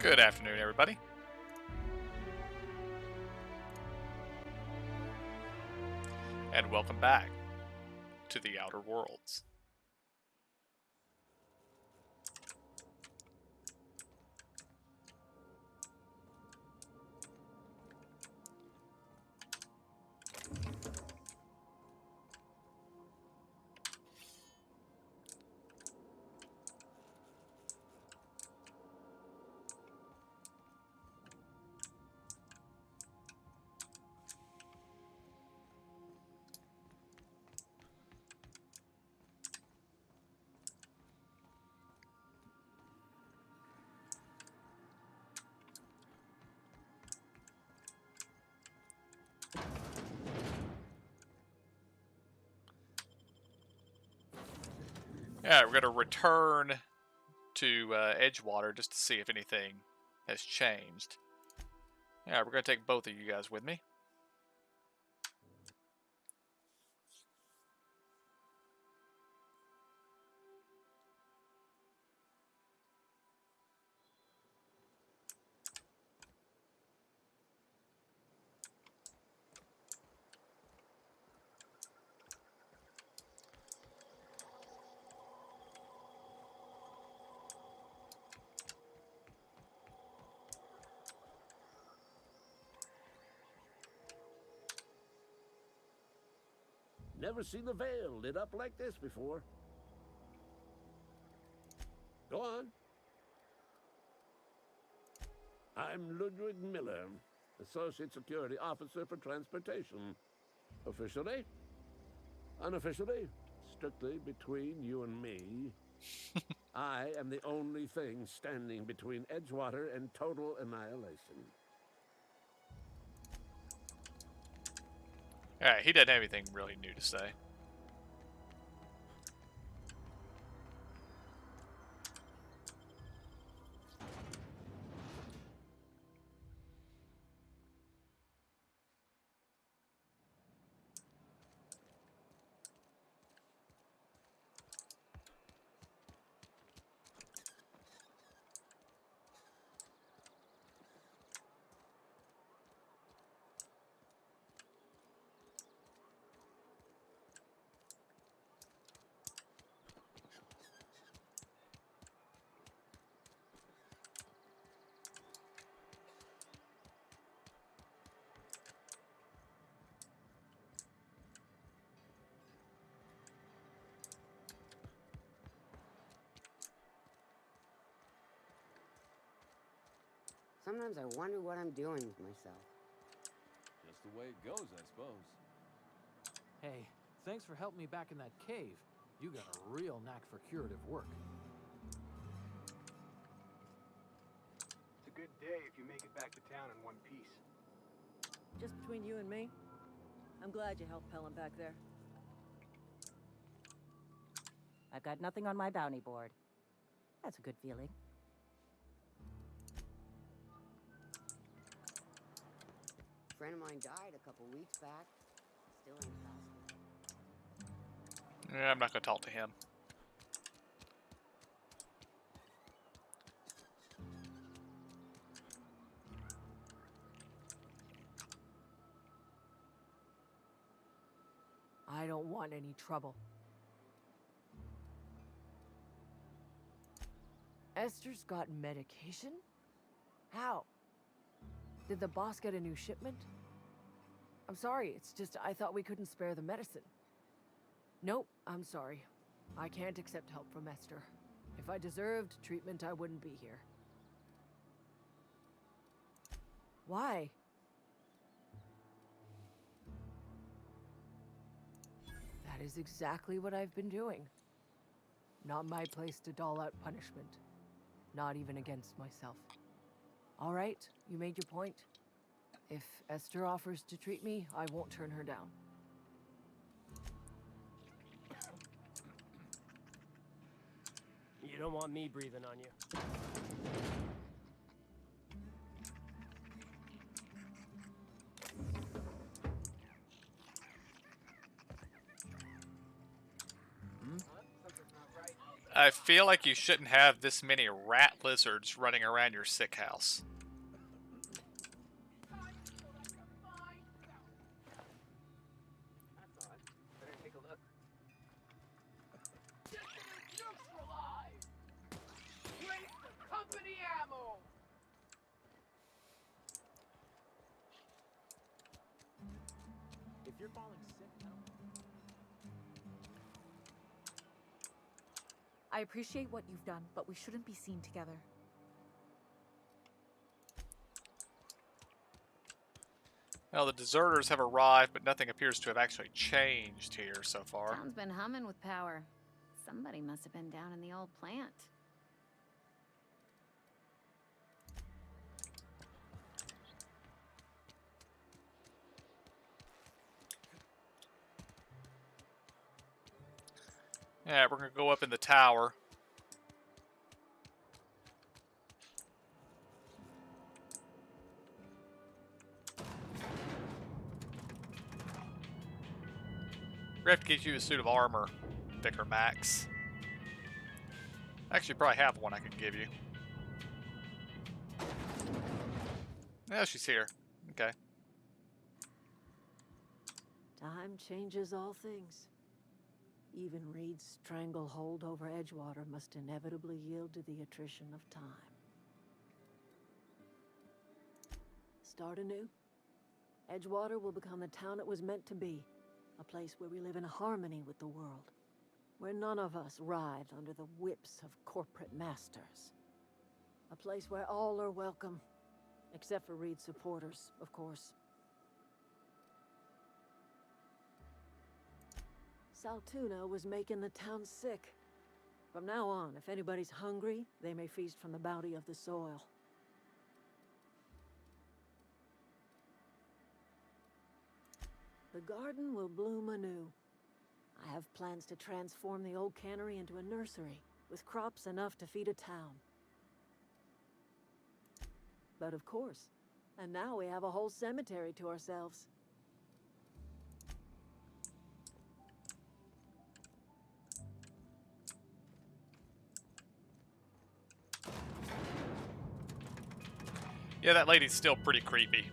Good afternoon, everybody, and welcome back to the Outer Worlds. Yeah, we're going to return to Edgewater just to see if anything has changed. Yeah, we're going to take both of you guys with me. Never seen the Vale lit up like this before. Go on. I'm Ludwig Miller, Associate Security Officer for Transportation. Officially, unofficially, strictly between you and me, I am the only thing standing between Edgewater and total annihilation. Alright, he didn't have anything really new to say. Sometimes I wonder what I'm doing with myself. Just the way it goes, I suppose. Hey, thanks for helping me back in that cave. You got a real knack for curative work. It's a good day if you make it back to town in one piece. Just between you and me, I'm glad you helped Pelham back there. I've got nothing on my bounty board. That's a good feeling. A friend of mine died a couple weeks back. Still ain't possible. Yeah, I'm not going to talk to him. I don't want any trouble. Esther's got medication? How? Did the boss get a new shipment? I'm sorry, it's just I thought we couldn't spare the medicine. Nope, I'm sorry. I can't accept help from Esther. If I deserved treatment, I wouldn't be here. Why? That is exactly what I've been doing. Not my place to dole out punishment. Not even against myself. All right, you made your point. If Esther offers to treat me, I won't turn her down. You don't want me breathing on you. I feel like you shouldn't have this many rat lizards running around your sick house. That's odd. Better take a look. Neutralized! Waste of company ammo! If you're falling sick, I appreciate what you've done, but we shouldn't be seen together. Well, the deserters have arrived, but nothing appears to have actually changed here so far. Town's been humming with power. Somebody must have been down in the old plant. Yeah, we're gonna go up in the tower. We have to get you a suit of armor, Vicar Max. Actually, you probably have one I can give you. No, she's here. Okay. Time changes all things. Even Reed's stranglehold over Edgewater must inevitably yield to the attrition of time. Start anew. Edgewater will become the town it was meant to be. A place where we live in harmony with the world. Where none of us writhe under the whips of corporate masters. A place where all are welcome. Except for Reed's supporters, of course. Saltuna was making the town sick. From now on, if anybody's hungry, they may feast from the bounty of the soil. The garden will bloom anew. I have plans to transform the old cannery into a nursery, with crops enough to feed a town. But of course, and now we have a whole cemetery to ourselves. Yeah, that lady's still pretty creepy.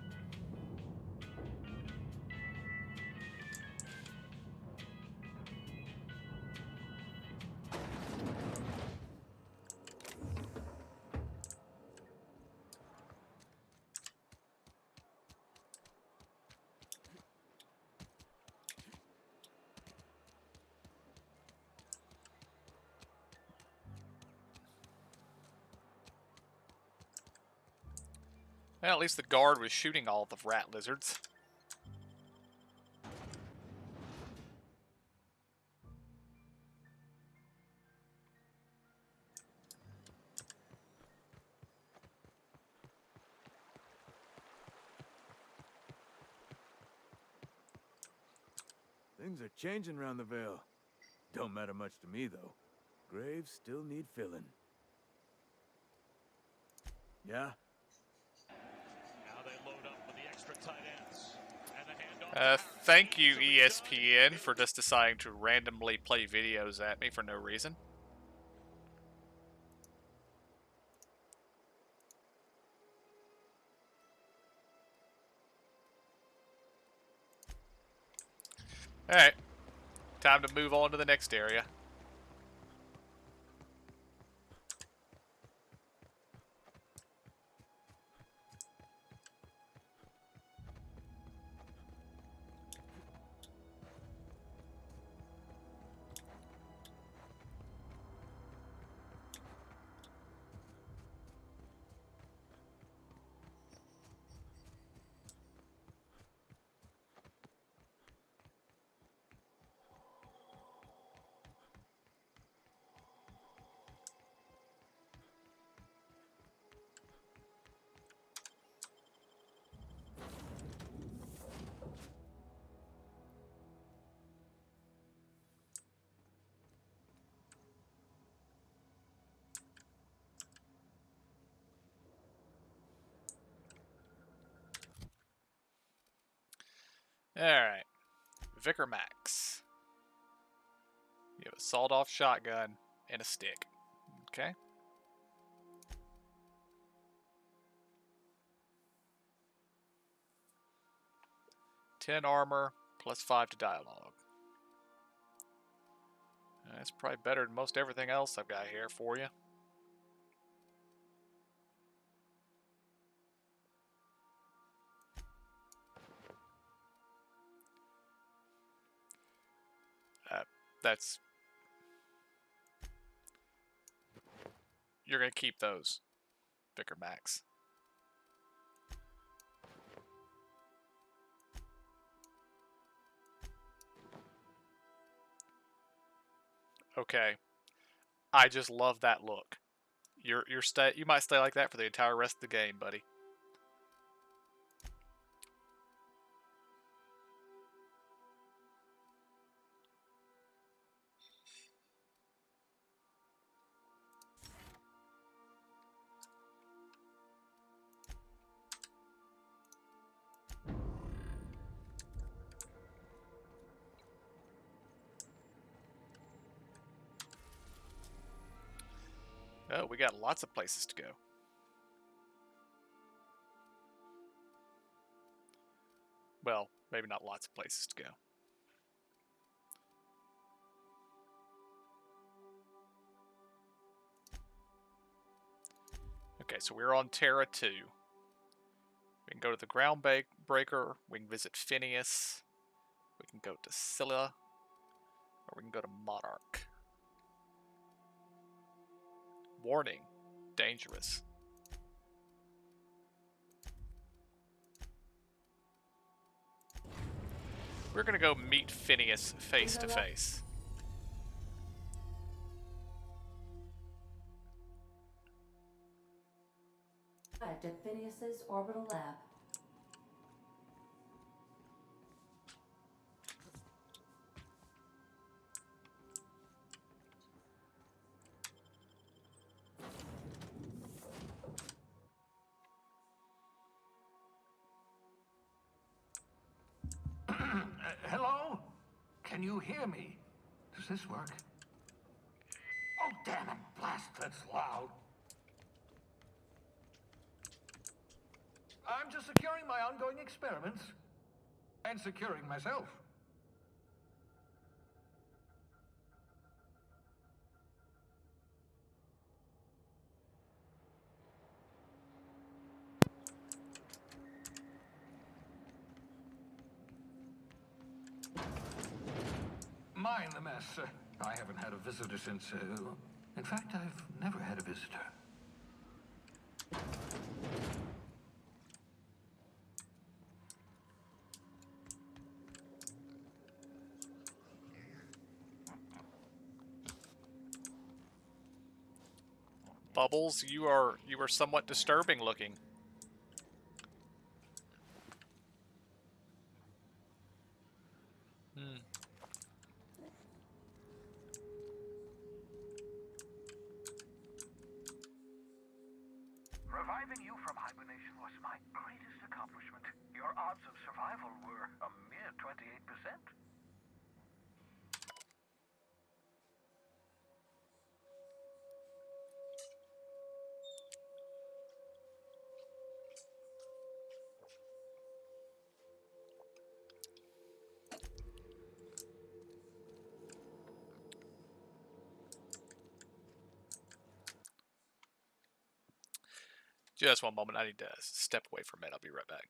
Well, at least the guard was shooting all the rat lizards. Things are changing around the Vale. Don't matter much to me, though. Graves still need filling. Yeah? Now they load up with the extra tight ends. And the handoff. Thank you, ESPN, for just deciding to randomly play videos at me for no reason. Alright. Time to move on to the next area. Alright. Vicar Max. You have a sawed-off shotgun and a stick. Okay. +10 armor, +5 to dialogue. That's probably better than most everything else I've got here for you. That's... You're going to keep those, Vicar Max. Okay. I just love that look. You might stay like that for the entire rest of the game, buddy. Oh, we got lots of places to go. Well, maybe not lots of places to go. Okay, so we're on Terra 2. We can go to the Ground Breaker. We can visit Phineas. We can go to Scylla. Or we can go to Monarch. Warning. Dangerous. We're going to go meet Phineas face to face. Arrived at Phineas's orbital lab. Hello? Can you hear me? Does this work? Oh, damn it. Blast, that's loud. I'm just securing my ongoing experiments. And securing myself. Mind the mess. I haven't had a visitor since... in fact, I've never had a visitor. Bubbles, you are somewhat disturbing looking. Reviving you from hibernation was my greatest accomplishment. Your odds of survival were a mere 28%. Just one moment. I need to step away from it. I'll be right back.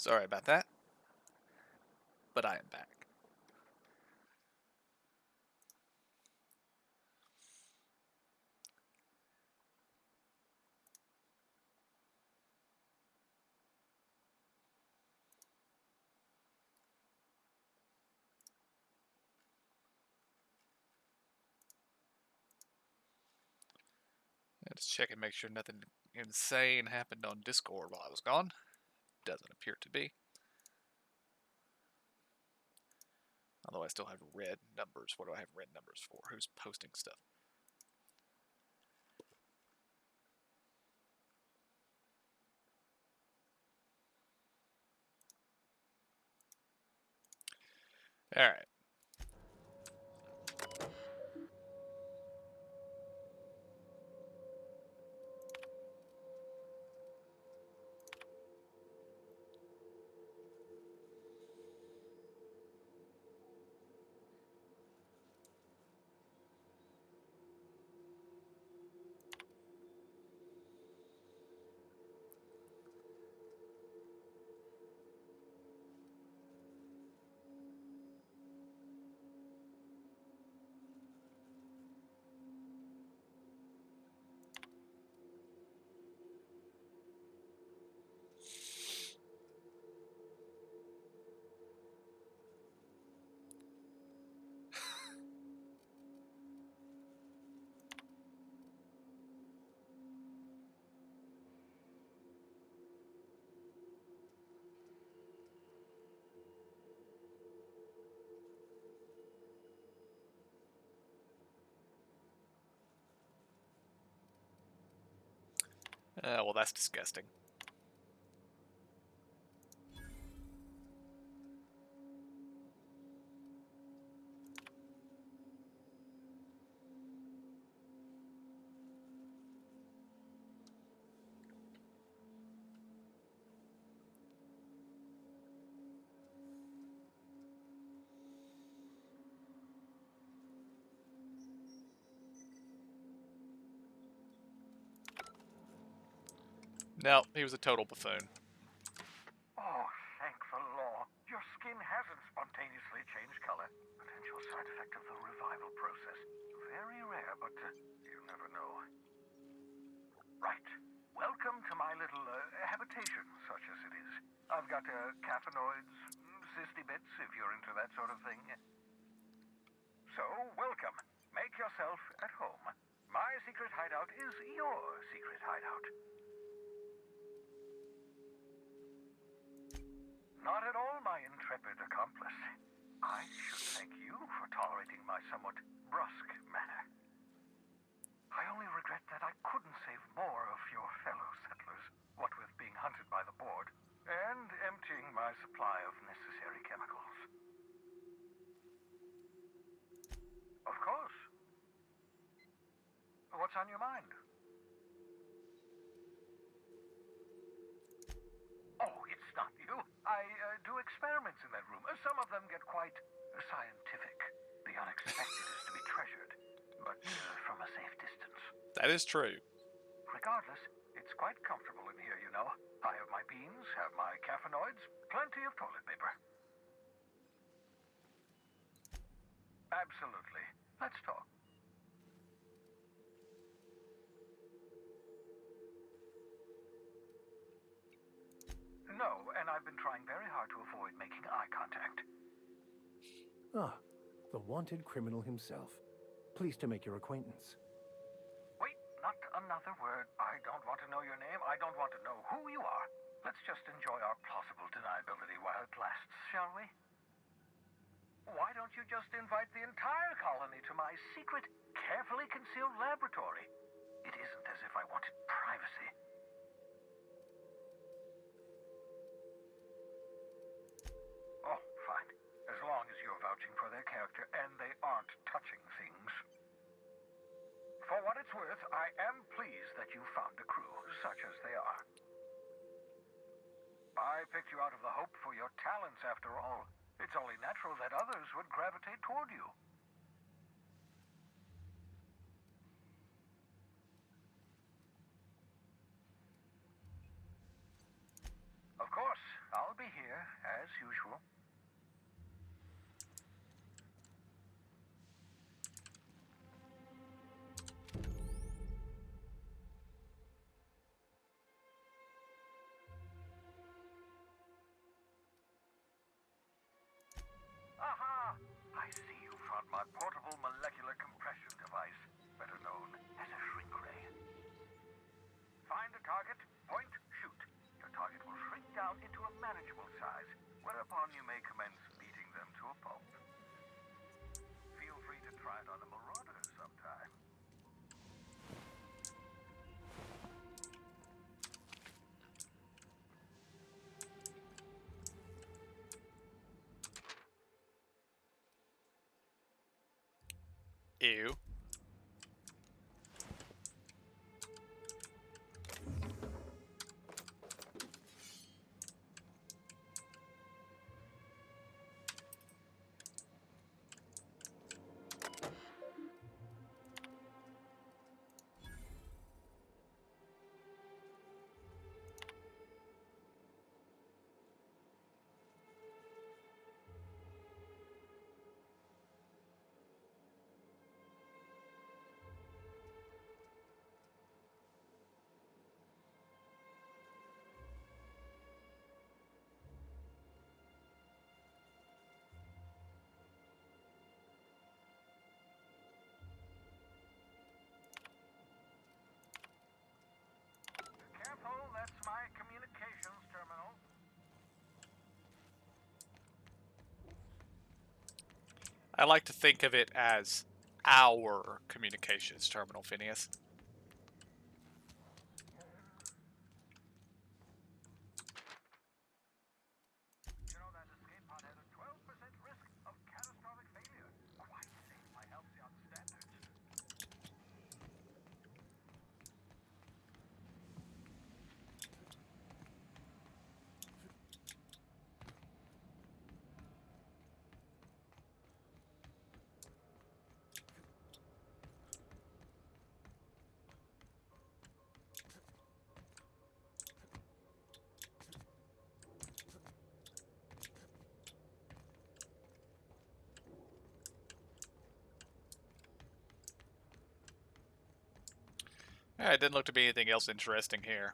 Sorry about that. But I am back. Just check and make sure nothing insane happened on Discord while I was gone. Doesn't appear to be. Although I still have red numbers. What do I have red numbers for? Who's posting stuff? Alright. Well, that's disgusting. No, he was a total buffoon. Oh, thank the law. Your skin hasn't spontaneously changed color. Potential side effect of the revival process. Very rare, but you never know. Right. Welcome to my little habitation, such as it is. I've got caffeinoids, cysty bits, if you're into that sort of thing. So, welcome. Make yourself at home. My secret hideout is your secret hideout. Not at all, my intrepid accomplice. I should thank you for tolerating my somewhat brusque manner. I only regret that I couldn't save more of your fellow settlers, what with being hunted by the board, and emptying my supply of necessary chemicals. Of course. What's on your mind? Oh, it's not you. I do experiments in that room. Some of them get quite scientific. The unexpected is to be treasured, but from a safe distance. That is true. Regardless, it's quite comfortable in here, you know. I have my beans, have my caffeinoids, plenty of toilet paper. Absolutely. Let's talk. No, and I've been trying very hard to avoid making eye contact. Ah, the wanted criminal himself. Pleased to make your acquaintance. Wait, not another word. I don't want to know your name. I don't want to know who you are. Let's just enjoy our plausible deniability while it lasts, shall we? Why don't you just invite the entire colony to my secret, carefully concealed laboratory? It isn't as if I wanted privacy. Oh, fine. As long as you're vouching for their character and they aren't touching things. For what it's worth, I am pleased that you found a crew, such as they are. I picked you out of the hope for your talents, after all. It's only natural that others would gravitate toward you. Of course, I'll be here. down into a manageable size, whereupon you may commence beating them to a pulp. Feel free to try it on a marauder sometime. Ew. Careful, that's my communications terminal. I like to think of it as our communications terminal, Phineas. You know that escape pod has a 12% risk of catastrophic failure. Quite safe by Halcyon standards. Yeah, it didn't look to be anything else interesting here.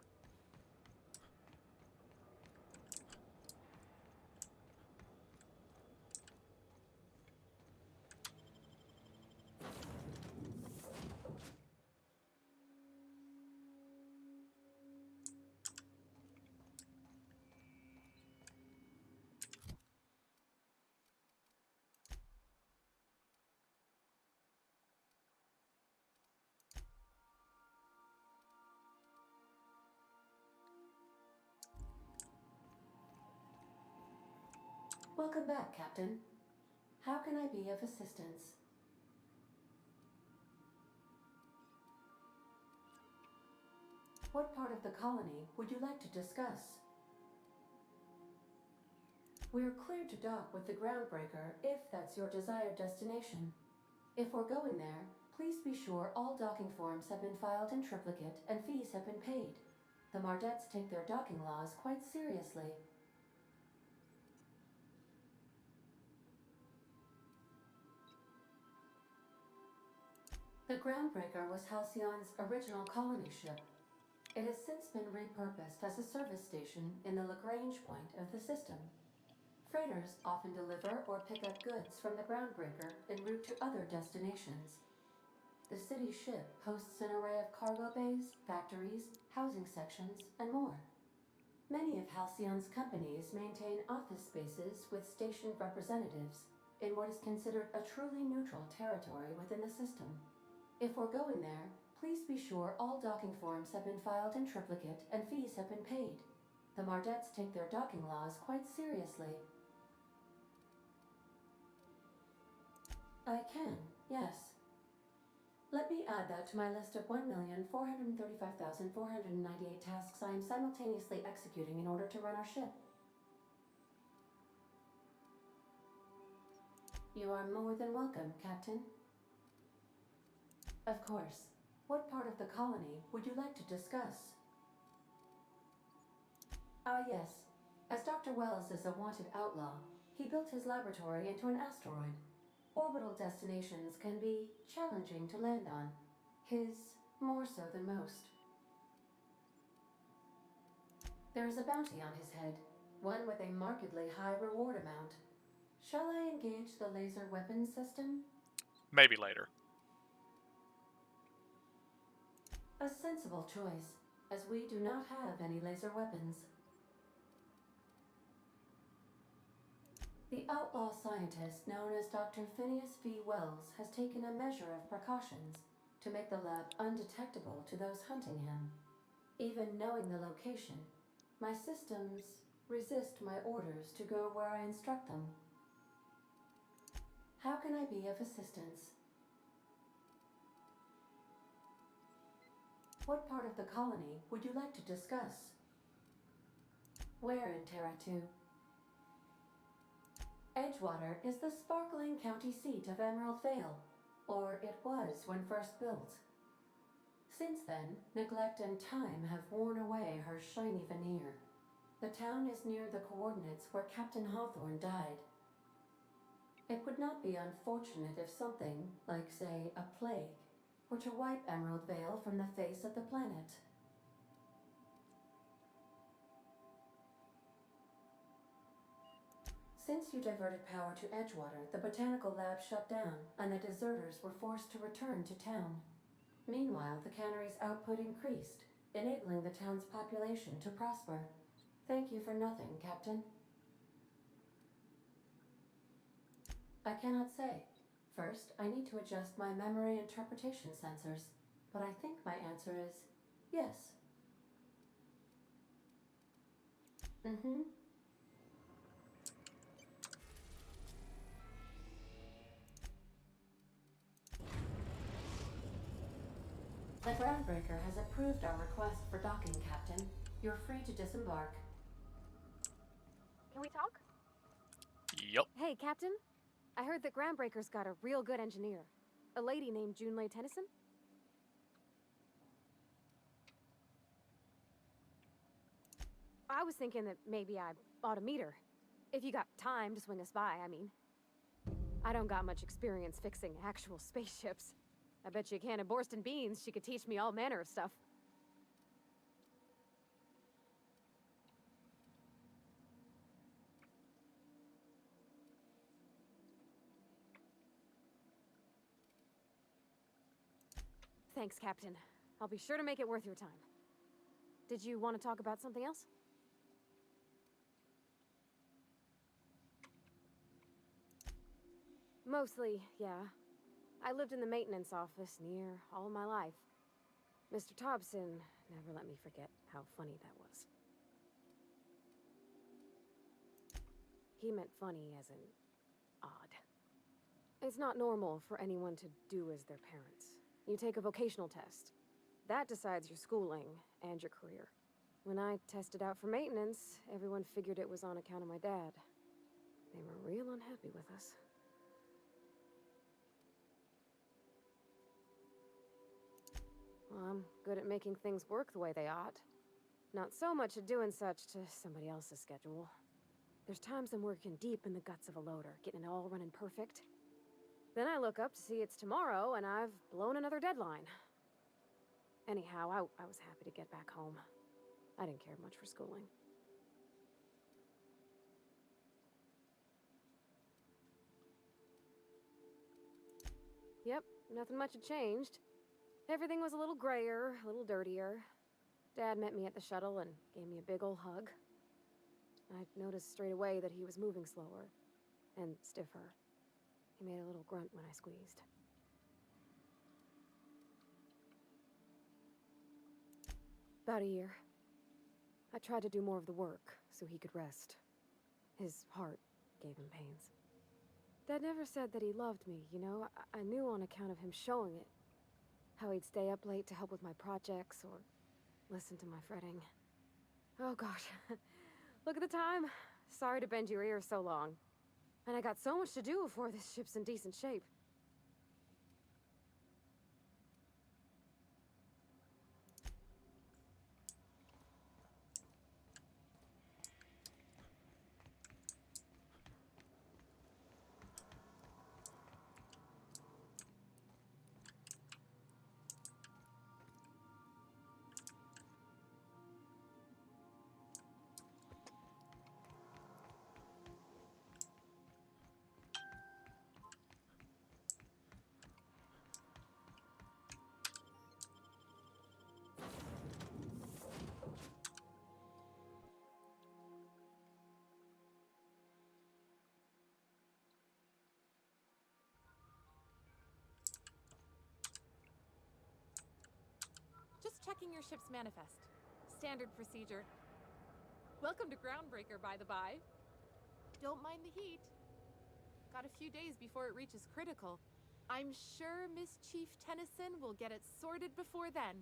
Welcome back, Captain. How can I be of assistance? What part of the colony would you like to discuss? We're clear to dock with the Groundbreaker if that's your desired destination. If we're going there, please be sure all docking forms have been filed in triplicate and fees have been paid. The Mardettes take their docking laws quite seriously. The Groundbreaker was Halcyon's original colony ship. It has since been repurposed as a service station in the Lagrange point of the system. Freighters often deliver or pick up goods from the Groundbreaker en route to other destinations. The city ship hosts an array of cargo bays, factories, housing sections, and more. Many of Halcyon's companies maintain office spaces with stationed representatives in what is considered a truly neutral territory within the system. If we're going there, please be sure all docking forms have been filed in triplicate and fees have been paid. The Mardettes take their docking laws quite seriously. I can, yes. Let me add that to my list of 1,435,498 tasks I am simultaneously executing in order to run our ship. You are more than welcome, Captain. Of course. What part of the colony would you like to discuss? Ah, yes. As Dr. Wells is a wanted outlaw, he built his laboratory into an asteroid. Orbital destinations can be challenging to land on. His more so than most. There is a bounty on his head, one with a markedly high reward amount. Shall I engage the laser weapons system? Maybe later. A sensible choice, as we do not have any laser weapons. The outlaw scientist known as Dr. Phineas V. Wells has taken a measure of precautions to make the lab undetectable to those hunting him. Even knowing the location, my systems resist my orders to go where I instruct them. How can I be of assistance? What part of the colony would you like to discuss? Where in Terra 2? Edgewater is the sparkling county seat of Emerald Vale, or it was when first built. Since then, neglect and time have worn away her shiny veneer. The town is near the coordinates where Captain Hawthorne died. It would not be unfortunate if something, like say, a plague, were to wipe Emerald Vale from the face of the planet. Since you diverted power to Edgewater, the botanical lab shut down, and the deserters were forced to return to town. Meanwhile, the cannery's output increased, enabling the town's population to prosper. Thank you for nothing, Captain. I cannot say. First, I need to adjust my memory interpretation sensors, but I think my answer is yes. Mm-hmm. The Groundbreaker has approved our request for docking, Captain. You're free to disembark. Can we talk? Yup. Hey, Captain. I heard that Groundbreaker's got a real good engineer. A lady named Junlei Tennyson. I was thinking that maybe I ought to meet her. If you got time to swing us by, I mean. I don't got much experience fixing actual spaceships. I bet you a can of Borston beans she could teach me all manner of stuff. Thanks, Captain. I'll be sure to make it worth your time. Did you want to talk about something else? Mostly, yeah. I lived in the maintenance office near all my life. Mr. Thompson never let me forget how funny that was. He meant funny as in odd. It's not normal for anyone to do as their parents. You take a vocational test. That decides your schooling and your career. When I tested out for maintenance, everyone figured it was on account of my dad. They were real unhappy with us. Well, I'm good at making things work the way they ought. Not so much at doing such to somebody else's schedule. There's times I'm working deep in the guts of a loader, getting it all running perfect. Then I look up to see it's tomorrow and I've blown another deadline. Anyhow, I was happy to get back home. I didn't care much for schooling. Yep, nothing much had changed. Everything was a little grayer, a little dirtier. Dad met me at the shuttle and gave me a big ol' hug. I noticed straight away that he was moving slower and stiffer. He made a little grunt when I squeezed. About a year. I tried to do more of the work so he could rest. His heart gave him pains. Dad never said that he loved me, you know? I knew on account of him showing it. How he'd stay up late to help with my projects or listen to my fretting. Oh gosh, look at the time. Sorry to bend your ear so long. And I got so much to do before this ship's in decent shape. checking your ship's manifest. Standard procedure. Welcome to Groundbreaker, by the by. Don't mind the heat. Got a few days before it reaches critical. I'm sure Miss Chief Tennyson will get it sorted before then.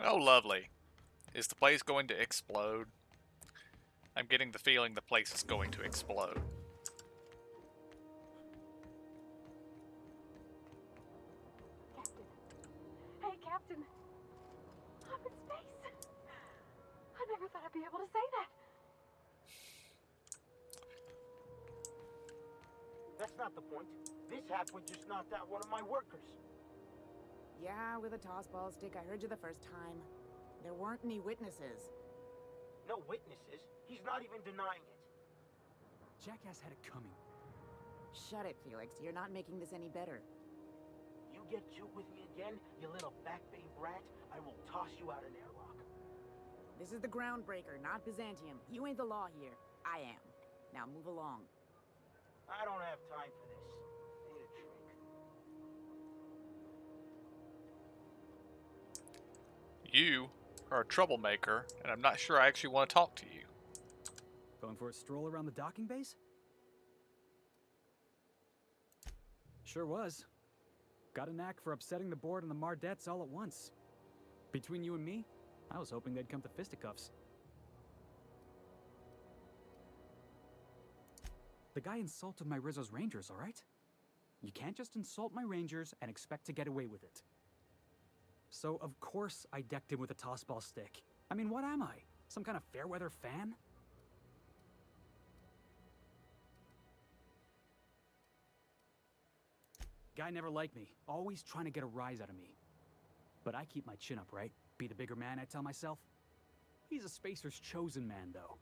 Oh, lovely. Is the place going to explode? I'm getting the feeling the place is going to explode. Captain. Hey, Captain. I'm in space. I never thought I'd be able to say that. That's not the point. This halfwit just knocked out one of my workers. Yeah, with a tossball stick. I heard you the first time. There weren't any witnesses. No witnesses? He's not even denying it. Jackass had it coming. Shut it, Felix. You're not making this any better. You get cute with me again, you little back-bay brat, I will toss you out an airlock. This is the Groundbreaker, not Byzantium. You ain't the law here. I am. Now move along. I don't have time for this. Need a drink. You are a troublemaker, and I'm not sure I actually want to talk to you. Going for a stroll around the docking base? Sure was. Got a knack for upsetting the board and the Mardettes all at once. Between you and me, I was hoping they'd come to fisticuffs. The guy insulted my Rizzo's Rangers, all right? You can't just insult my Rangers and expect to get away with it. So, of course, I decked him with a tossball stick. I mean, what am I? Some kind of fair-weather fan? Guy never liked me, always trying to get a rise out of me. But I keep my chin up, right? Be the bigger man, I tell myself. He's a Spacer's chosen man, though.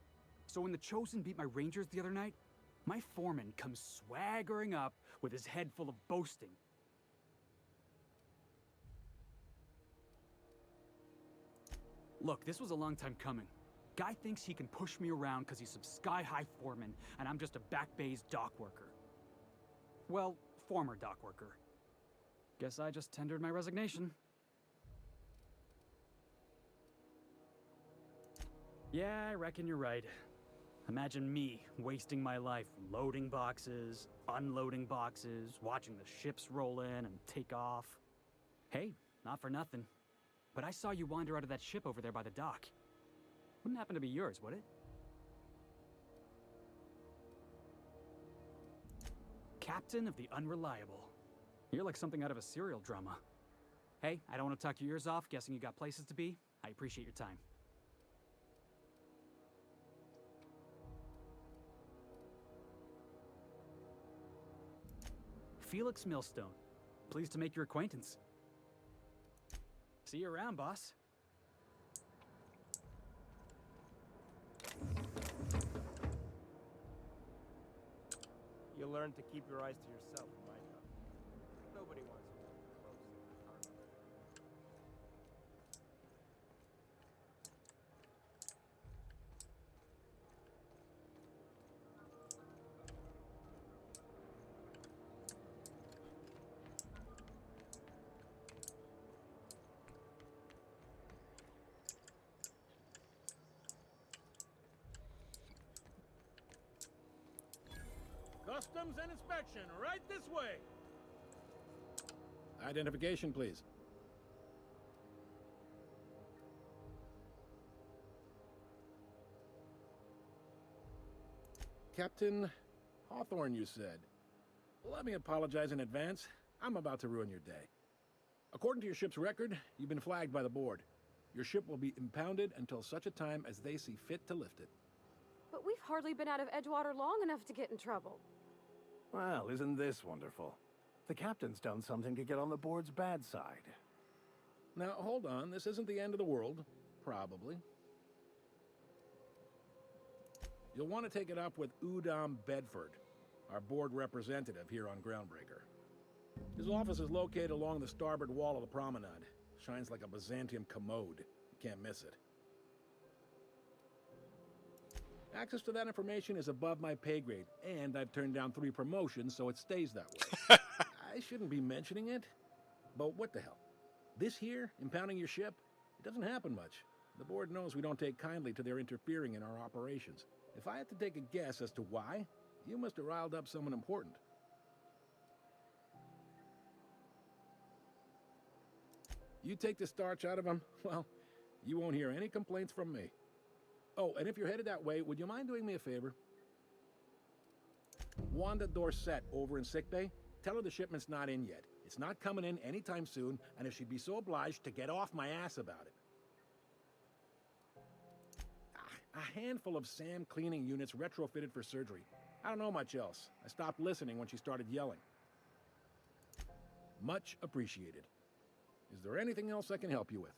So when the Chosen beat my Rangers the other night, my foreman comes swaggering up with his head full of boasting. Look, this was a long time coming. Guy thinks he can push me around because he's some sky-high foreman, and I'm just a back bay's dock worker. Well, former dock worker. Guess I just tendered my resignation. Yeah, I reckon you're right. Imagine me wasting my life loading boxes, unloading boxes, watching the ships roll in and take off. Hey, not for nothing, but I saw you wander out of that ship over there by the dock. Wouldn't happen to be yours, would it? Captain of the Unreliable. You're like something out of a serial drama. Hey, I don't want to talk your ears off, guessing you got places to be. I appreciate your time. Felix Millstone. Pleased to make your acquaintance. See you around, boss. You learn to keep your eyes to yourself in my job. Nobody wants to work closely with cargo. Customs and inspection, right this way. Identification, please. Captain Hawthorne, you said. Let me apologize in advance. I'm about to ruin your day. According to your ship's record, you've been flagged by the board. Your ship will be impounded until such a time as they see fit to lift it. But we've hardly been out of Edgewater long enough to get in trouble. Well, isn't this wonderful? The captain's done something to get on the board's bad side. Now, hold on. This isn't the end of the world. Probably. You'll want to take it up with Udom Bedford, our board representative here on Groundbreaker. His office is located along the starboard wall of the promenade. Shines like a Byzantium commode. You can't miss it. Access to that information is above my pay grade, and I've turned down 3 promotions, so it stays that way. I shouldn't be mentioning it, but what the hell? This here, impounding your ship, it doesn't happen much. The board knows we don't take kindly to their interfering in our operations. If I had to take a guess as to why, you must have riled up someone important. You take the starch out of them, well, you won't hear any complaints from me. Oh, and if you're headed that way, would you mind doing me a favor? Wanda Dorset over in sickbay, tell her the shipment's not in yet. It's not coming in anytime soon, and if she'd be so obliged to get off my ass about it. A handful of SAM cleaning units retrofitted for surgery. I don't know much else. I stopped listening when she started yelling. Much appreciated. Is there anything else I can help you with?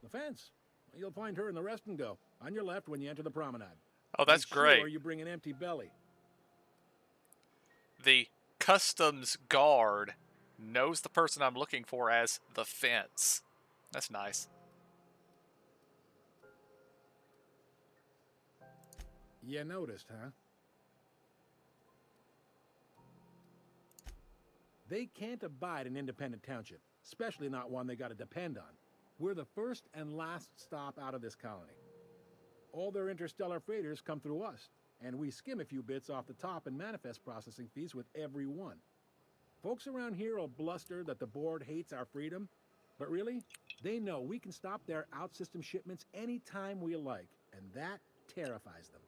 The fence. You'll find her in the rest and go, on your left when you enter the promenade. Oh, that's Make great. sure you bring an empty belly. The customs guard knows the person I'm looking for as the fence. That's nice. You noticed, huh? They can't abide an independent township, especially not one they gotta depend on. We're the first and last stop out of this colony. All their interstellar freighters come through us, and we skim a few bits off the top in manifest processing fees with every one. Folks around here will bluster that the board hates our freedom, but really, they know we can stop their out-system shipments anytime we like, and that terrifies them.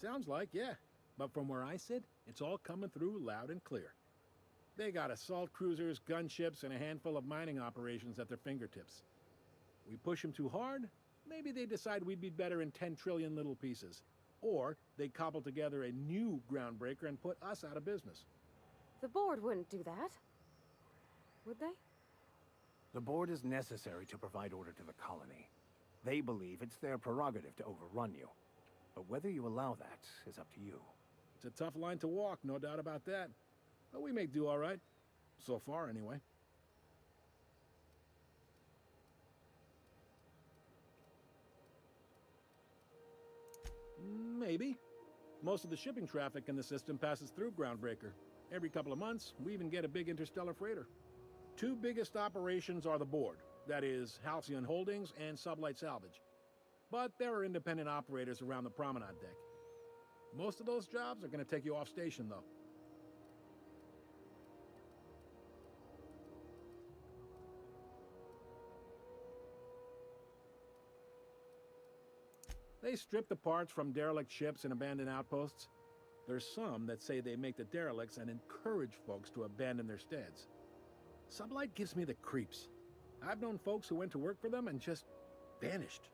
Sounds like, yeah. But from where I sit, it's all coming through loud and clear. They got assault cruisers, gunships, and a handful of mining operations at their fingertips. We push them too hard, maybe they decide we'd be better in 10 trillion little pieces. Or they cobble together a new groundbreaker and put us out of business. The board wouldn't do that. Would they? The board is necessary to provide order to the colony. They believe it's their prerogative to overrun you. But whether you allow that is up to you. It's a tough line to walk, no doubt about that. But we make do all right. So far, anyway. Maybe. Most of the shipping traffic in the system passes through Groundbreaker. Every couple of months, we even get a big interstellar freighter. Two biggest operations are the board. That is, Halcyon Holdings and Sublight Salvage. But there are independent operators around the promenade deck. Most of those jobs are going to take you off station, though. They strip the parts from derelict ships and abandoned outposts. There's some that say they make the derelicts and encourage folks to abandon their steads. Sublight gives me the creeps. I've known folks who went to work for them and just vanished.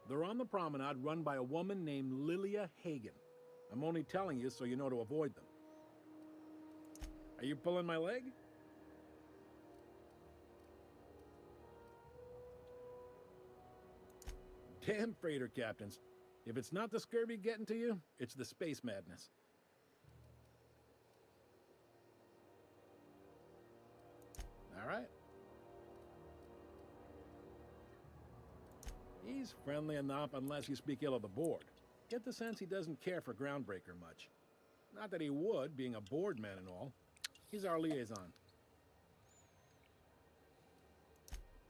They're on the promenade run by a woman named Lilia Hagen. I'm only telling you so you know to avoid them. Are you pulling my leg? Damn freighter captains. If it's not the scurvy getting to you, it's the space madness. All right. He's friendly enough unless you speak ill of the board. Get the sense he doesn't care for Groundbreaker much. Not that he would, being a board man and all. He's our liaison.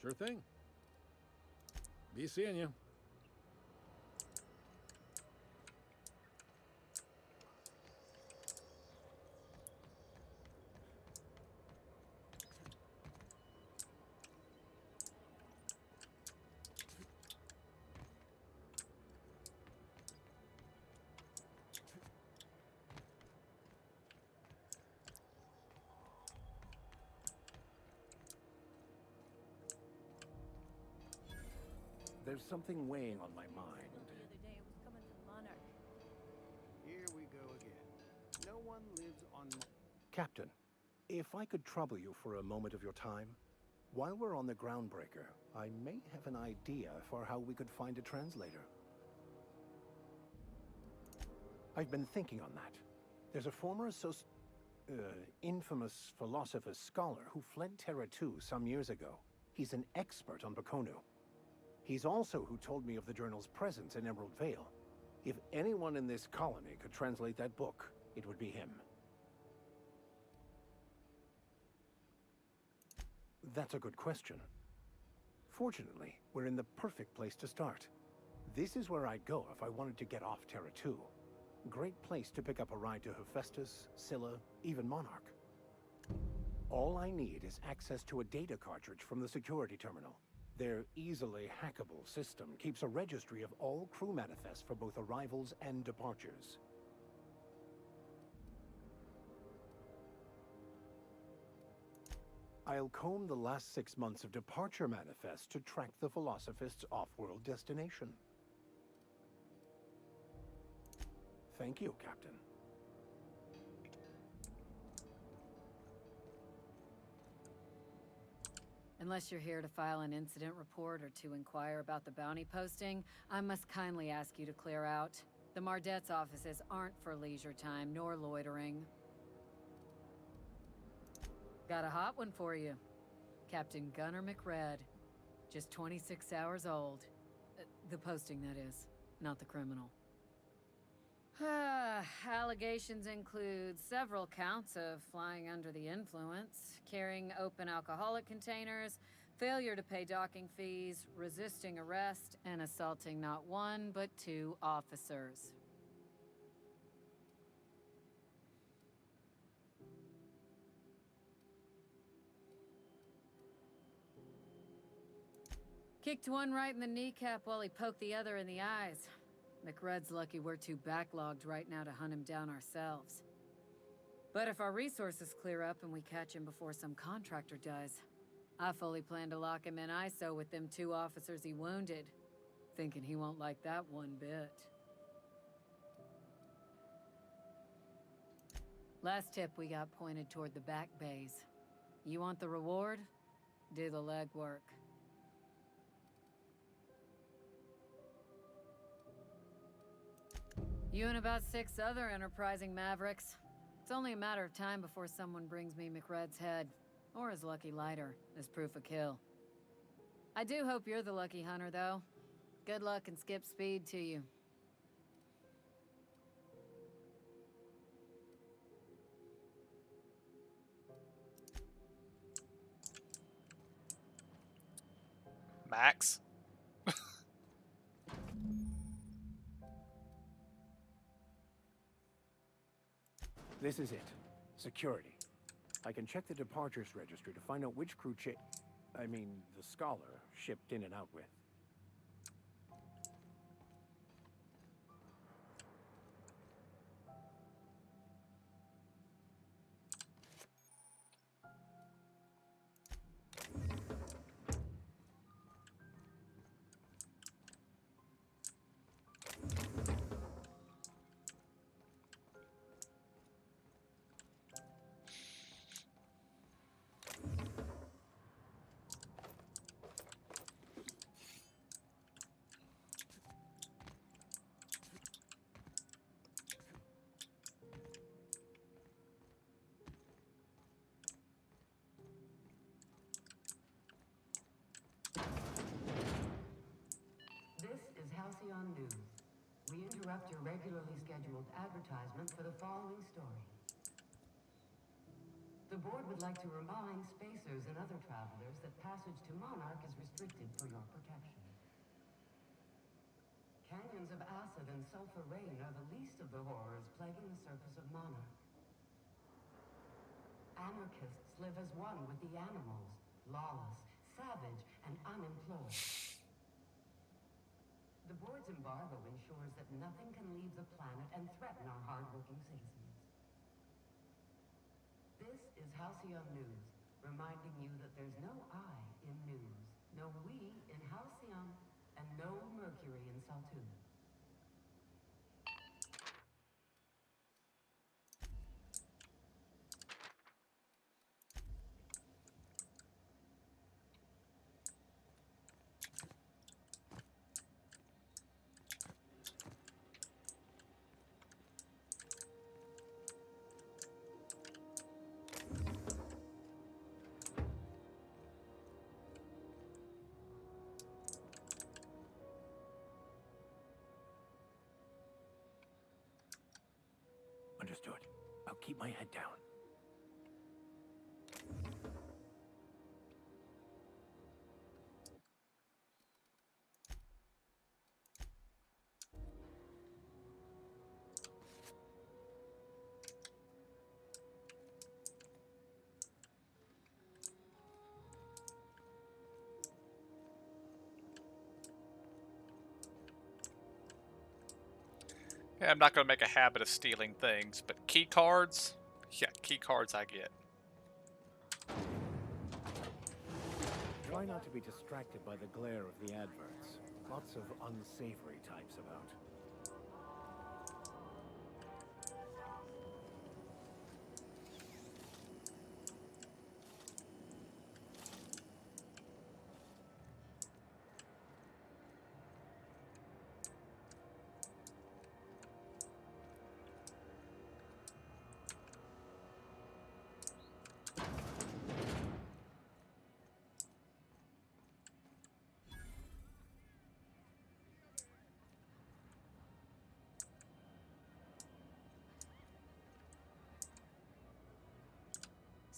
Sure thing. Be seeing you. There's something weighing on my mind. Here we go again. No one lives on... Captain, if I could trouble you for a moment of your time, while we're on the Groundbreaker, I may have an idea for how we could find a translator. I've been thinking on that. There's a former infamous philosopher scholar who fled Terra 2 some years ago. He's an expert on Bakonu. He's also who told me of the journal's presence in Emerald Vale. If anyone in this colony could translate that book, it would be him. That's a good question. Fortunately, we're in the perfect place to start. This is where I'd go if I wanted to get off Terra 2. Great place to pick up a ride to Hephaestus, Scylla, even Monarch. All I need is access to a data cartridge from the security terminal. Their easily hackable system keeps a registry of all crew manifests for both arrivals and departures. I'll comb the last 6 months of departure manifests to track the Philosophist's off-world destination. Thank you, Captain. Unless you're here to file an incident report or to inquire about the bounty posting, I must kindly ask you to clear out. The Mardet's offices aren't for leisure time nor loitering. Got a hot one for you. Captain Gunnar McRed. Just 26 hours old. The posting, that is, not the criminal. Allegations include several counts of flying under the influence, carrying open alcoholic containers, failure to pay docking fees, resisting arrest, and assaulting not one but 2 officers. Kicked one right in the kneecap while he poked the other in the eyes. McRed's lucky we're too backlogged right now to hunt him down ourselves. But if our resources clear up and we catch him before some contractor does, I fully plan to lock him in ISO with them 2 officers he wounded, thinking he won't like that one bit. Last tip we got pointed toward the back bays. You want the reward? Do the legwork. You and about 6 other enterprising mavericks. It's only a matter of time before someone brings me McRed's head, or his lucky lighter, as proof of kill. I do hope you're the lucky hunter, though. Good luck and skip speed to you. Max? This is it. Security. I can check the departures registry to find out which crew the scholar shipped in and out with. Halcyon News. We interrupt your regularly scheduled advertisement for the following story. The board would like to remind spacers and other travelers that passage to Monarch is restricted for your protection. Canyons of acid and sulfur rain are the least of the horrors plaguing the surface of Monarch. Anarchists live as one with the animals, lawless, savage, and unemployed. The board's embargo ensures that nothing can leave the planet and threaten our hard-working citizens. This is Halcyon News, reminding you that there's no I in news, no we in Halcyon, and no Mercury in Saltuna. keep my head down. Yeah, I'm not going to make a habit of stealing things, but key cards? Yeah, key cards I get. Try not to be distracted by the glare of the adverts. Lots of unsavory types about.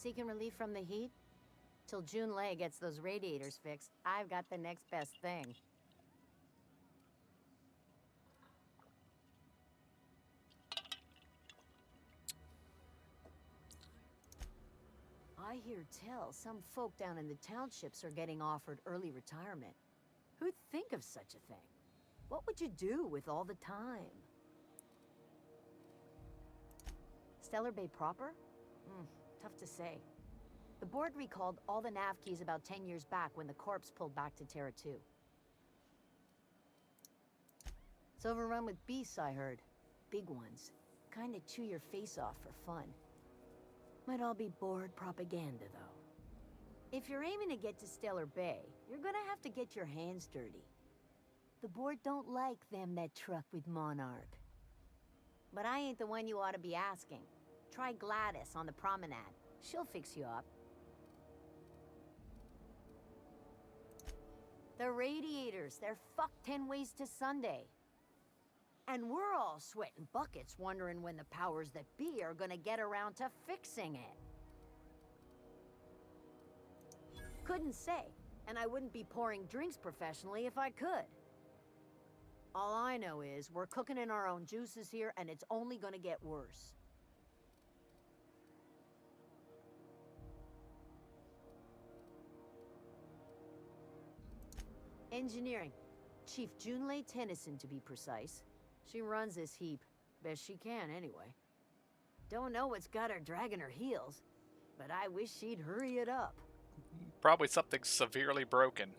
Seeking relief from the heat? Till June Lay gets those radiators fixed, I've got the next best thing. I hear tell some folk down in the townships are getting offered early retirement. Who'd think of such a thing? What would you do with all the time? Stellar Bay proper? Tough to say. The board recalled all the nav keys about 10 years back when the corps pulled back to Terra 2. It's overrun with beasts, I heard. Big ones. Kinda chew your face off for fun. Might all be board propaganda, though. If you're aiming to get to Stellar Bay, you're gonna have to get your hands dirty. The board don't like them that truck with Monarch. But I ain't the one you ought to be asking. Try Gladys on the promenade. She'll fix you up. The radiators, they're fucked 10 ways to Sunday. And we're all sweating buckets wondering when the powers that be are gonna get around to fixing it. Couldn't say, and I wouldn't be pouring drinks professionally if I could. All I know is we're cooking in our own juices here, and it's only gonna get worse. Engineering. Chief Junlei Tennyson, to be precise. She runs this heap. Best she can, anyway. Don't know what's got her dragging her heels, but I wish she'd hurry it up. Probably something severely broken.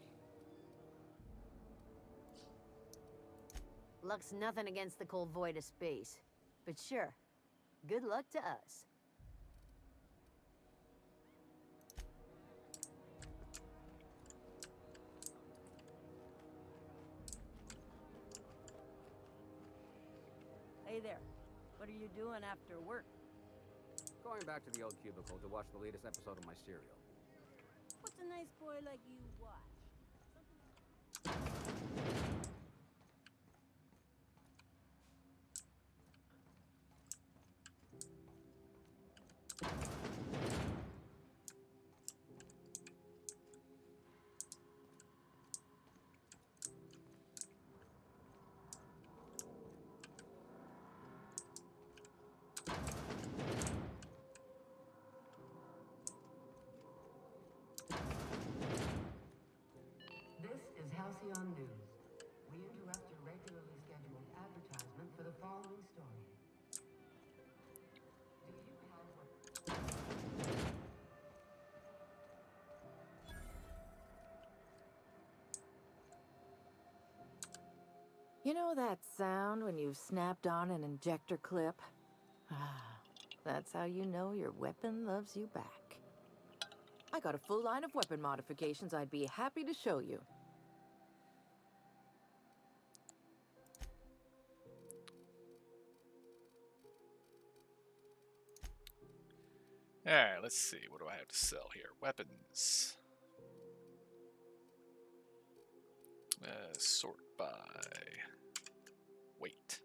Luck's nothing against the cold void of space. But sure, good luck to us. Hey there. What are you doing after work? Going back to the old cubicle to watch the latest episode of my serial. What's a nice boy like you watch? This is Halcyon News. We interrupt your regularly scheduled advertisement for the following story. Do you have what... You know that sound when you've snapped on an injector clip? Ah, that's how you know your weapon loves you back. I got a full line of weapon modifications I'd be happy to show you. Alright, let's see. What do I have to sell here? Weapons. Sort by weight.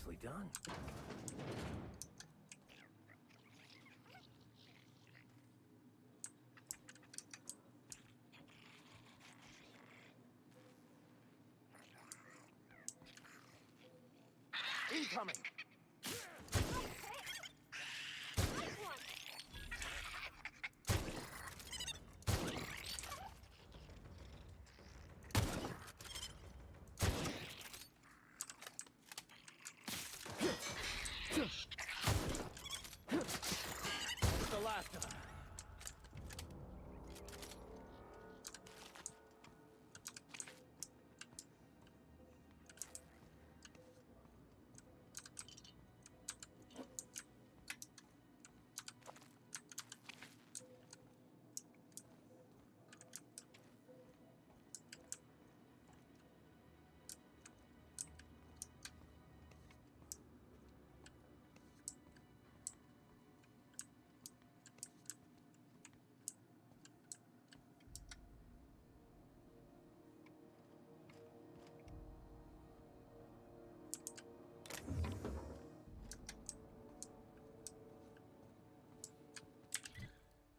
Nicely done. Incoming! The last of them.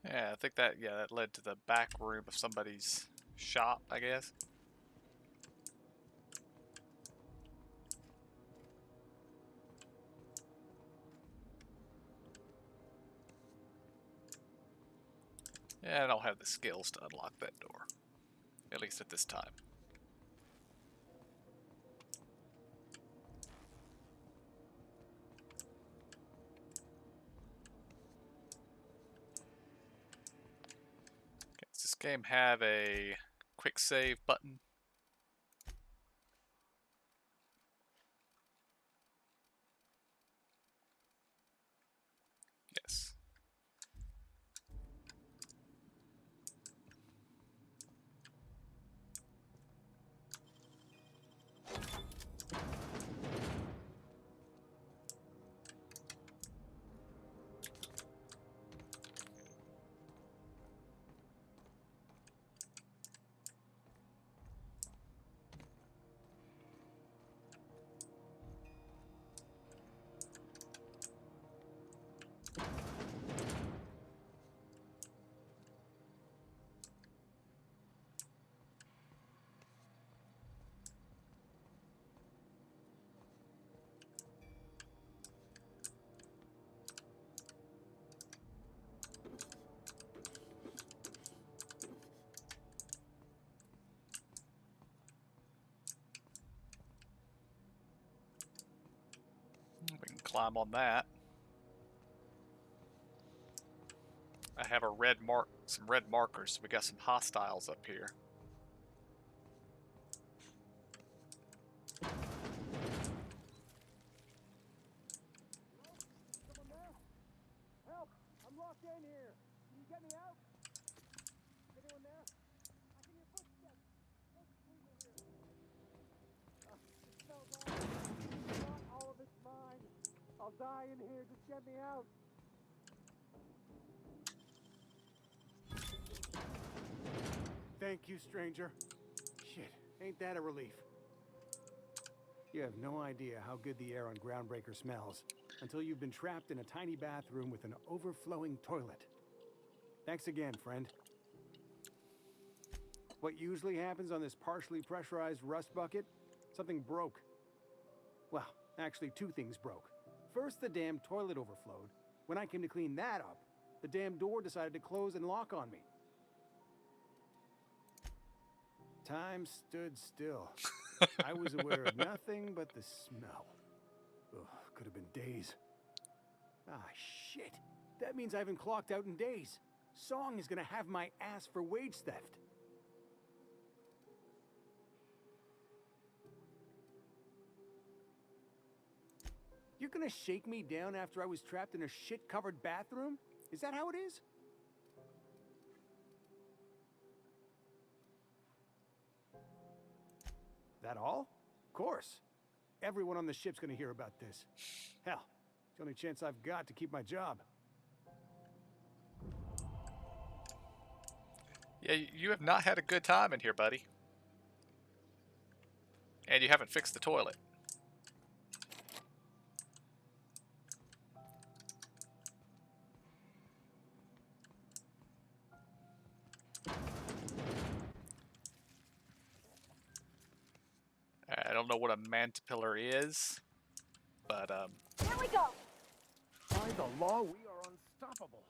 Yeah, I think that, yeah, that led to the back room of somebody's shop, I guess. Yeah, I don't have the skills to unlock that door. At least at this time. Okay, does this game have a quick save button? Yes. We can climb on that. I have a red mark, some red markers. We got some hostiles up here. Someone there? Help! I'm locked in here. Can you get me out? Anyone there? I can hear footsteps. Don't scream in here. It smells awful. Not all of it's mine. I'll die in here. Just get me out. Thank you, stranger. Shit, ain't that a relief? You have no idea how good the air on Groundbreaker smells until you've been trapped in a tiny bathroom with an overflowing toilet. Thanks again, friend. What usually happens on this partially pressurized rust bucket? Something broke. Well, actually, two things broke. First, the damn toilet overflowed. When I came to clean that up, the damn door decided to close and lock on me. Time stood still. I was aware of nothing but the smell. Ugh, could have been days. Ah, shit. That means I haven't clocked out in days. Song is gonna have my ass for wage theft. You're gonna shake me down after I was trapped in a shit-covered bathroom? Is that how it is? That all? Of course. Everyone on the ship's gonna hear about this. Hell, it's the only chance I've got to keep my job. Yeah, you have not had a good time in here, buddy. And you haven't fixed the toilet. know what a mantipillar is, but Here we go. By the law, we are unstoppable.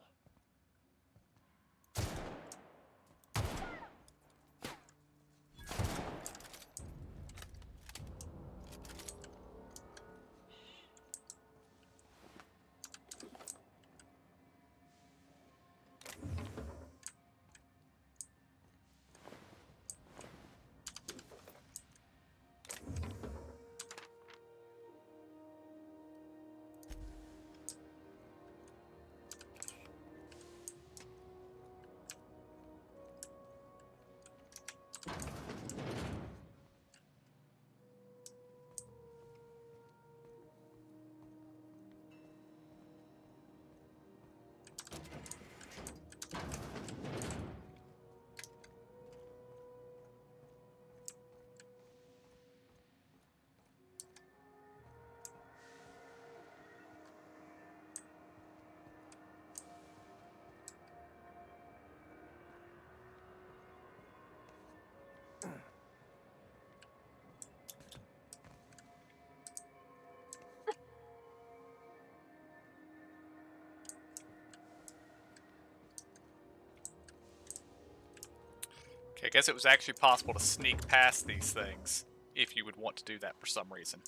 okay, I guess it was actually possible to sneak past these things if you would want to do that for some reason.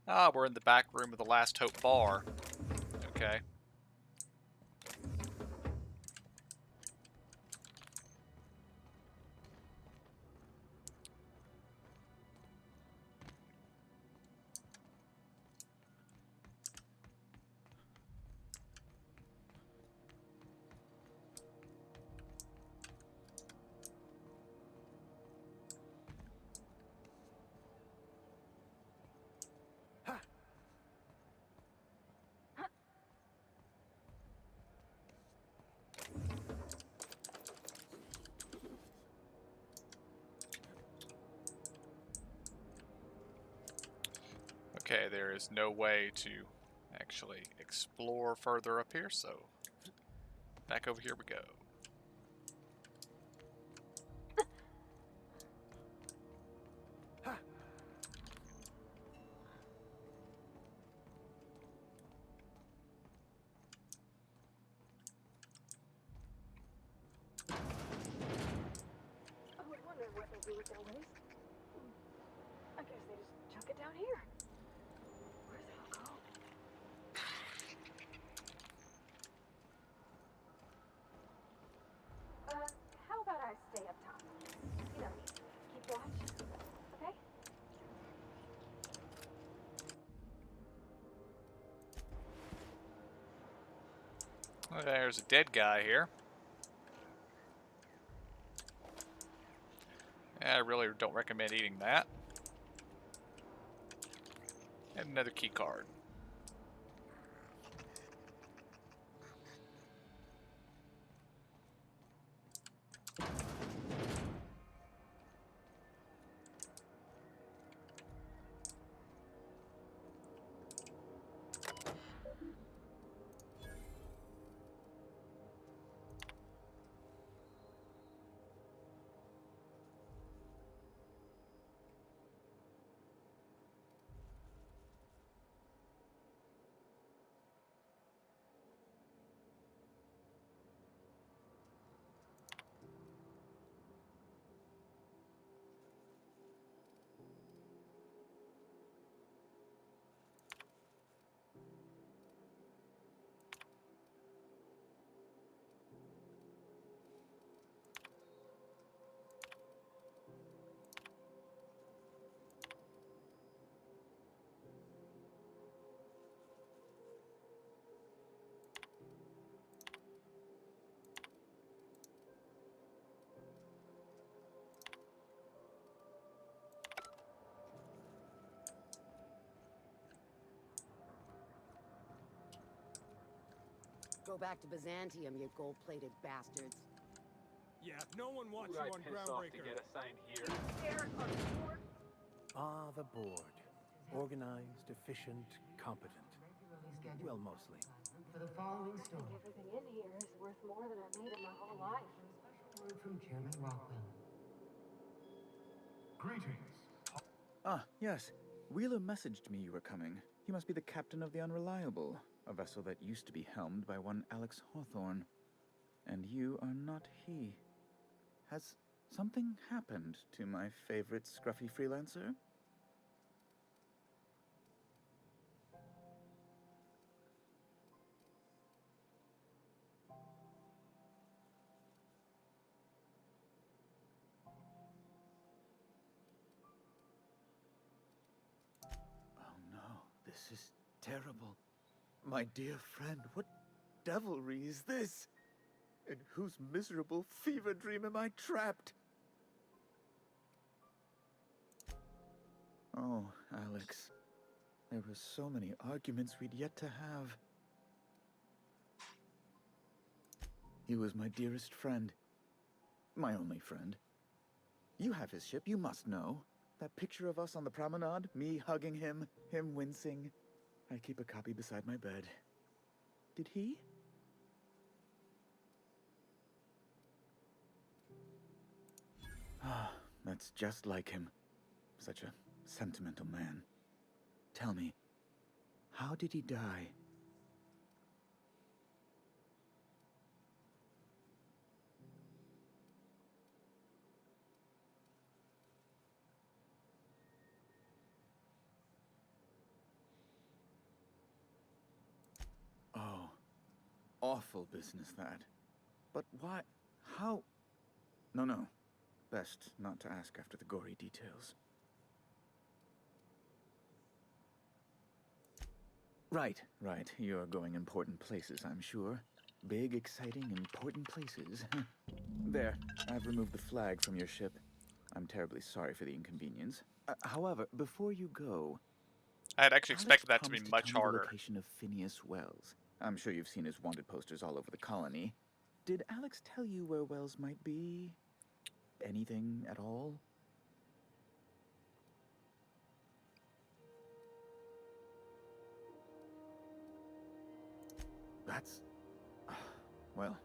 Ah, we're in the back room of the Last Hope bar. Okay. Okay, there is no way to actually explore further up here, so back over here we go. I was wondering what they do with their waste. I guess they just chuck it down here. Where's it all go? How about I stay up top? You know, keep watch. Okay? Oh, there's a dead guy here. I really don't recommend eating that. And another key card. Go back to Byzantium, you gold-plated bastards. Yeah, no one wants Who you I on piss off to Groundbreaker. get assigned here? Ah, the board. Organized, efficient, competent. Well, mostly. For the following I story. think everything in here is worth more than I made in my whole life. Word from Chairman Rockwell. Greetings. Ah, yes. Wheeler messaged me you were coming. He must be the captain of the Unreliable, a vessel that used to be helmed by one Alex Hawthorne. And you are not he. Has something happened to my favorite scruffy freelancer? Oh no, this is terrible. My dear friend, what devilry is this? In whose miserable fever dream am I trapped? Oh, Alex. There were so many arguments we'd yet to have. He was my dearest friend. My only friend. You have his ship, you must know. That picture of us on the promenade, me hugging him, him wincing. I keep a copy beside my bed. Did he? Ah, that's just like him. Such a sentimental man. Tell me, how did he die? Oh, awful business that. But why? How? No. Best not to ask after the gory details. Right. You're going important places, I'm sure. Big, exciting, important places. There, I've removed the flag from your ship. I'm terribly sorry for the inconvenience. However, before you go, I had actually Alex expected that to be promised much tell me the harder. location of Phineas Wells. I'm sure you've seen his wanted posters all over the colony. Did Alex tell you where Wells might be? Anything at all? That's... well,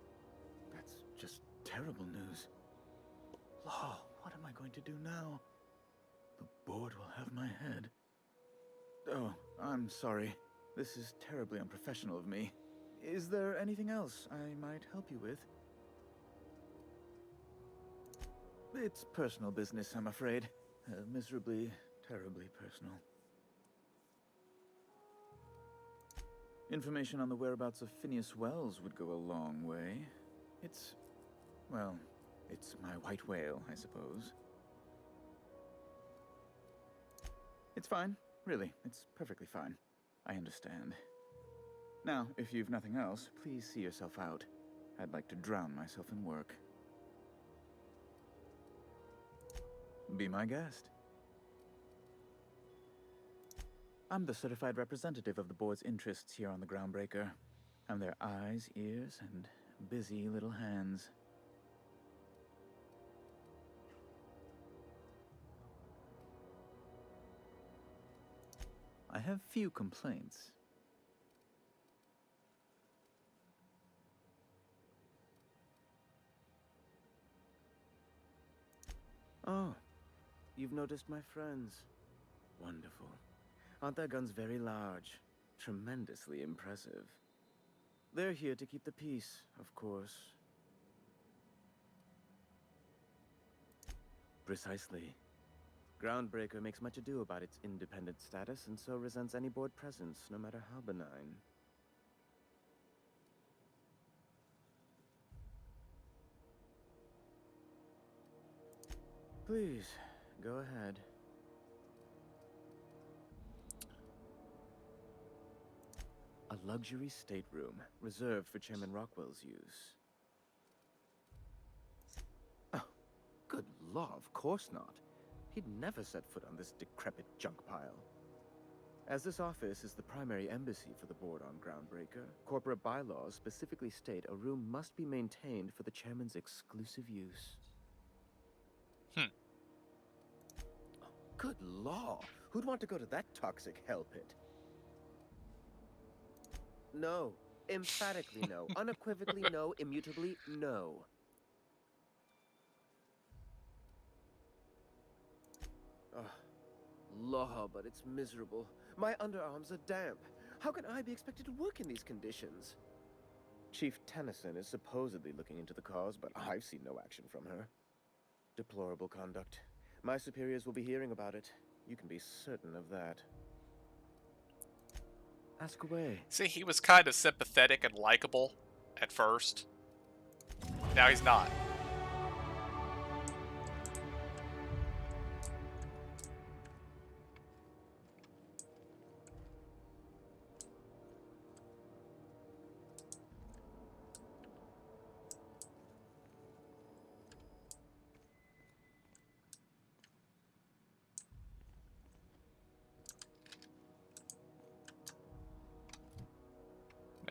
that's just terrible news. Law, what am I going to do now? The board will have my head. Oh, I'm sorry. This is terribly unprofessional of me. Is there anything else I might help you with? It's personal business, I'm afraid. Miserably, terribly personal. Information on the whereabouts of Phineas Wells would go a long way. It's... well, it's my white whale, I suppose. It's fine. Really, it's perfectly fine. I understand. Now, if you've nothing else, please see yourself out. I'd like to drown myself in work. Be my guest. I'm the certified representative of the board's interests here on the Groundbreaker. I'm their eyes, ears, and busy little hands. I have few complaints. Oh, you've noticed my friends. Wonderful. Aren't their guns very large? Tremendously impressive. They're here to keep the peace, of course. Precisely. Groundbreaker makes much ado about its independent status, and so resents any board presence, no matter how benign. Please, go ahead. A luxury stateroom, reserved for Chairman Rockwell's use. Oh, good law, of course not. He'd never set foot on this decrepit junk pile. As this office is the primary embassy for the board on Groundbreaker, corporate bylaws specifically state a room must be maintained for the chairman's exclusive use. Good law! Who'd want to go to that toxic hell pit? No. Emphatically no. Unequivocally no. Immutably no. Ugh. Law, but it's miserable. My underarms are damp. How can I be expected to work in these conditions? Chief Tennyson is supposedly looking into the cause, but I've seen no action from her. Deplorable conduct. My superiors will be hearing about it. You can be certain of that. Ask away. See, he was kind of sympathetic and likable at first. Now he's not.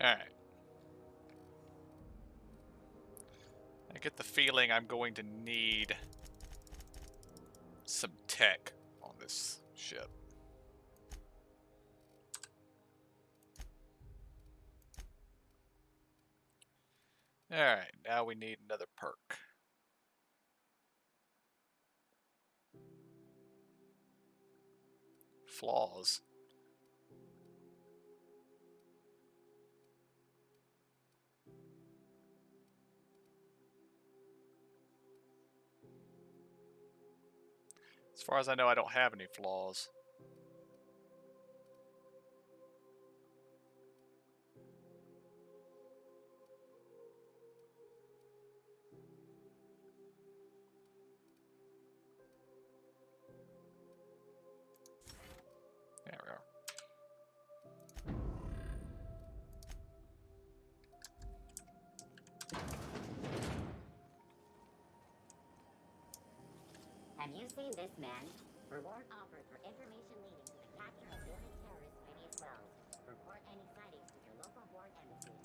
Alright. I get the feeling I'm going to need some tech on this ship. Alright, now we need another perk. Flaws. As far as I know, I don't have any flaws. There we are. Have you seen this man? Reward offered for information leading to the catching of wanted terrorist Phineas Wells. Report any sightings to your local board embassy.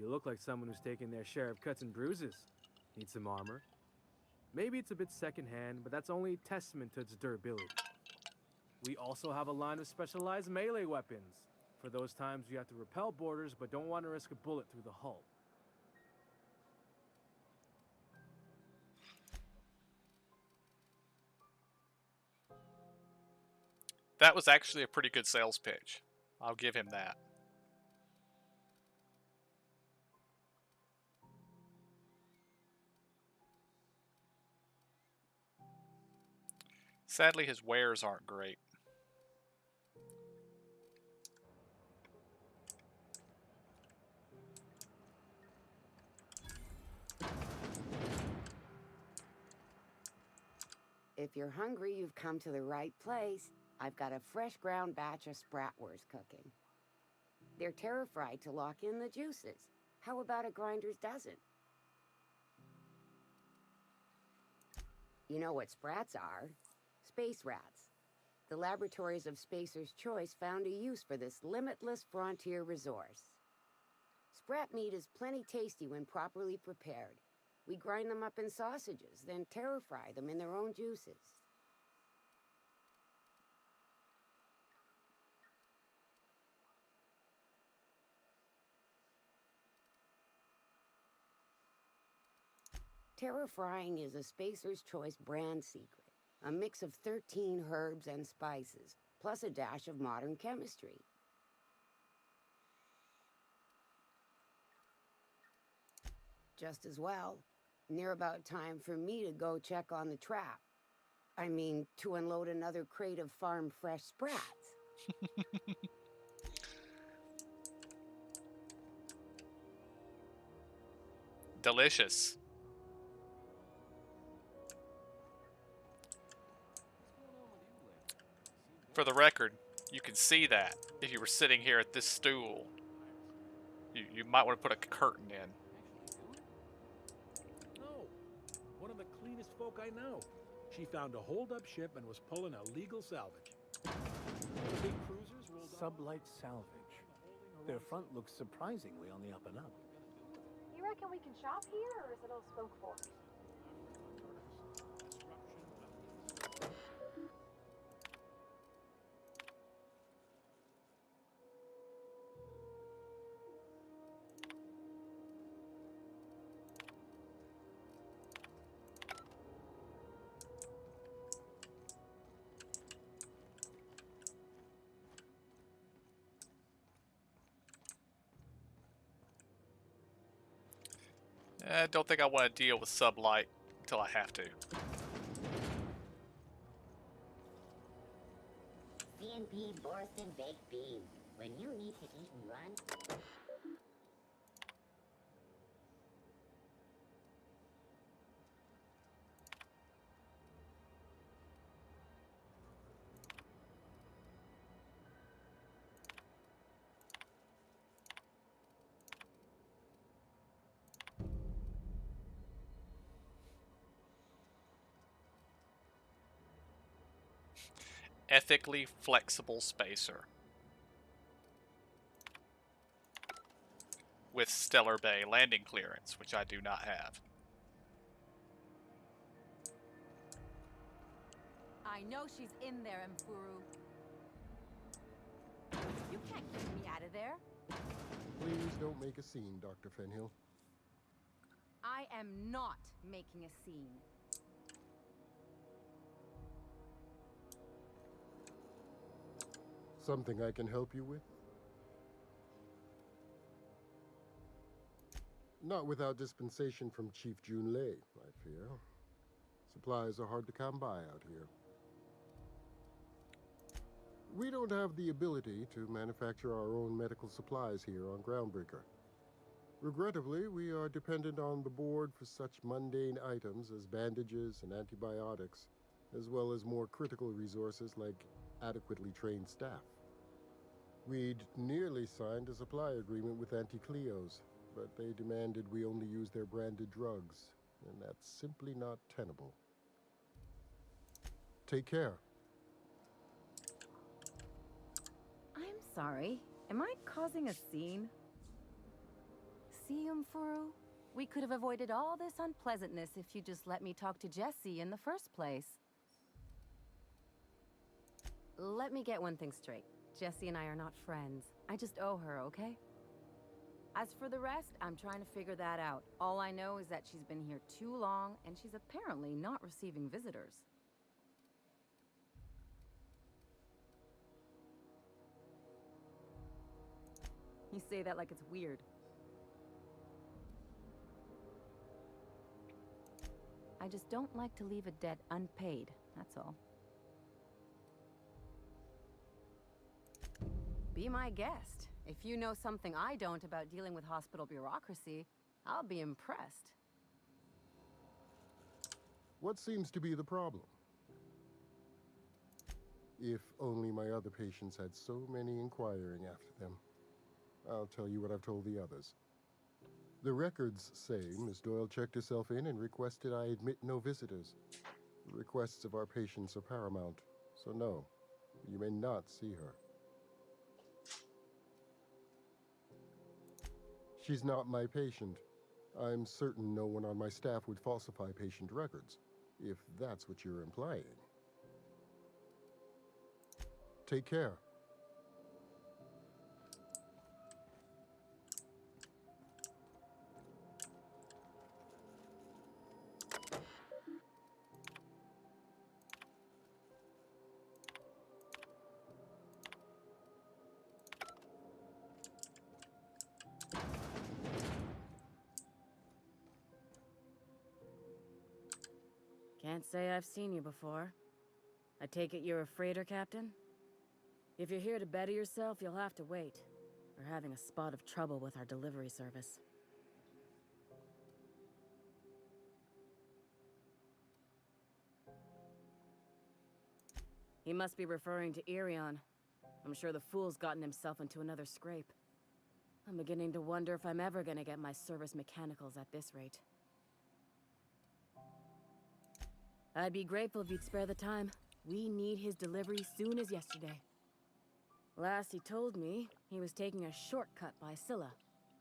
You look like someone who's taken their share of cuts and bruises. Need some armor? Maybe it's a bit secondhand, but that's only a testament to its durability. We also have a line of specialized melee weapons, for those times you have to repel boarders but don't want to risk a bullet through the hull. That was actually a pretty good sales pitch. I'll give him that. Sadly, his wares aren't great. If you're hungry, you've come to the right place. I've got a fresh ground batch of spratwurst cooking. They're terra-fried to lock in the juices. How about a grinder's dozen? You know what sprats are? Space rats. The laboratories of Spacer's Choice found a use for this limitless frontier resource. Sprat meat is plenty tasty when properly prepared. We grind them up in sausages, then terra-fry them in their own juices. Terra-frying is a Spacer's Choice brand secret. A mix of 13 herbs and spices, plus a dash of modern chemistry. Just as well. Near about time for me to go check on the trap. I mean, to unload another crate of farm-fresh sprats. Delicious. For the record, you can see that if you were sitting here at this stool. You might want to put a curtain in. No. One of the cleanest folk I know. She found a hold-up ship and was pulling a legal salvage. The big cruisers rolled Sublight salvage. Their front looks surprisingly on the up and up. You reckon we can shop here, or is it all spoke for? I don't think I want to deal with Sublight until I have to. CNP Borston Baked Beans. When you need to eat and run, Ethically flexible spacer. With Stellar Bay landing clearance, which I do not have. I know she's in there, Mfuru. You can't keep me out of there. Please don't make a scene, Dr. Fenhill. I am not making a scene. Something I can help you with? Not without dispensation from Chief Jun Lei, I fear. Supplies are hard to come by out here. We don't have the ability to manufacture our own medical supplies here on Groundbreaker. Regrettably, we are dependent on the board for such mundane items as bandages and antibiotics, as well as more critical resources like adequately trained staff. We'd nearly signed a supply agreement with Anti-Cleos, but they demanded we only use their branded drugs, and that's simply not tenable. Take care. I'm sorry. Am I causing a scene? See, Mfuru? We could have avoided all this unpleasantness if you just let me talk to Jessie in the first place. Let me get one thing straight. Jessie and I are not friends. I just owe her, okay? As for the rest, I'm trying to figure that out. All I know is that she's been here too long, and she's apparently not receiving visitors. You say that like it's weird. I just don't like to leave a debt unpaid, that's all. Be my guest. If you know something I don't about dealing with hospital bureaucracy, I'll be impressed. What seems to be the problem? If only my other patients had so many inquiring after them. I'll tell you what I've told the others. The records say Miss Doyle checked herself in and requested I admit no visitors. The requests of our patients are paramount, so no, you may not see her. She's not my patient. I'm certain no one on my staff would falsify patient records, if that's what you're implying. Take care. Can't say I've seen you before. take it you're a freighter captain? If you're here to better yourself, you'll have to wait. We're having a spot of trouble with our delivery service. He must be referring to Irion. I'm sure the fool's gotten himself into another scrape. I'm beginning to wonder if I'm ever gonna get my service mechanicals at this rate. I'd be grateful if you'd spare the time. We need his delivery soon as yesterday. Last he told me, he was taking a shortcut by Scylla,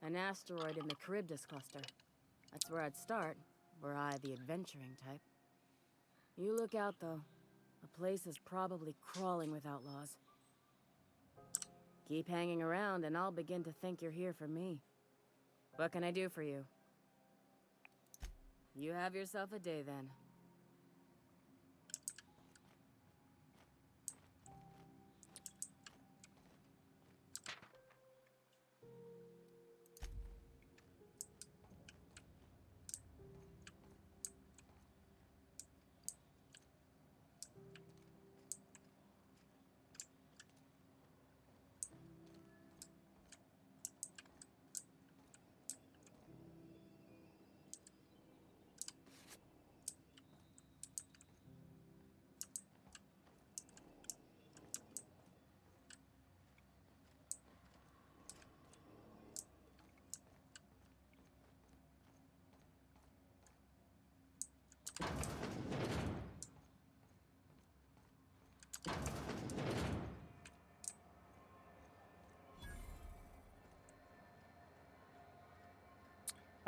an asteroid in the Charybdis cluster. That's where I'd start, were I the adventuring type. You look out, though. The place is probably crawling with outlaws. Keep hanging around, and I'll begin to think you're here for me. What can I do for you? You have yourself a day, then.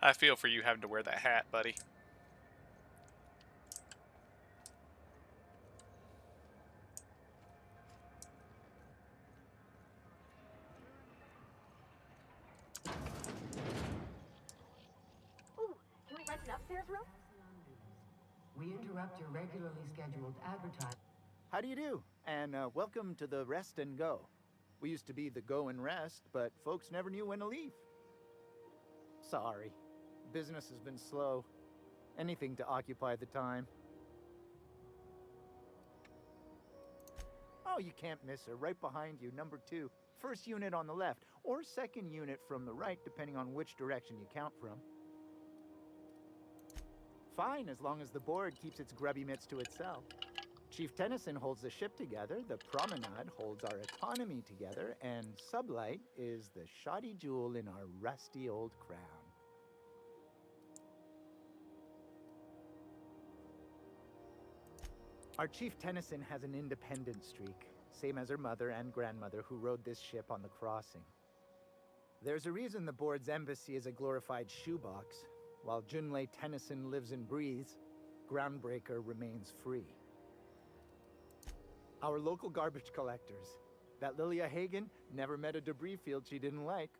I feel for you having to wear that hat, buddy. Ooh, can we rent an upstairs room? We interrupt your regularly scheduled advertising. How do you do? And welcome to the Rest and Go. We used to be the Go and Rest, but folks never knew when to leave. Sorry. Business has been slow. Anything to occupy the time. Oh, you can't miss her. Right behind you, number 2. First unit on the left, or second unit from the right, depending on which direction you count from. Fine, as long as the board keeps its grubby mitts to itself. Chief Tennyson holds the ship together, the Promenade holds our economy together, and Sublight is the shoddy jewel in our rusty old crown. Our Chief Tennyson has an independent streak, same as her mother and grandmother who rode this ship on the crossing. There's a reason the board's embassy is a glorified shoebox. While Junlei Tennyson lives and breathes, Groundbreaker remains free. Our local garbage collectors. That Lilia Hagen never met a debris field she didn't like.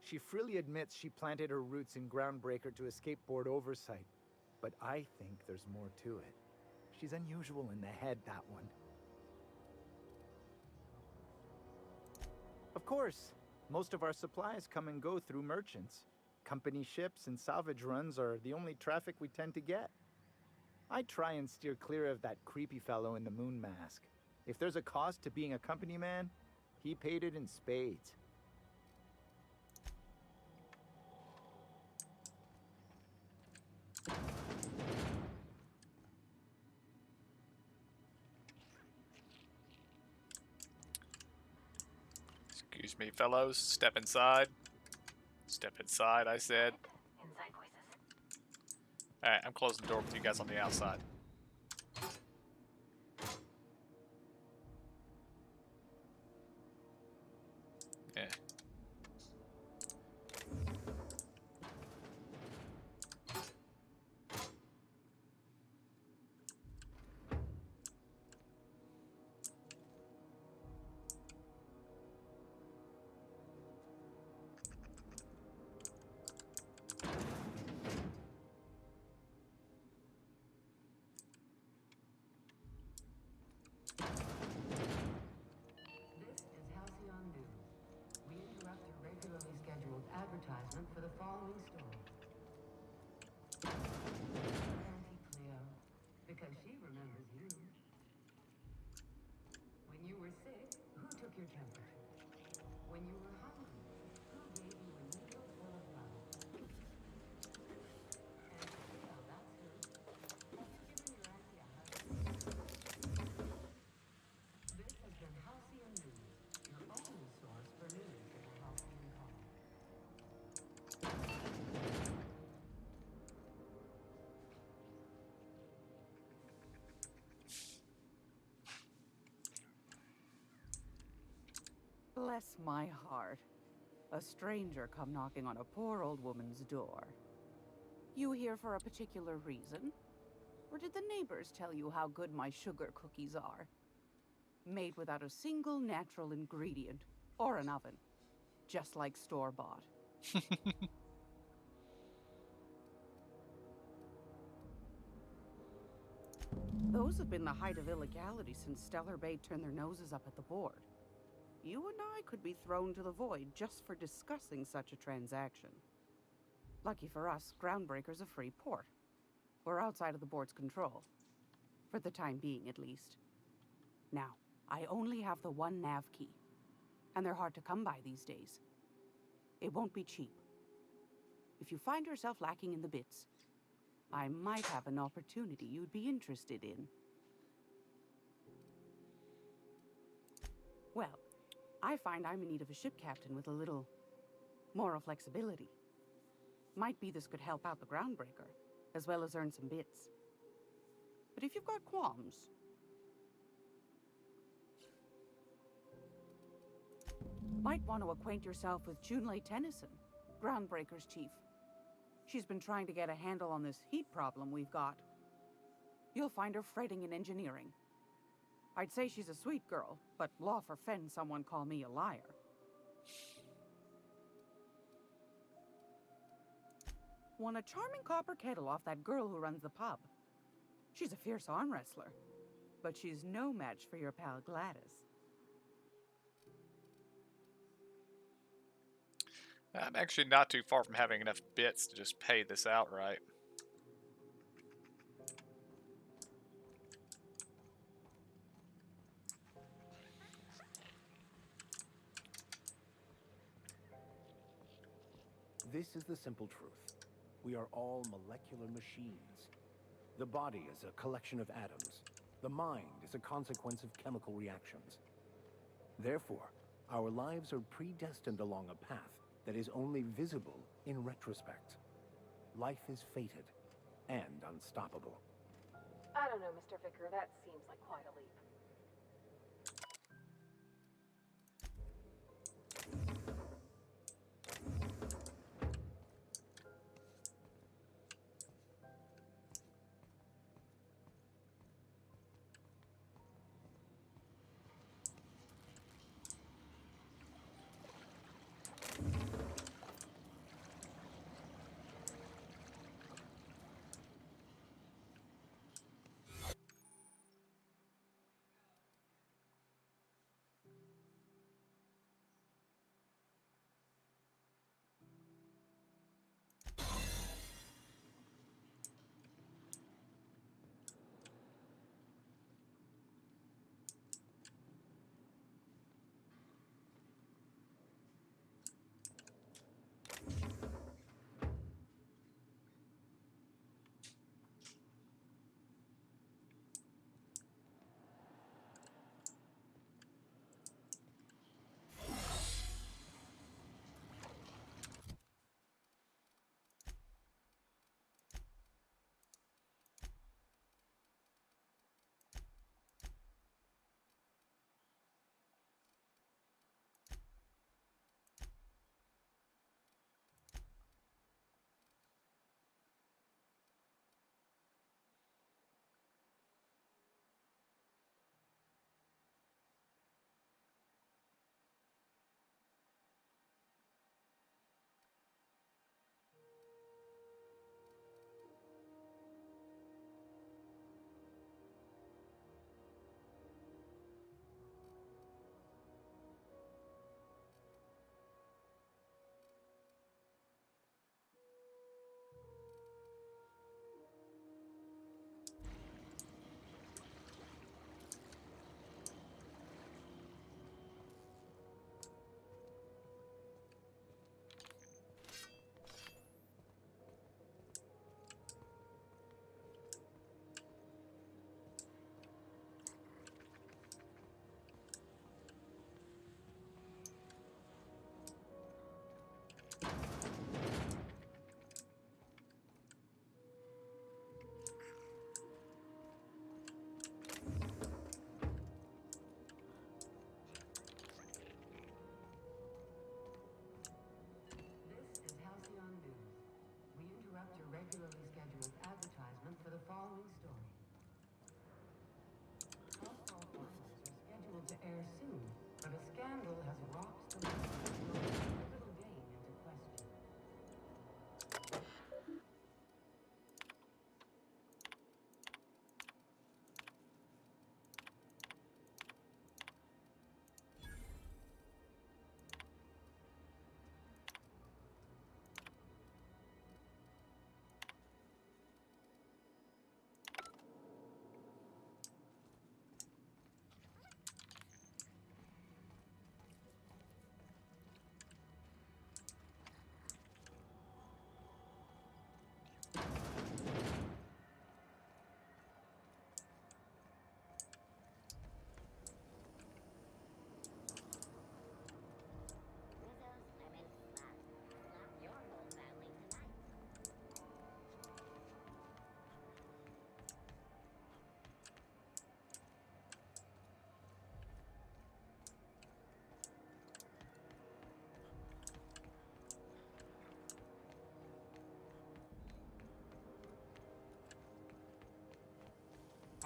She freely admits she planted her roots in Groundbreaker to escape board oversight. But I think there's more to it. She's unusual in the head, that one. Of course, most of our supplies come and go through merchants. Company ships and salvage runs are the only traffic we tend to get. I try and steer clear of that creepy fellow in the moon mask. If there's a cost to being a company man, he paid it in spades. Excuse me, fellows. Step inside. Step inside, I said. Inside voices. Alright, I'm closing the door with you guys on the outside. Yeah. Bless my heart. A stranger come knocking on a poor old woman's door. You here for a particular reason? Or did the neighbors tell you how good my sugar cookies are? Made without a single natural ingredient, or an oven. Just like store-bought. Those have been the height of illegality since Stellar Bay turned their noses up at the board. You and I could be thrown to the void just for discussing such a transaction. Lucky for us, Groundbreaker's a free port. We're outside of the board's control. For the time being, at least. Now, I only have the one nav key. And they're hard to come by these days. It won't be cheap. If you find yourself lacking in the bits, I might have an opportunity you'd be interested in. Well, I find I'm in need of a ship captain with a little moral flexibility. Might be this could help out the Groundbreaker, as well as earn some bits. But if you've got qualms... Might want to acquaint yourself with Junlei Tennyson, Groundbreaker's chief. She's been trying to get a handle on this heat problem we've got. You'll find her fretting in engineering. I'd say she's a sweet girl, but law forfend someone call me a liar. Won a charming copper kettle off that girl who runs the pub. She's a fierce arm wrestler, but she's no match for your pal Gladys. I'm actually not too far from having enough bits to just pay this outright. This is the simple truth. We are all molecular machines. The body is a collection of atoms. The mind is a consequence of chemical reactions. Therefore, our lives are predestined along a path that is only visible in retrospect. Life is fated and unstoppable. I don't know, Mr. Vicker. That seems like quite a leap.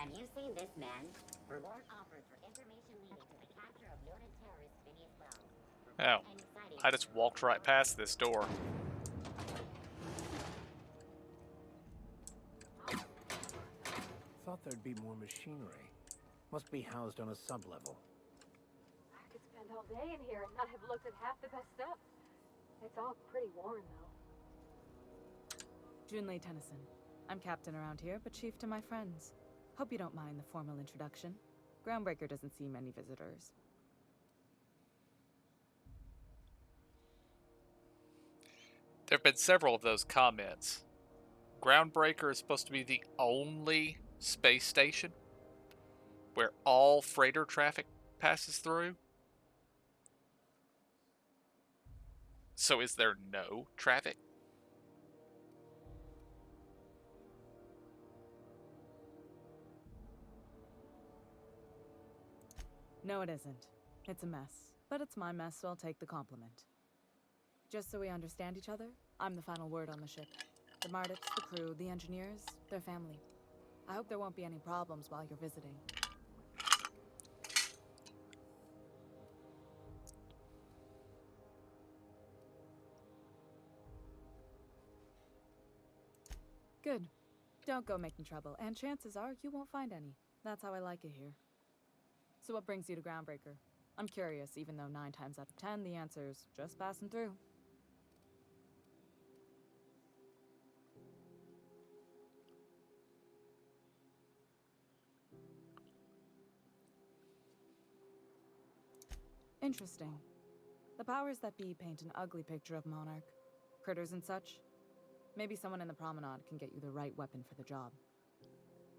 Have you seen this man? Reward offered for information leading to the capture of noted terrorist Phineas Wells. Oh, Report any sightings I just walked right past this door. Thought there'd be more machinery. Must be housed on a sublevel. I could spend all day in here and not have looked at half the best stuff. It's all pretty worn, though. Junlei Tennyson. I'm captain around here, but chief to my friends. Hope you don't mind the formal introduction. Groundbreaker doesn't see many visitors. There have been several of those comments. Groundbreaker is supposed to be the only space station where all freighter traffic passes through. So is there no traffic? No, it isn't. It's a mess. But it's my mess, so I'll take the compliment. Just so we understand each other, I'm the final word on the ship. The Mardits, the crew, the engineers, their family. I hope there won't be any problems while you're visiting. Good. Don't go making trouble, and chances are you won't find any. That's how I like it here. So what brings you to Groundbreaker? I'm curious, even though 9 times out of 10 the answer's just passing through. Interesting. The powers that be paint an ugly picture of Monarch. Critters and such. Maybe someone in the promenade can get you the right weapon for the job.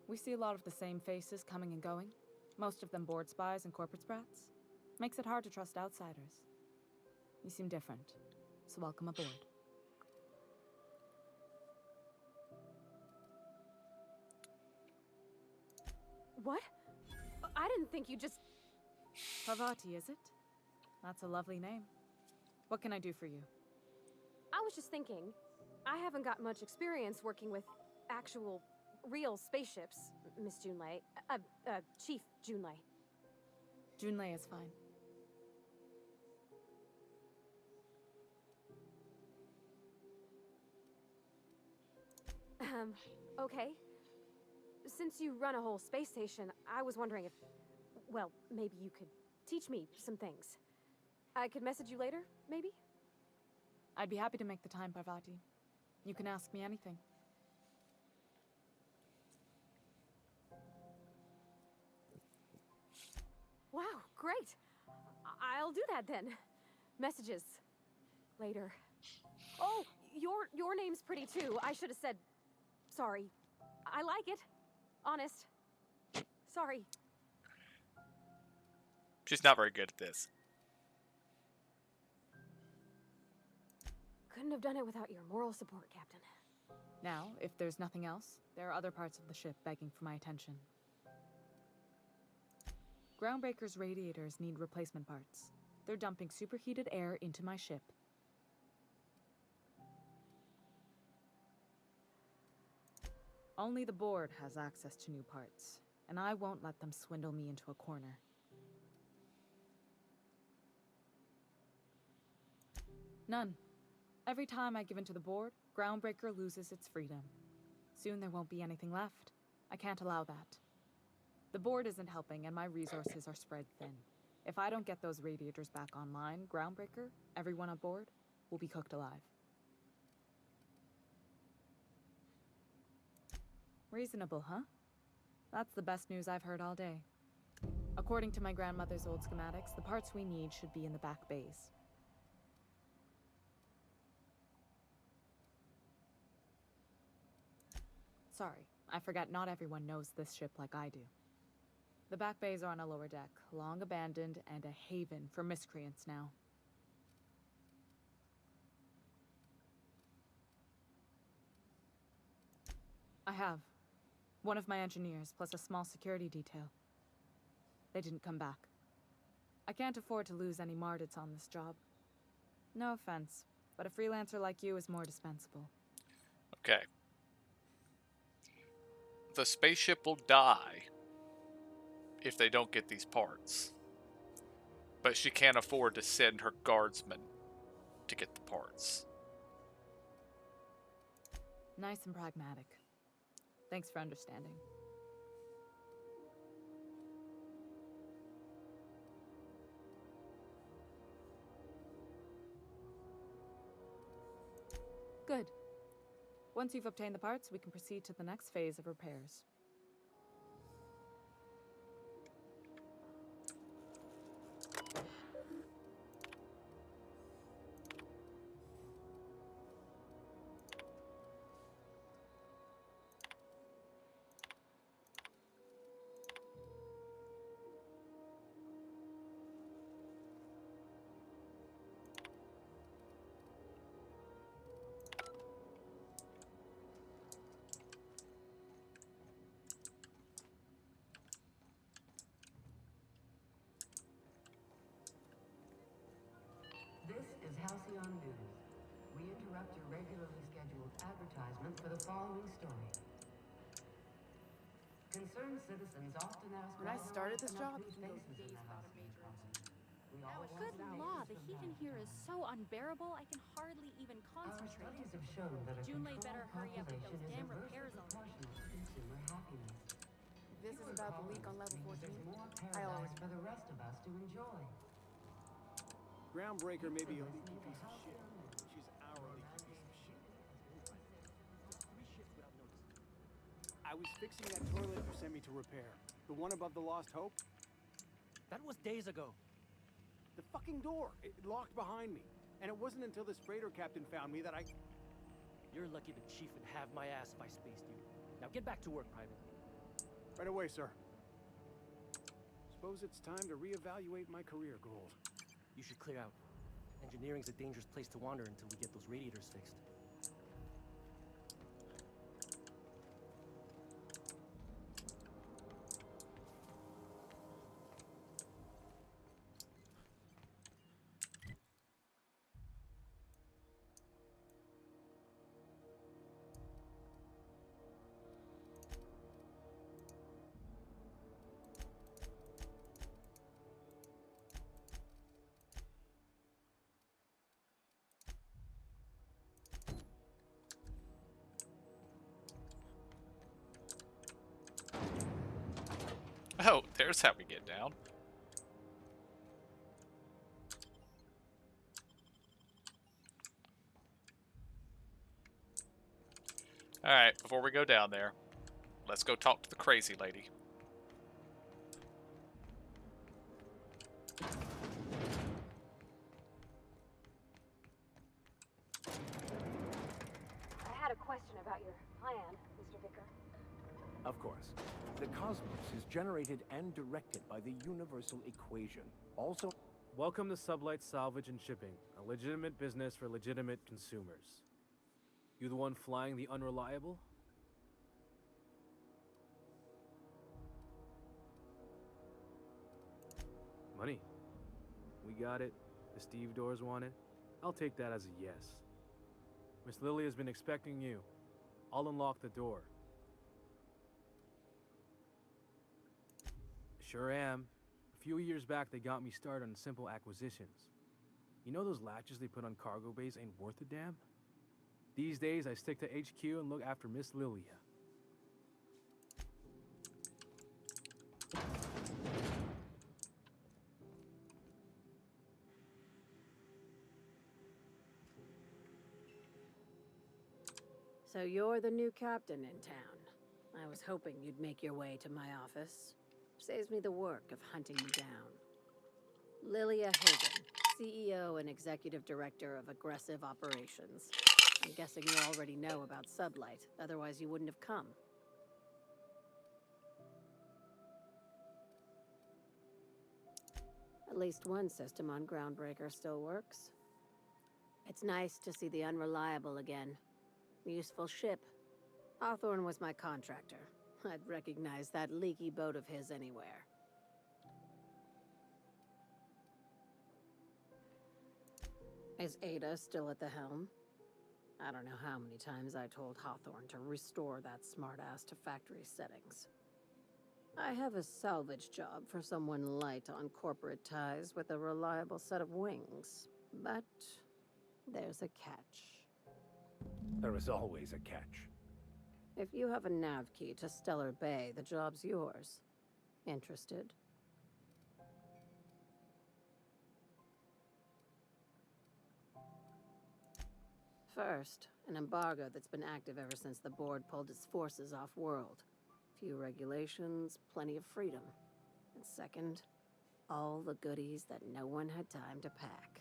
We see a lot of the same faces coming and going. Most of them board spies and corporate sprats. Makes it hard to trust outsiders. You seem different, so welcome aboard. What? I didn't think you just... Parvati, is it? That's a lovely name. What can I do for you? I was just thinking, I haven't got much experience working with actual, real spaceships, Miss Junlei. Chief Junlei. Junlei is fine. Okay. Since you run a whole space station, I was wondering if, well, maybe you could teach me some things. I could message you later, maybe? I'd be happy to make the time, Parvati. You can ask me anything. Wow, great. I'll do that then. Messages. Later. Oh, your name's pretty too. I should have said sorry. I like it. Honest. Sorry. She's not very good at this. Couldn't have done it without your moral support, Captain. Now, if there's nothing else, there are other parts of the ship begging for my attention. Groundbreaker's radiators need replacement parts. They're dumping superheated air into my ship. Only the board has access to new parts, and I won't let them swindle me into a corner. None. Every time I give in to the board, Groundbreaker loses its freedom. Soon there won't be anything left. I can't allow that. The board isn't helping, and my resources are spread thin. If I don't get those radiators back online, Groundbreaker, everyone on board, will be cooked alive. Reasonable, huh? That's the best news I've heard all day. According to my grandmother's old schematics, the parts we need should be in the back bays. Sorry, I forgot not everyone knows this ship like I do. The back bays are on a lower deck, long abandoned and a haven for miscreants now. I have. One of my engineers, plus a small security detail. They didn't come back. I can't afford to lose any Mardits on this job. No offense, but a freelancer like you is more dispensable. Okay. The spaceship will die if they don't get these parts. But she can't afford to send her guardsmen to get the parts. Nice and pragmatic. Thanks for understanding. Good. Once you've obtained the parts, we can proceed to the next phase of repairs. This is Halcyon News. We interrupt your regularly scheduled advertisement for the following story. Concerned citizens often ask When I why there started aren't this enough job, new faces in the Halcyon department. We all want Good some law, faces the from heat in time to here is time. so unbearable I can hardly even Our concentrate. studies have shown that a Junlei controlled better hurry up with population those is damn inversely repairs already. proportional to consumer happiness. This is about the leak on level 14. There's more I already paradise for the rest of us to enjoy. Groundbreaker may be a leaky Listening to piece of shit. Halcyon News. She's our leaky piece of shit. I was fixing that toilet you sent me to repair. The one above the Lost Hope. That was days ago. The fucking door. It locked behind me. And it wasn't until this freighter captain found me that I... You're lucky the chief would have my ass if I spaced you. Now get back to work, Private. Right away, sir. Suppose it's time to reevaluate my career goals. You should clear out. Engineering's a dangerous place to wander until we get those radiators fixed. Oh, there's how we get down. Alright, before we go down there, let's go talk to the crazy lady. I had a question about your plan, Mr. Vicker. Of course. The cosmos is generated and directed by the universal equation. Also, Welcome to Sublight Salvage and Shipping, a legitimate business for legitimate consumers. You the one flying the unreliable? Money. We got it. The Steve doors want it. I'll take that as a yes. Miss Lily has been expecting you. I'll unlock the door. Sure am. A few years back, they got me started on simple acquisitions. You know those latches they put on cargo bays ain't worth a damn? These days, I stick to HQ and look after Miss Lilia. So you're the new captain in town. I was hoping you'd make your way to my office. Saves me the work of hunting you down. Lilia Hagen, CEO and Executive Director of Aggressive Operations. I'm guessing you already know about Sublight, otherwise you wouldn't have come. At least one system on Groundbreaker still works. It's nice to see the Unreliable again. Useful ship. Hawthorne was my contractor. I'd recognize that leaky boat of his anywhere. Is Ada still at the helm? I don't know how many times I told Hawthorne to restore that smartass to factory settings. I have a salvage job for someone light on corporate ties with a reliable set of wings. But there's a catch. There is always a catch. If you have a nav key to Stellar Bay, the job's yours. Interested? First, an embargo that's been active ever since the board pulled its forces off-world. Few regulations, plenty of freedom. And second, all the goodies that no one had time to pack.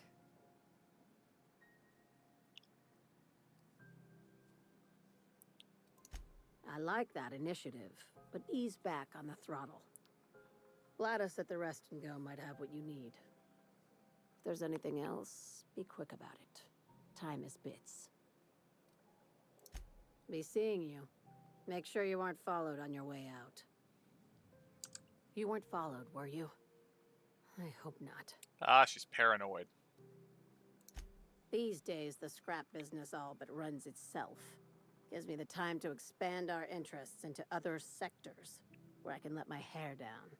I like that initiative, but ease back on the throttle. Gladys at the Rest and Go might have what you need. If there's anything else, be quick about it. Time is bits. Be seeing you. Make sure you aren't followed on your way out. You weren't followed, were you? I hope not. Ah, she's paranoid. These days, the scrap business all but runs itself. Gives me the time to expand our interests into other sectors, where I can let my hair down.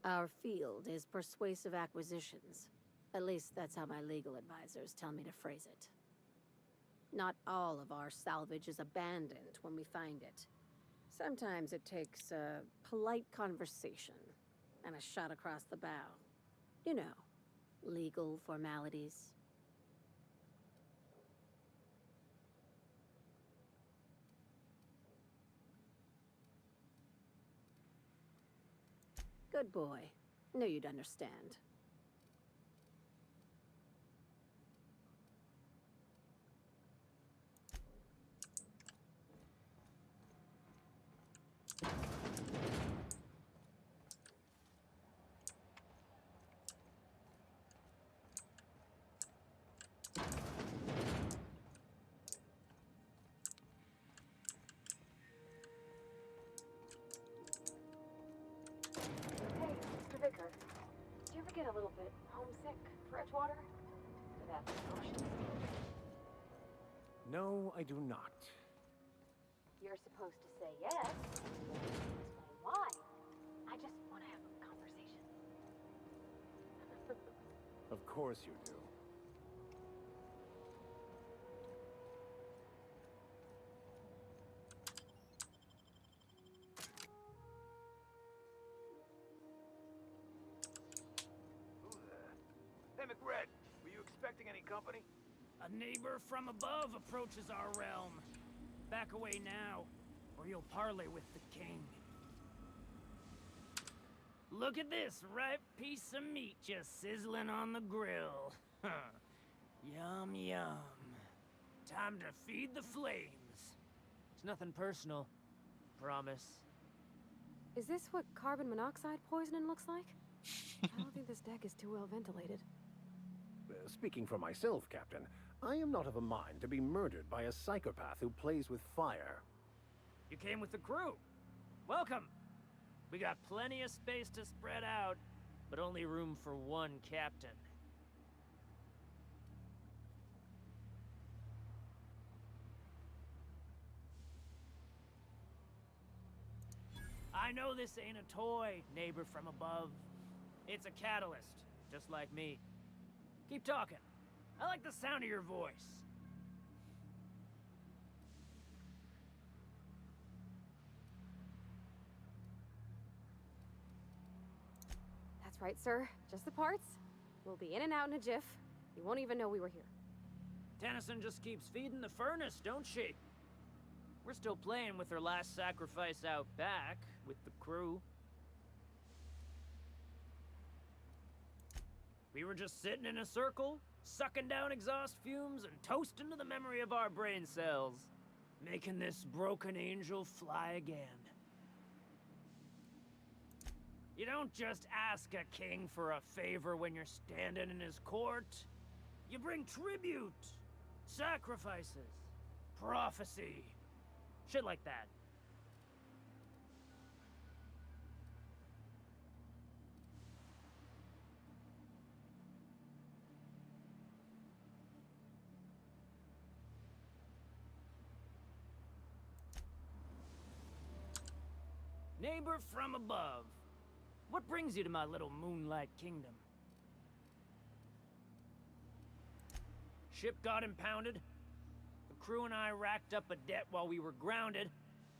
Our field is persuasive acquisitions. At least that's how my legal advisors tell me to phrase it. Not all of our salvage is abandoned when we find it. Sometimes it takes a polite conversation and a shot across the bow. You know, legal formalities. Good boy. Knew you'd understand. Hey, Mr. Vicker. Do you ever get a little bit homesick for Edgewater? For that ocean? No, I do not. You're supposed to say yes. Explain why. I just want to have a conversation. Of course you do. Who there? Hey, McRed, were you expecting any company? A neighbor from above approaches our realm. Back away now, or you'll parley with the king. Look at this ripe piece of meat just sizzling on the grill. Yum, yum. Time to feed the flames. It's nothing personal. Promise. Is this what carbon monoxide poisoning looks like? I don't think this deck is too well ventilated. Speaking for myself, Captain, I am not of a mind to be murdered by a psychopath who plays with fire. You came with the crew. Welcome. We got plenty of space to spread out, but only room for one captain. I know this ain't a toy, neighbor from above. It's a catalyst, just like me. Keep talking. I like the sound of your voice. That's right, sir. Just the parts. We'll be in and out in a jiff. You won't even know we were here. Tennyson just keeps feeding the furnace, don't she? We're still playing with her last sacrifice out back, with the crew. We were just sitting in a circle, sucking down exhaust fumes and toasting to the memory of our brain cells, making this broken angel fly again. You don't just ask a king for a favor when you're standing in his court. You bring tribute, sacrifices, prophecy, shit like that. Neighbor from above. What brings you to my little moonlight kingdom? Ship got impounded. The crew and I racked up a debt while we were grounded,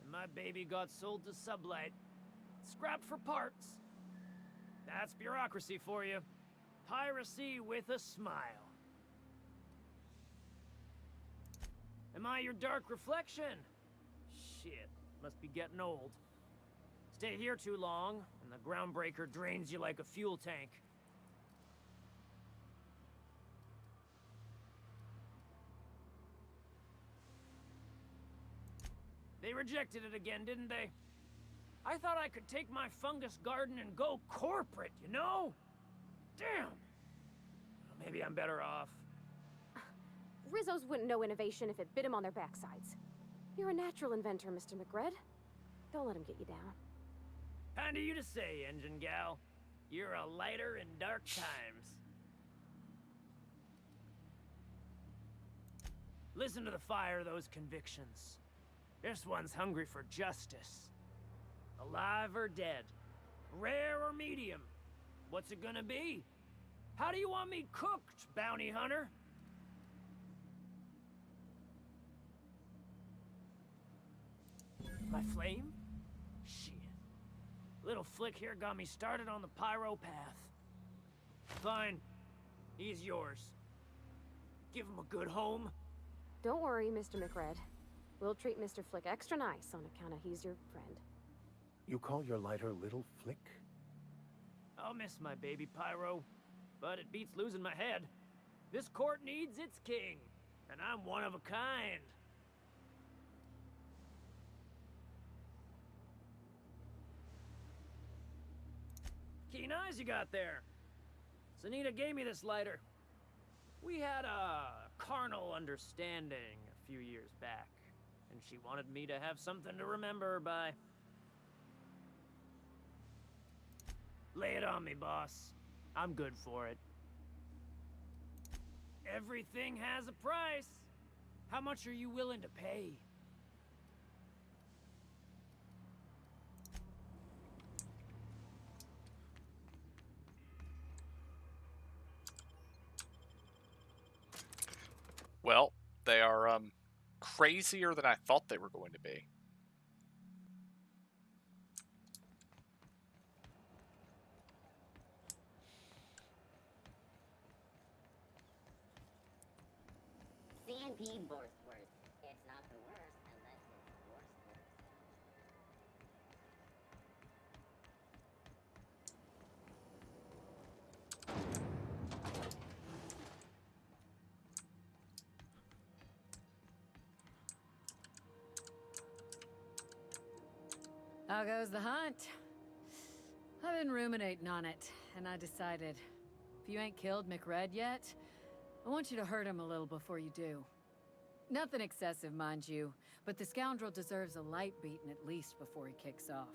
and my baby got sold to Sublight. Scrapped for parts. That's bureaucracy for you. Piracy with a smile. Am I your dark reflection? Shit, must be getting old. Stay here too long, and the groundbreaker drains you like a fuel tank. They rejected it again, didn't they? I thought I could take my fungus garden and go corporate, you know? Damn! Maybe I'm better off. Rizzos wouldn't know innovation if it bit him on their backsides. You're a natural inventor, Mr. McRed. Don't let him get you down. Kind of you to say, engine gal. You're a lighter in dark times. Listen to the fire of those convictions. This one's hungry for justice. Alive or dead? Rare or medium? What's it gonna be? How do you want me cooked, bounty hunter? My flame? Shit. Little flick here got me started on the pyro path. Fine. He's yours. Give him a good home. Don't worry, Mr. McRed. We'll treat Mr. Flick extra nice on account of he's your friend. You call your lighter Little Flick? I'll miss my baby pyro, but it beats losing my head. This court needs its king, and I'm one of a kind. Keen eyes you got there. Sunita gave me this lighter. We had a carnal understanding a few years back, and she wanted me to have something to remember her by. Lay it on me, boss. I'm good for it. Everything has a price. How much are you willing to pay? Well, they are crazier than I thought they were going to be. CNP worst. It's not the worst unless it's worse. How goes the hunt? I've been ruminating on it, and I decided, if you ain't killed McRed yet, I want you to hurt him a little before you do. Nothing excessive, mind you, but the scoundrel deserves a light beating at least before he kicks off.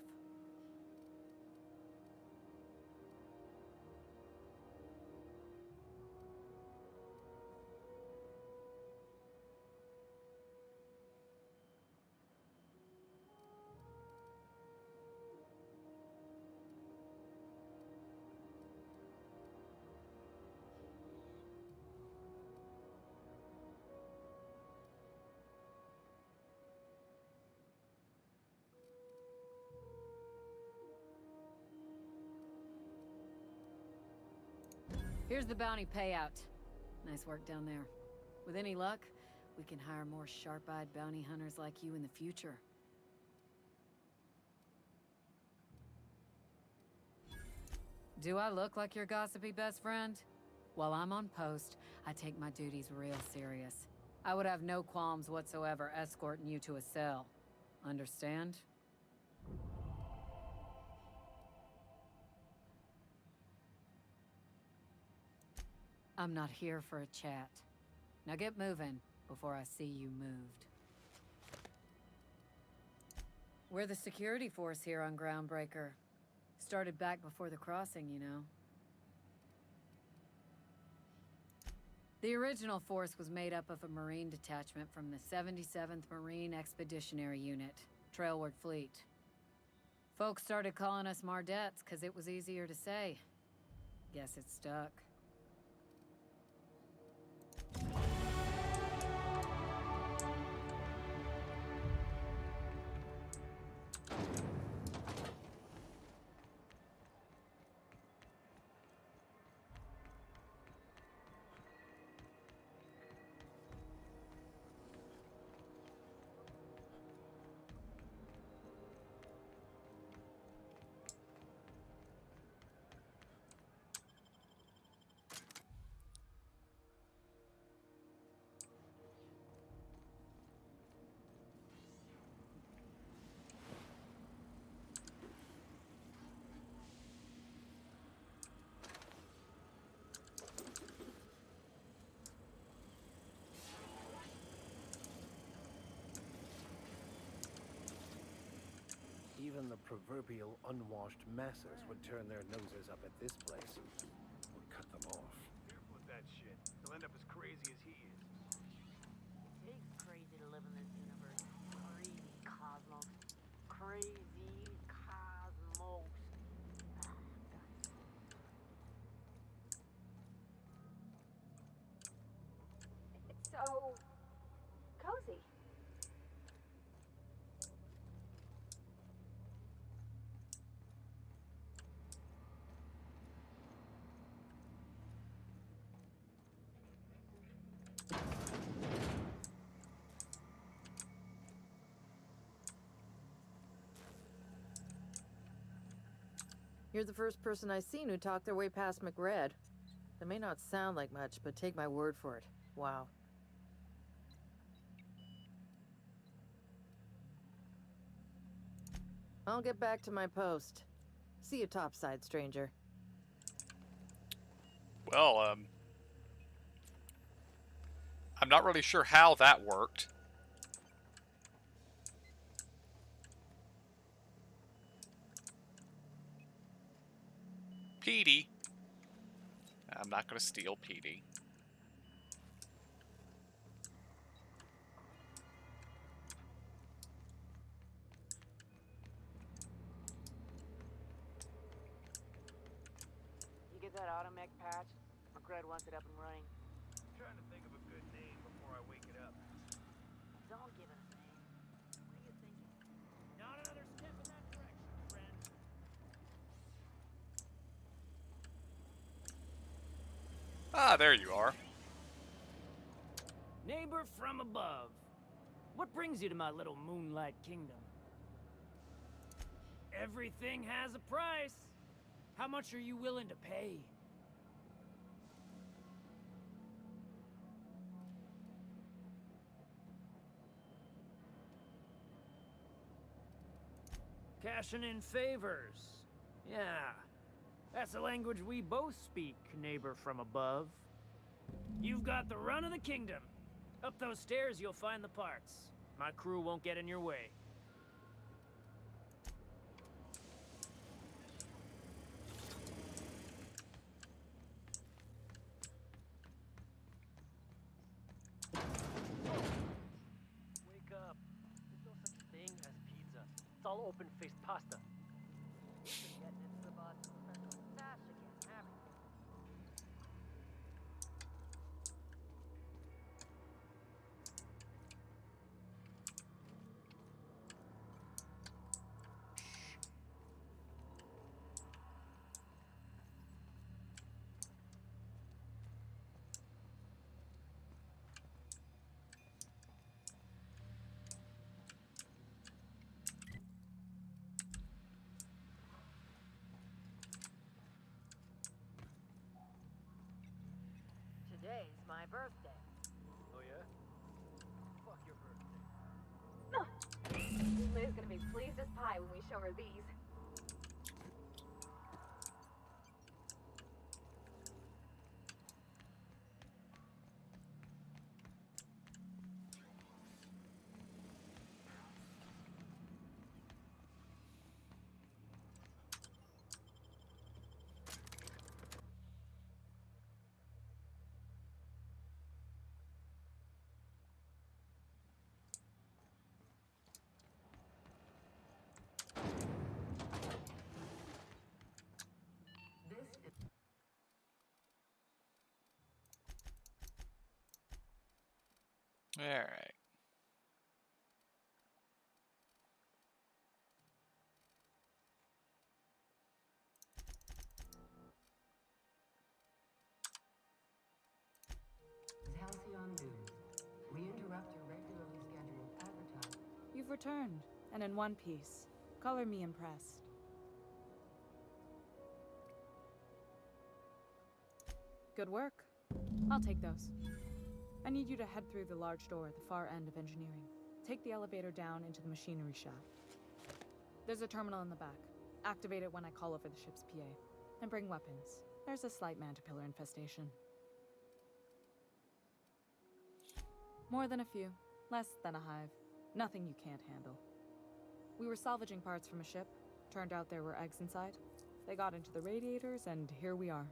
Here's the bounty payout. Nice work down there. With any luck, we can hire more sharp-eyed bounty hunters like you in the future. Do I look like your gossipy best friend? While I'm on post, I take my duties real serious. I would have no qualms whatsoever escorting you to a cell. Understand? I'm not here for a chat. Now get moving before I see you moved. We're the security force here on Groundbreaker. Started back before the crossing, you know. The original force was made up of a Marine detachment from the 77th Marine Expeditionary Unit, Trailward Fleet. Folks started calling us Mardettes because it was easier to say. Guess it stuck. Even the proverbial unwashed masses would turn their noses up at this place. Or cut them off. Careful with that shit. He'll end up as crazy as he is. It is crazy to live in this universe. Crazy cosmos. Crazy cosmos. It's so cozy. You're the first person I've seen who talked their way past McRed. That may not sound like much, but take my word for it. Wow. I'll get back to my post. See you topside, stranger. Well, I'm not really sure how that worked. Petey. I'm not going to steal Petey. You get that automech patch? McRed wants it up and running. I'm trying to think of a good name before I wake it up. Don't give it a name. What are you thinking? Not another step in that direction, friend. Ah, there you are. Neighbor from above. What brings you to my little moonlight kingdom? Everything has a price. How much are you willing to pay? Cashing in favors. Yeah. That's the language we both speak, neighbor from above. You've got the run of the kingdom. Up those stairs, you'll find the parts. My crew won't get in your way. Wake up. There's no such thing as pizza. It's all open-faced pasta. You've been getting into the bud. Start doing sash again, haven't you? Today's my birthday. Oh yeah? Fuck your birthday. Liz gonna be pleased as pie when we show her these. Alright. Halcyon News. We interrupt your regularly scheduled advertising. You've returned, and in one piece. Color me impressed. Good work. I'll take those. I need you to head through the large door at the far end of engineering. Take the elevator down into the machinery shaft. There's a terminal in the back. Activate it when I call over the ship's PA. And bring weapons. There's a slight mantipillar infestation. More than a few. Less than a hive. Nothing you can't handle. We were salvaging parts from a ship. Turned out there were eggs inside. They got into the radiators, and here we are.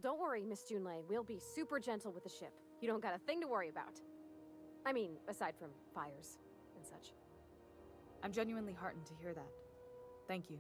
Don't worry, Miss Junlei. We'll be super gentle with the ship. You don't got a thing to worry about. I mean, aside from fires and such. I'm genuinely heartened to hear that. Thank you.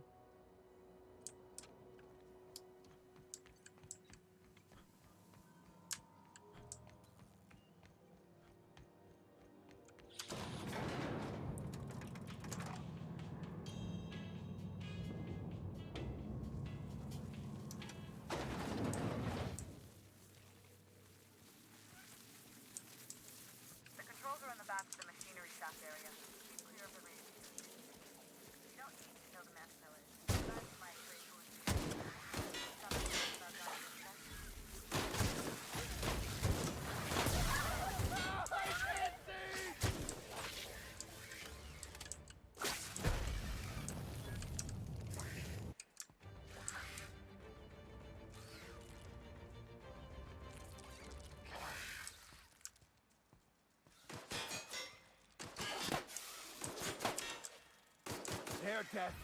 The controls are in the back of the machinery shaft area. Keep clear of the radiators. You don't need to know the mass pillars. That's my great Their death,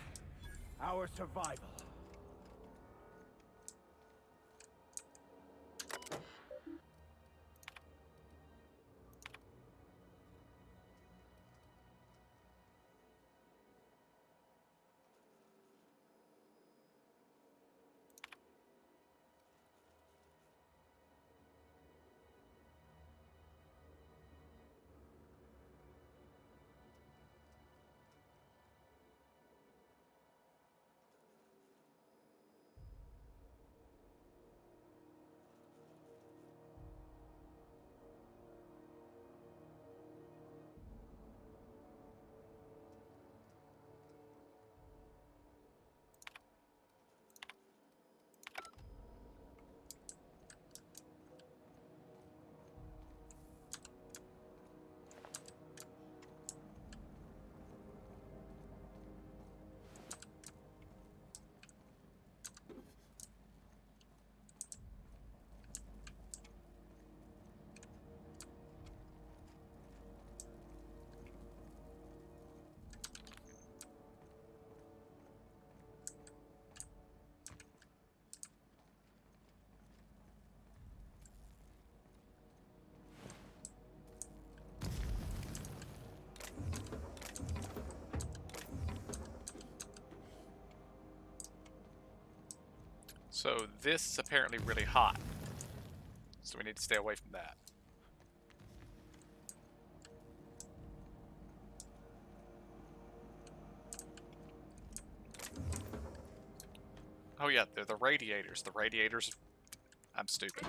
our survival. So this is apparently really hot. So we need to stay away from that. Oh yeah, they're the radiators. The radiators... I'm stupid.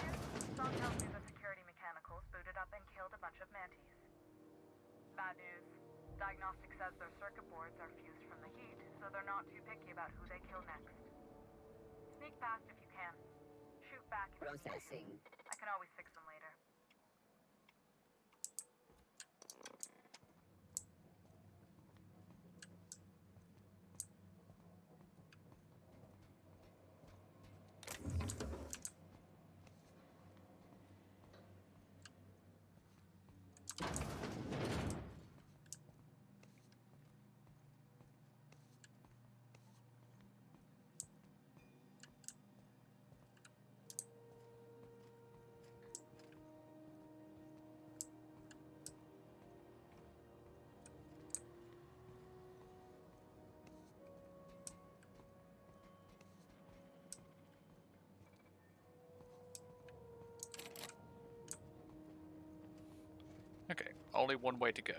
Song tells me the security mechanicals booted up and killed a bunch of mantis. Bad news. Diagnostic says their circuit boards are fused from the heat, so they're not too picky about who they kill next. Sneak past if you can. Shoot back if you can. I can always fix them later. Only one way to go.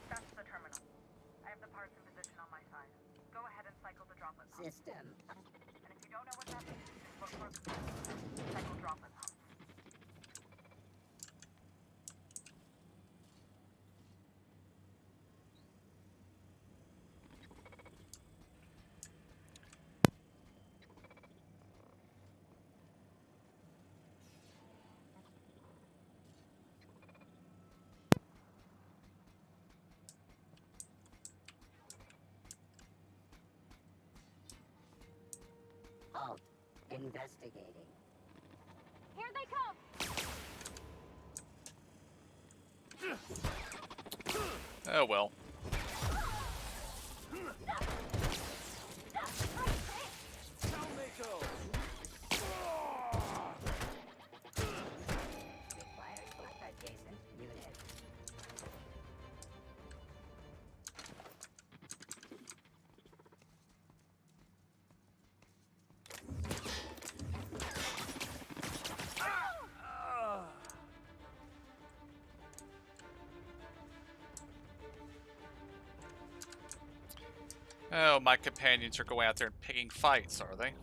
That's the terminal. I have the parts in position on my side. Go ahead and cycle the droplet pump. System. And if you don't know what that means, just look for a command. Cycle droplet pump. Halt. Investigating. Here they come! Oh well. Requires black adjacent unit. Oh, my companions are going out there and picking fights, are they?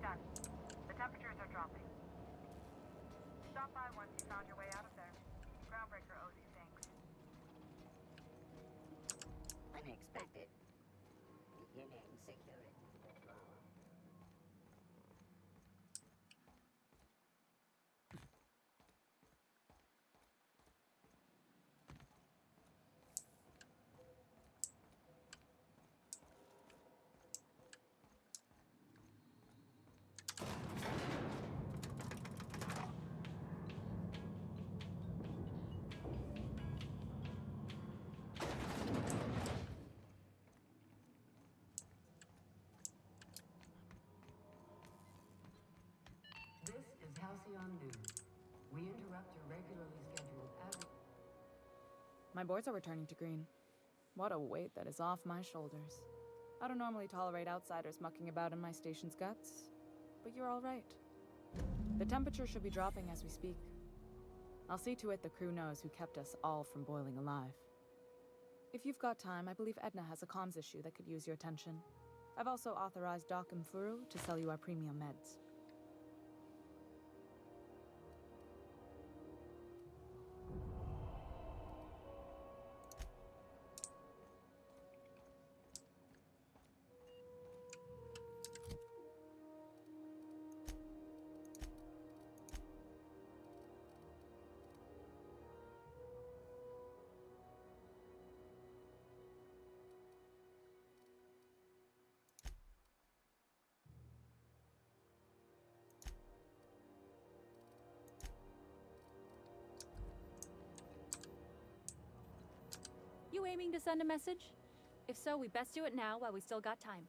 Done. The temperatures are dropping. Stop by once you found your way out of there. Groundbreaker owes you thanks. Unexpected. Beginning security withdrawal. Halcyon News. We interrupt your regularly scheduled My boards are returning to green. What a weight that is off my shoulders. I don't normally tolerate outsiders mucking about in my station's guts, but you're all right. The temperature should be dropping as we speak. I'll see to it the crew knows who kept us all from boiling alive. If you've got time, I believe Edna has a comms issue that could use your attention. I've also authorized Doc and Furu to sell you our premium meds. You aiming to send a message? If so, we best do it now while we still got time.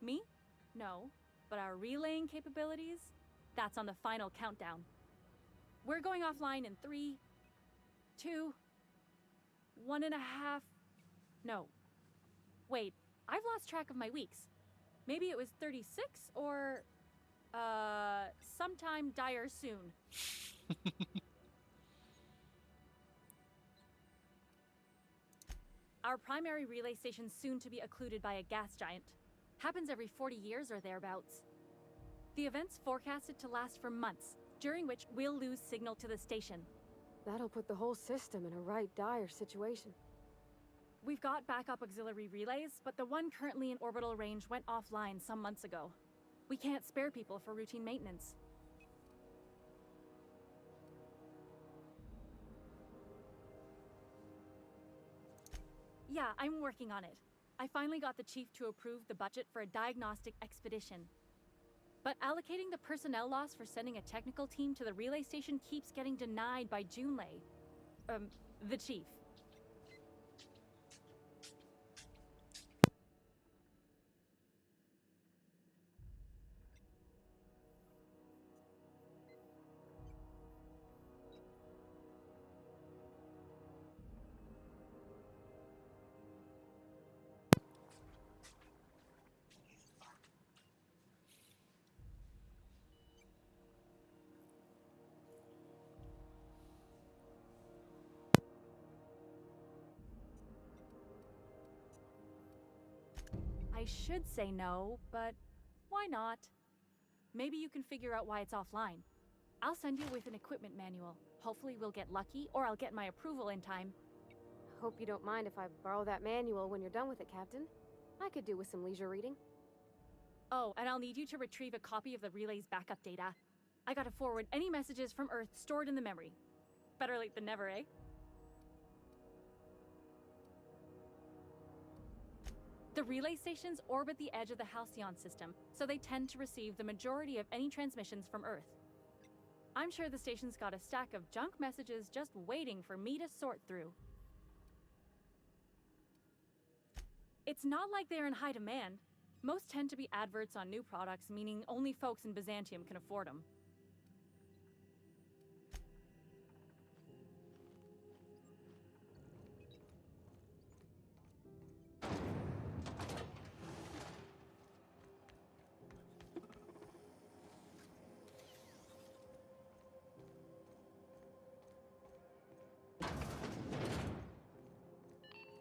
Me? No. But our relaying capabilities? That's on the final countdown. We're going offline in 3, 2, 1.5... No. Wait, I've lost track of my weeks. Maybe it was 36 or... sometime dire soon. Our primary relay station's soon to be occluded by a gas giant. Happens every 40 years or thereabouts. The event's forecasted to last for months, during which we'll lose signal to the station. That'll put the whole system in a right dire situation. We've got backup auxiliary relays, but the one currently in orbital range went offline some months ago. We can't spare people for routine maintenance. Yeah, I'm working on it. I finally got the chief to approve the budget for a diagnostic expedition. But allocating the personnel loss for sending a technical team to the relay station keeps getting denied by Junlei. The chief. I should say no, but why not? Maybe you can figure out why it's offline. I'll send you with an equipment manual. Hopefully we'll get lucky, or I'll get my approval in time. Hope you don't mind if I borrow that manual when you're done with it, Captain. I could do with some leisure reading. Oh, and I'll need you to retrieve a copy of the relay's backup data. I gotta forward any messages from Earth stored in the memory. Better late than never, eh? The relay stations orbit the edge of the Halcyon system, so they tend to receive the majority of any transmissions from Earth. I'm sure the station's got a stack of junk messages just waiting for me to sort through. It's not like they're in high demand. Most tend to be adverts on new products, meaning only folks in Byzantium can afford them.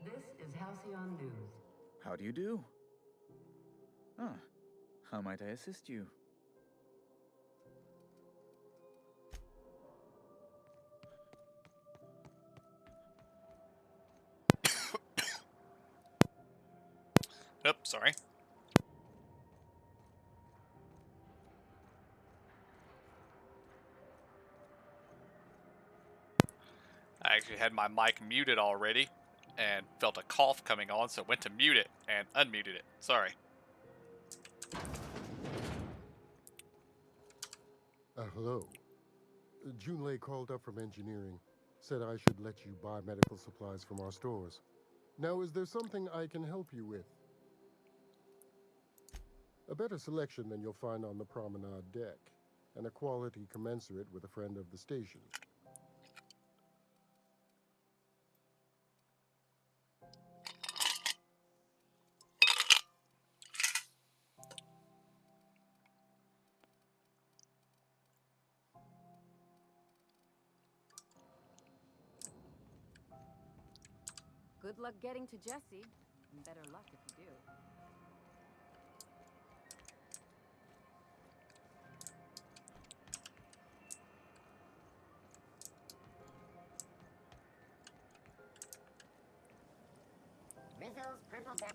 This is Halcyon News. How do you do? Ah, how might I assist you? Oops, sorry. I actually had my mic muted already and felt a cough coming on, so went to mute it and unmuted it. Sorry. Hello. Junlei called up from engineering. Said I should let you buy medical supplies from our stores. Now, is there something I can help you with? A better selection than you'll find on the promenade deck, and a quality commensurate with a friend of the station. Good luck getting to Jesse, and better luck if you do. Rizzo's purple belt.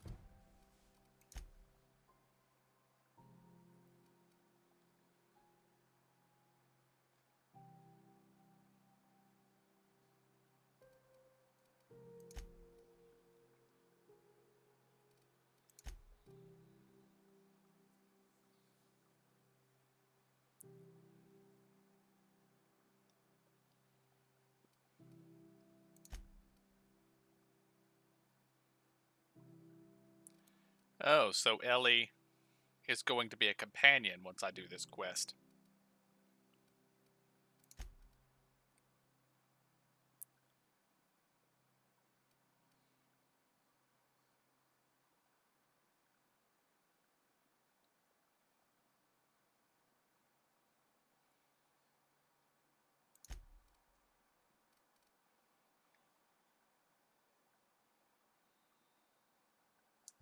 Oh, so Ellie is going to be a companion once I do this quest.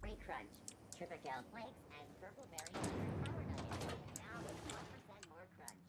Free crunch, Tripical flakes, and purple berry power nuggets. Now with 1% more crunch.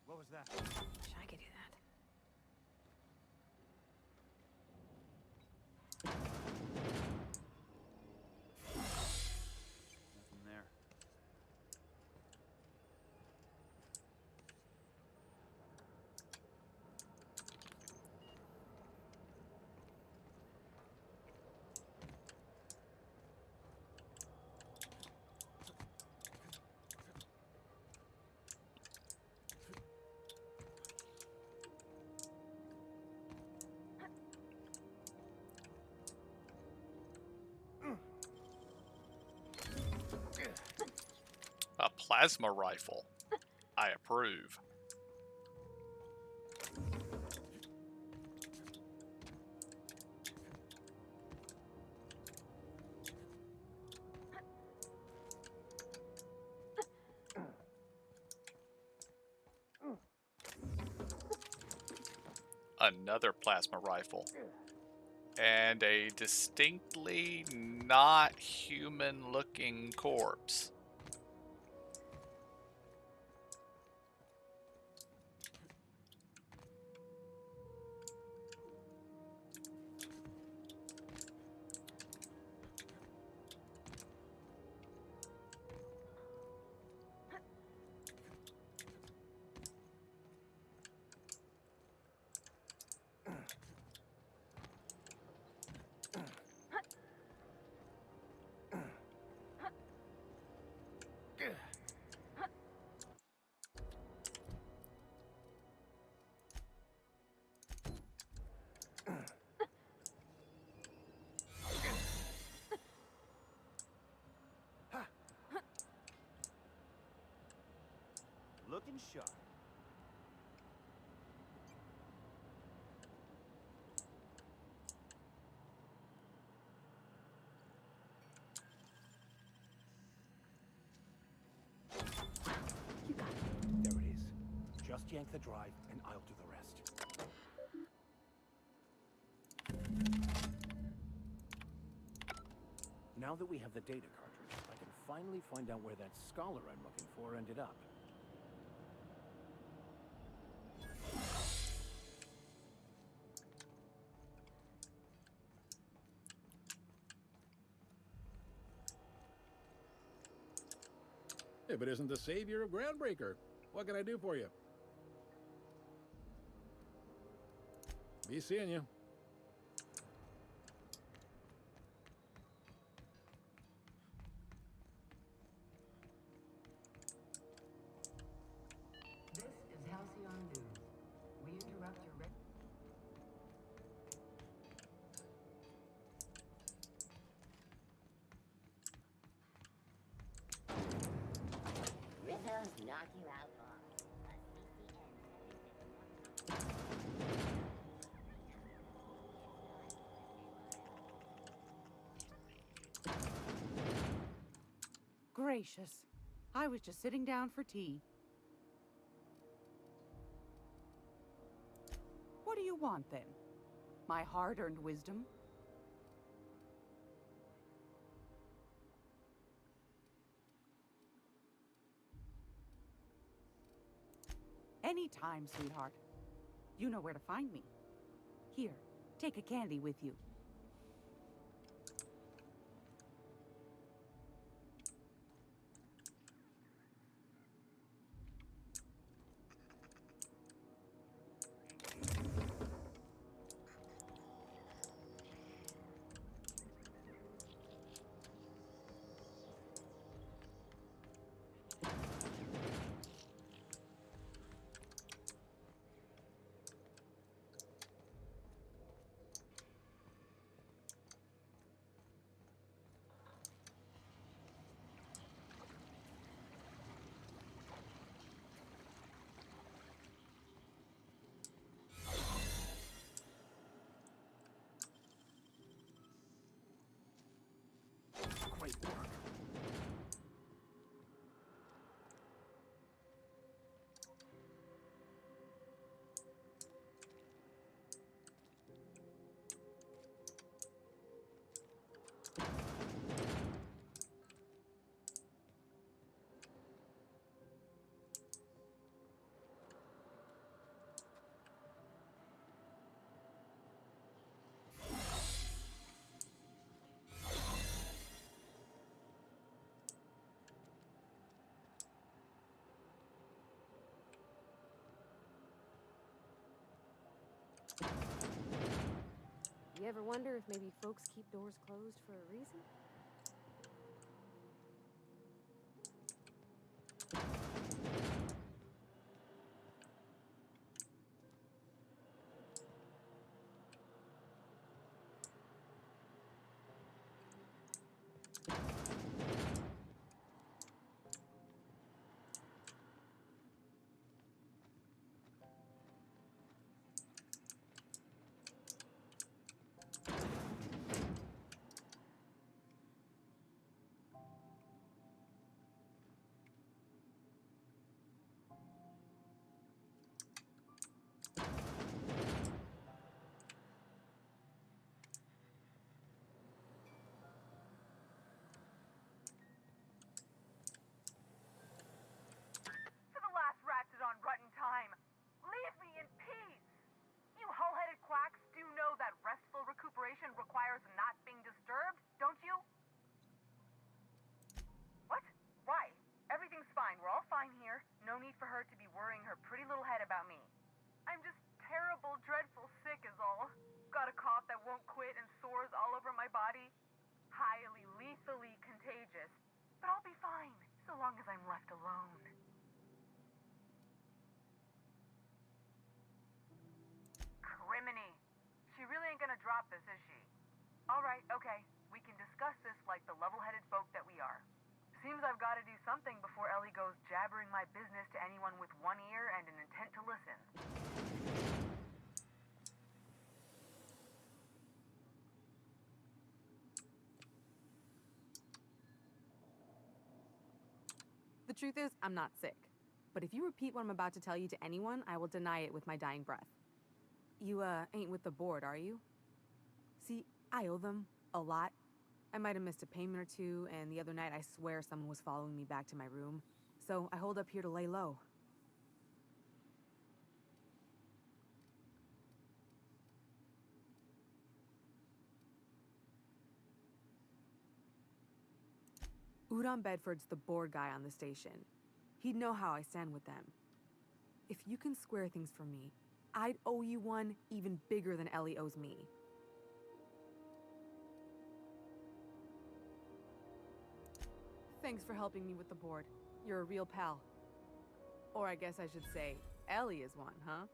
What was that? Wish I could do that. Nothing there. A plasma rifle. I approve. Another plasma rifle. And a distinctly not human looking corpse. Looking sharp. There it is. Just yank the drive, and I'll do the rest. Now that we have the data cartridge, I can finally find out where that scholar I'm looking for ended up. If it isn't the savior of Groundbreaker, what can I do for you? Be seeing you. This is Halcyon News. We interrupt your Rizzo's knock you out off. Gracious. I was just sitting down for tea. What do you want, then? My hard-earned wisdom? Anytime, sweetheart. You know where to find me. Here, take a candy with you. Great work. You ever wonder if maybe folks keep doors closed for a reason? For the last ratted on rotten time, leave me in peace! You hull-headed quacks do know that restful recuperation requires not being disturbed, don't you? What? Why? Everything's fine. We're all fine here. No need for her to be worrying her pretty little head about me. I'm just terrible, dreadful sick is all. Got a cough that won't quit and sores all over my body. Highly, lethally contagious. But I'll be fine, so long as I'm left alone. Criminy. She really ain't gonna drop this, is she? Alright, okay. We can discuss this like the level-headed folk that we are. Seems I've gotta do something before Ellie goes jabbering my business to anyone with one ear and an intent to listen. The truth is, I'm not sick. But if you repeat what I'm about to tell you to anyone, I will deny it with my dying breath. You, ain't with the board, are you? See, I owe them a lot. I might have missed a payment or two, and the other night I swear someone was following me back to my room. So I hold up here to lay low. Udon Bedford's the board guy on the station. He'd know how I stand with them. If you can square things for me, I'd owe you one even bigger than Ellie owes me. Thanks for helping me with the board. You're a real pal. Or I guess I should say, Ellie is one, huh?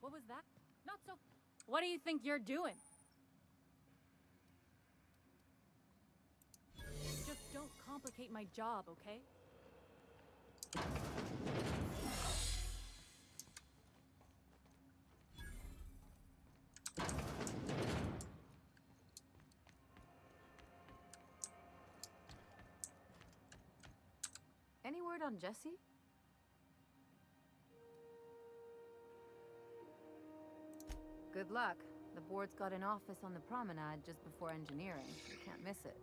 What was that? Not so... What do you think you're doing? Just don't complicate my job, okay? Any word on Jesse? Good luck. The board's got an office on the promenade just before engineering. You can't miss it.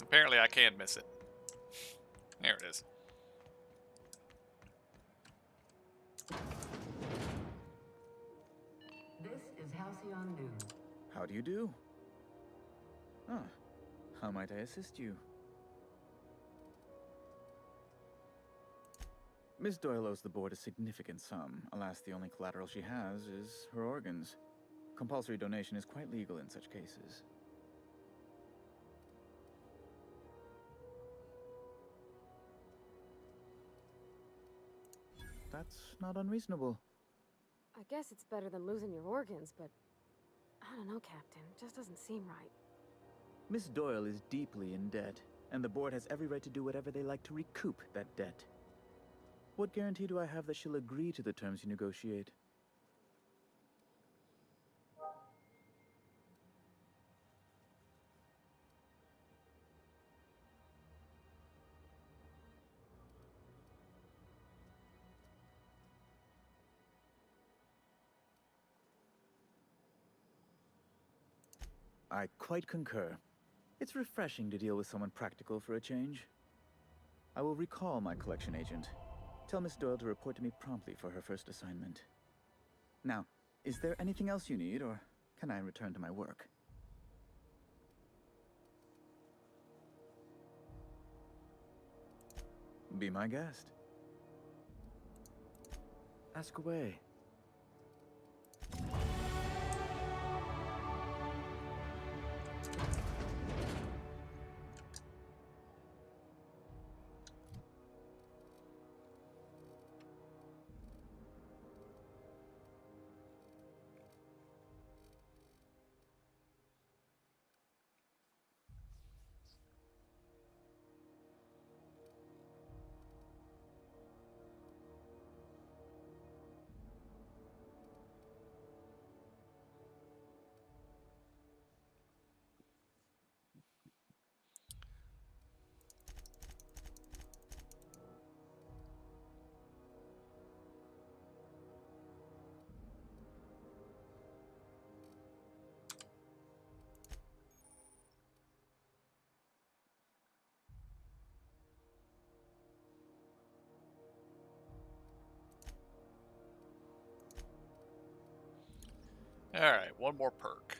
Apparently I can miss it. There it is. This is Halcyon News. How do you do? Ah, how might I assist you? Miss Doyle owes the board a significant sum. Alas, the only collateral she has is her organs. Compulsory donation is quite legal in such cases. That's not unreasonable. I guess it's better than losing your organs, but I don't know, Captain. It just doesn't seem right. Miss Doyle is deeply in debt, and the board has every right to do whatever they like to recoup that debt. What guarantee do I have that she'll agree to the terms you negotiate? I quite concur. It's refreshing to deal with someone practical for a change. I will recall my collection agent. Tell Miss Doyle to report to me promptly for her first assignment. Now, is there anything else you need, or can I return to my work? Be my guest. Ask away. Alright, one more perk.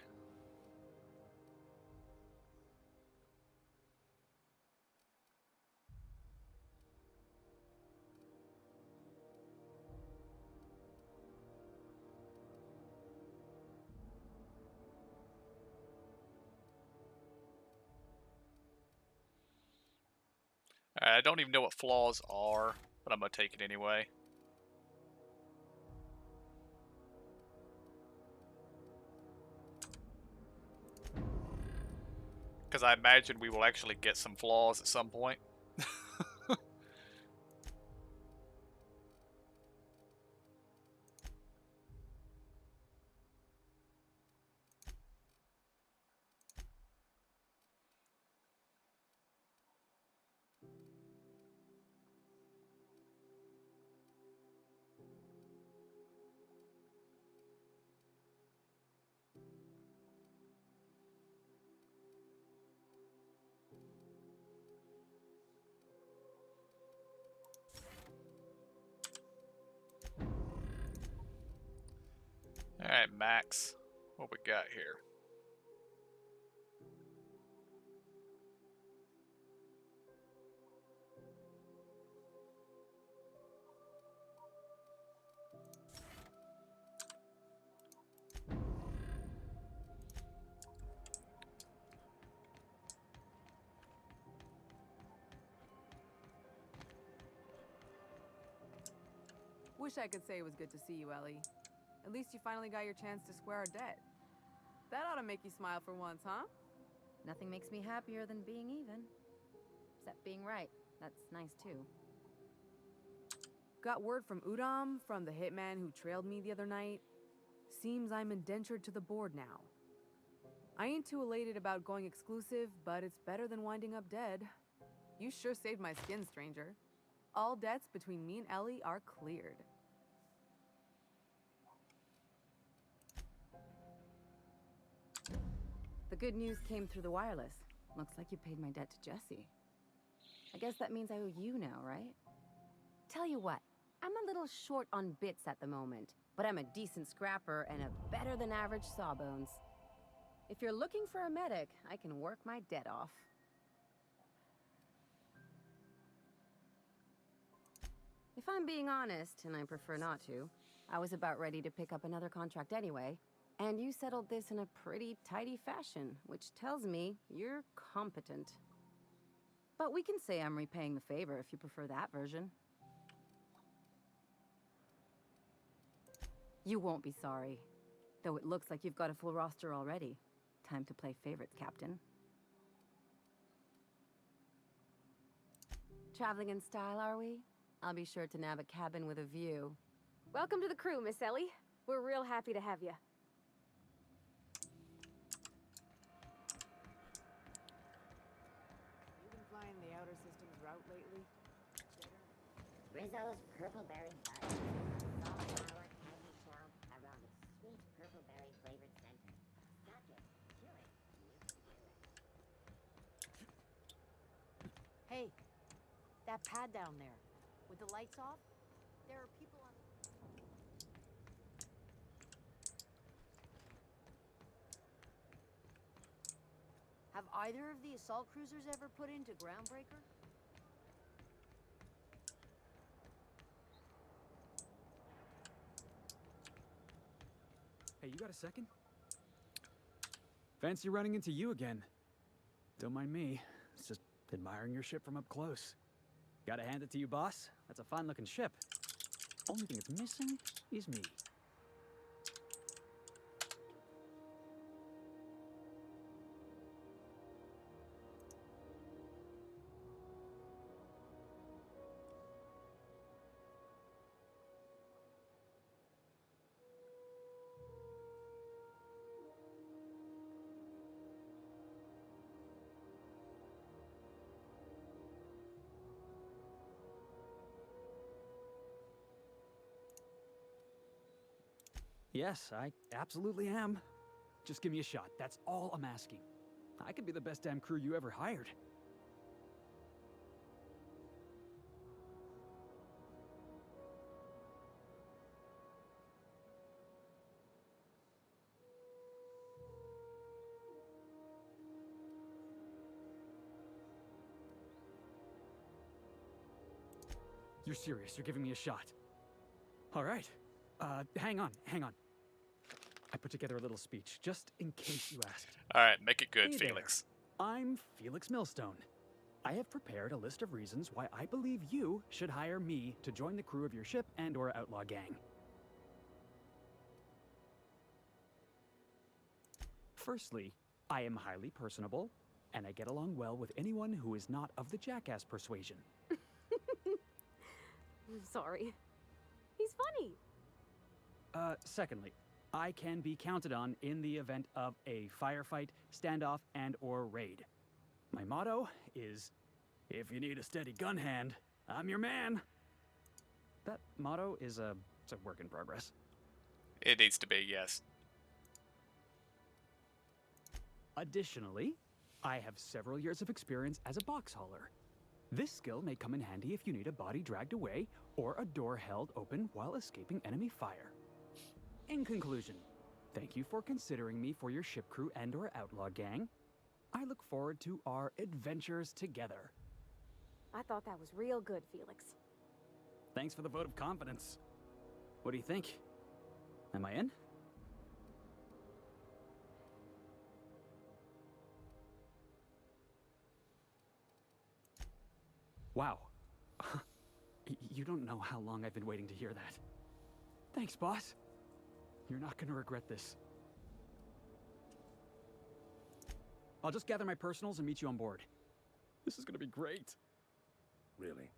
I don't even know what flaws are, but I'm gonna take it anyway. Because I imagine we will actually get some flaws at some point. Alright, Max. What we got here? Wish I could say it was good to see you, Ellie. At least you finally got your chance to square our debt. That ought to make you smile for once, huh? Nothing makes me happier than being even. Except being right. That's nice too. Got word from Udam, from the hitman who trailed me the other night. Seems I'm indentured to the board now. I ain't too elated about going exclusive, but it's better than winding up dead. You sure saved my skin, stranger. All debts between me and Ellie are cleared. The good news came through the wireless. Looks like you paid my debt to Jesse. I guess that means I owe you now, right? Tell you what, I'm a little short on bits at the moment, but I'm a decent scrapper and a better than average sawbones. If you're looking for a medic, I can work my debt off. If I'm being honest, and I prefer not to, I was about ready to pick up another contract anyway, and you settled this in a pretty tidy fashion, which tells me you're competent. But we can say I'm repaying the favor if you prefer that version. You won't be sorry. Though it looks like you've got a full roster already. Time to play favorites, Captain. Traveling in style, are we? I'll be sure to nab a cabin with a view. Welcome to the crew, Miss Ellie. We're real happy to have you. You been flying the outer systems route lately? Rizzo's purple-berry bud. Salt, sour, candy shell, around sweet purple-berry flavored center. Suck it, chew it, you can do it. Hey, that pad down there, with the lights off, there are people on. Have either of the assault cruisers ever put into Groundbreaker? Hey, you got a second? Fancy running into you again. Don't mind me. It's just admiring your ship from up close. Gotta hand it to you, boss. That's a fine-looking ship. Only thing it's missing is me. Yes, I absolutely am. Just give me a shot. That's all I'm asking. I could be the best damn crew you ever hired. You're serious, you're giving me a shot. All right. Hang on. I put together a little speech, just in case you asked. Alright, make it good, Hey Felix. there. I'm Felix Millstone. I have prepared a list of reasons why I believe you should hire me to join the crew of your ship and/or outlaw gang. Firstly, I am highly personable, and I get along well with anyone who is not of the jackass persuasion. I'm sorry. He's funny. Secondly, I can be counted on in the event of a firefight, standoff, and/or raid. My motto is, if you need a steady gun hand, I'm your man. That motto is it's a work in progress. It needs to be, yes. Additionally, I have several years of experience as a box hauler. This skill may come in handy if you need a body dragged away or a door held open while escaping enemy fire. In conclusion, thank you for considering me for your ship crew and/or outlaw gang. I look forward to our adventures together. I thought that was real good, Felix. Thanks for the vote of confidence. What do you think? Am I in? Wow. You don't know how long I've been waiting to hear that. Thanks, boss. You're not gonna regret this. I'll just gather my personals and meet you on board. This is gonna be great. Really?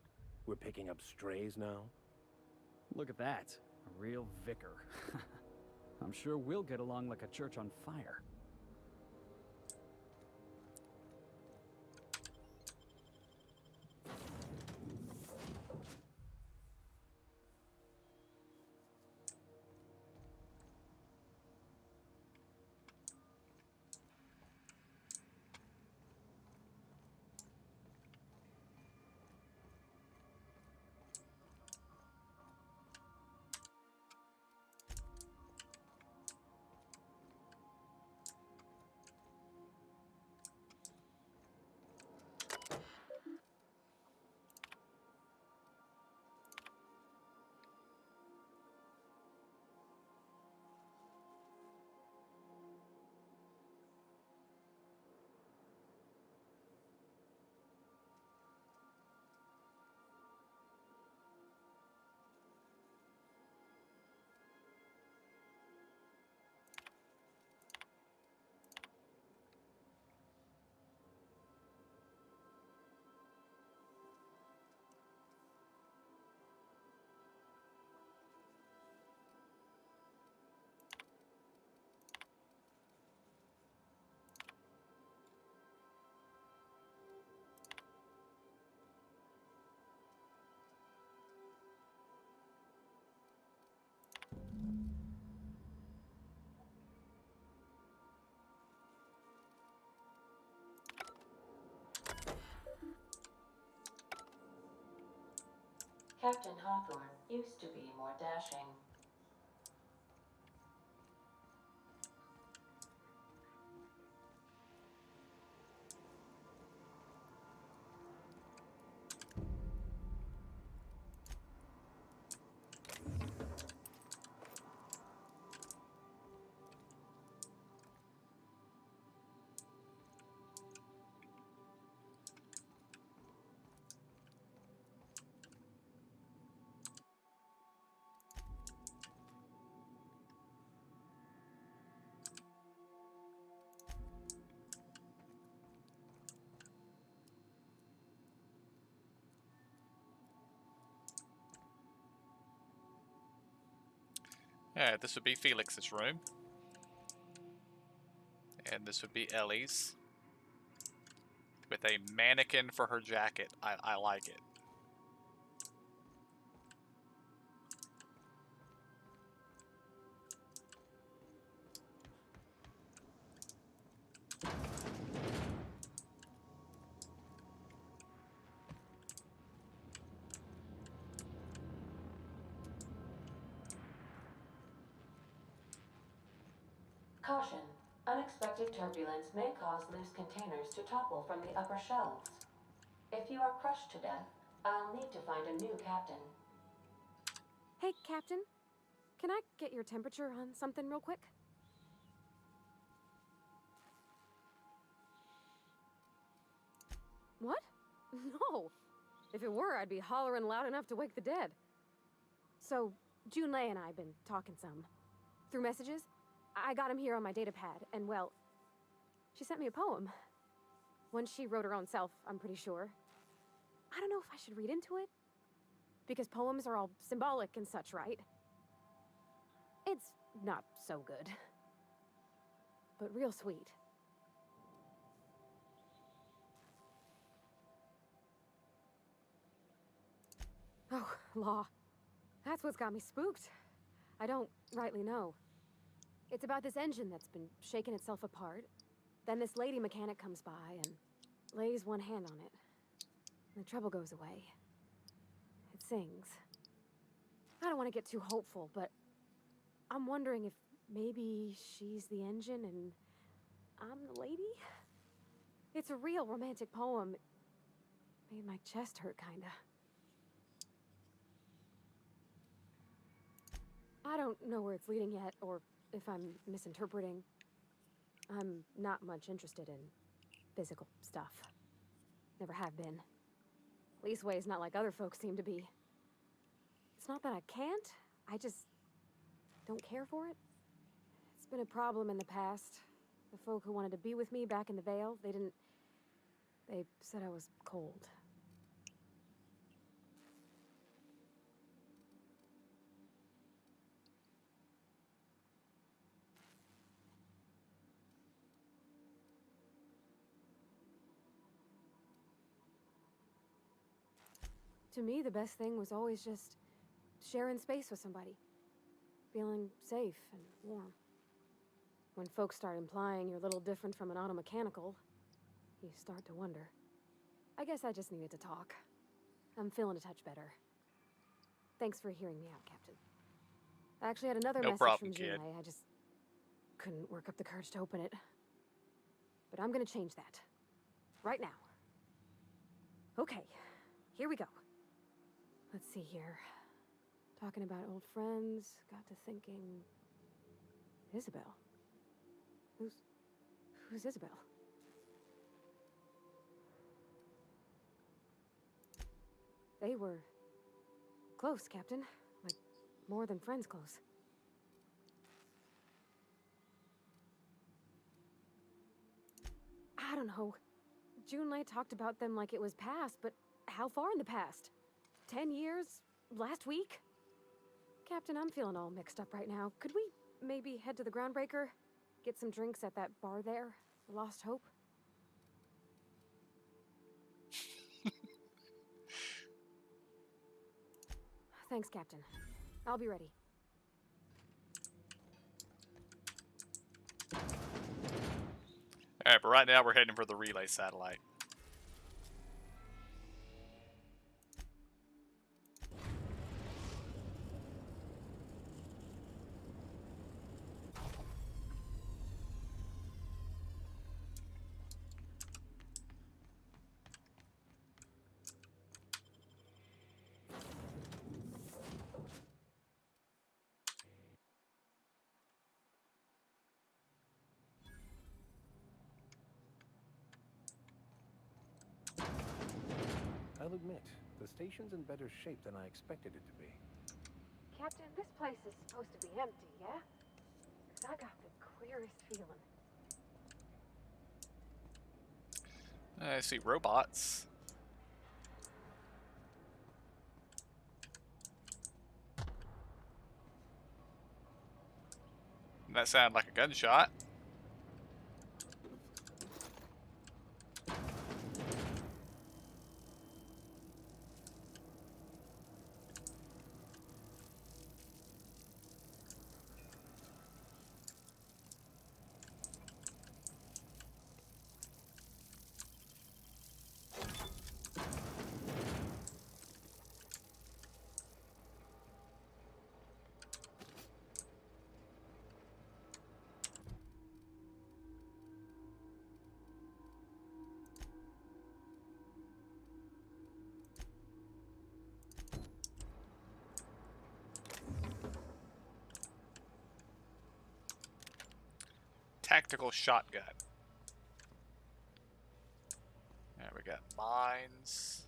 We're picking up strays now? Look at that. A real vicar. I'm sure we'll get along like a church on fire. Captain Hawthorne used to be more dashing. Yeah, this would be Felix's room. And this would be Ellie's. With a mannequin for her jacket. I like it. Caution. Unexpected turbulence may cause loose containers to topple from the upper shelves. If you are crushed to death, I'll need to find a new captain. Hey, Captain. Can I get your temperature on something real quick? What? No. If it were, I'd be hollering loud enough to wake the dead. So, Junlei and I have been talking some. Through messages. I got him here on my datapad, and well, she sent me a poem. One she wrote her own self, I'm pretty sure. I don't know if I should read into it. Because poems are all symbolic and such, right? It's not so good. But real sweet. Oh, law. That's what's got me spooked. I don't rightly know. It's about this engine that's been shaking itself apart. Then this lady mechanic comes by and lays one hand on it. And the trouble goes away. It sings. I don't want to get too hopeful, but I'm wondering if maybe she's the engine and I'm the lady? It's a real romantic poem. Made my chest hurt, kinda. I don't know where it's leading yet, or if I'm misinterpreting. I'm not much interested in physical stuff. Never have been. Leastways, not like other folks seem to be. It's not that I can't, I just don't care for it. It's been a problem in the past. The folk who wanted to be with me back in the Vale, they said I was cold. To me, the best thing was always just sharing space with somebody. Feeling safe and warm. When folks start implying you're a little different from an automechanical, you start to wonder. I guess I just needed to talk. I'm feeling a touch better. Thanks for hearing me out, Captain. I actually had another No message problem, from kid. Junlei. I just couldn't work up the courage to open it. But I'm gonna change that. Right now. Okay, here we go. Let's see here. Talking about old friends, got to thinking... Isabel. Who's Isabel? They were close, Captain. Like, more than friends close. I don't know. Junlei talked about them like it was past, but how far in the past? 10 years? Last week? Captain, I'm feeling all mixed up right now. Could we maybe head to the Groundbreaker? Get some drinks at that bar there? Lost Hope? Thanks, Captain. I'll be ready. Alright, but right now we're heading for the relay satellite. I'll admit, the station's in better shape than I expected it to be. Captain, this place is supposed to be empty, yeah? 'Cause I got the clearest feeling. I see robots. That sounded like a gunshot. tactical shotgun. There we got mines.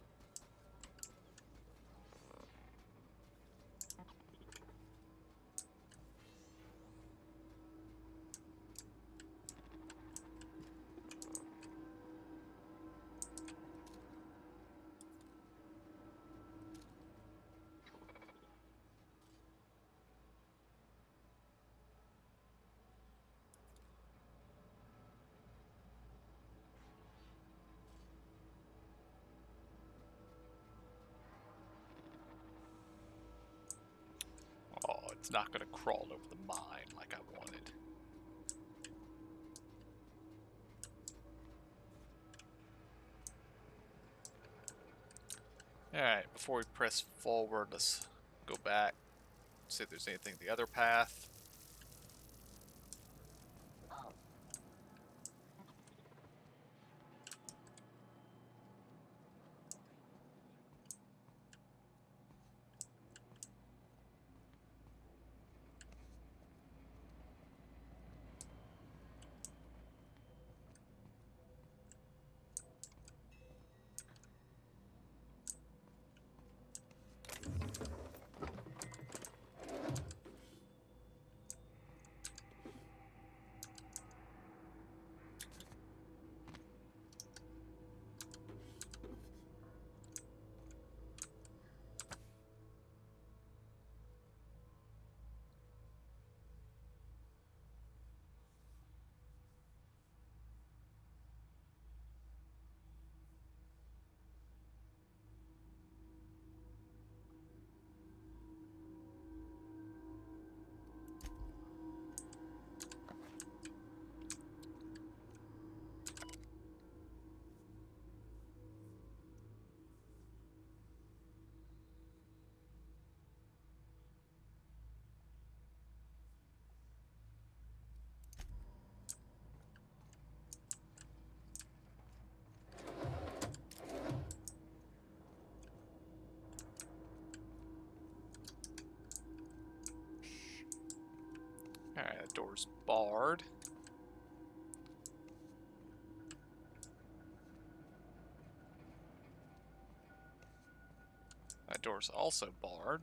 Oh, it's not going to crawl over the mine like I wanted. Alright, before we press forward, let's go back, see if there's anything the other path. Alright, that door's barred. That door's also barred.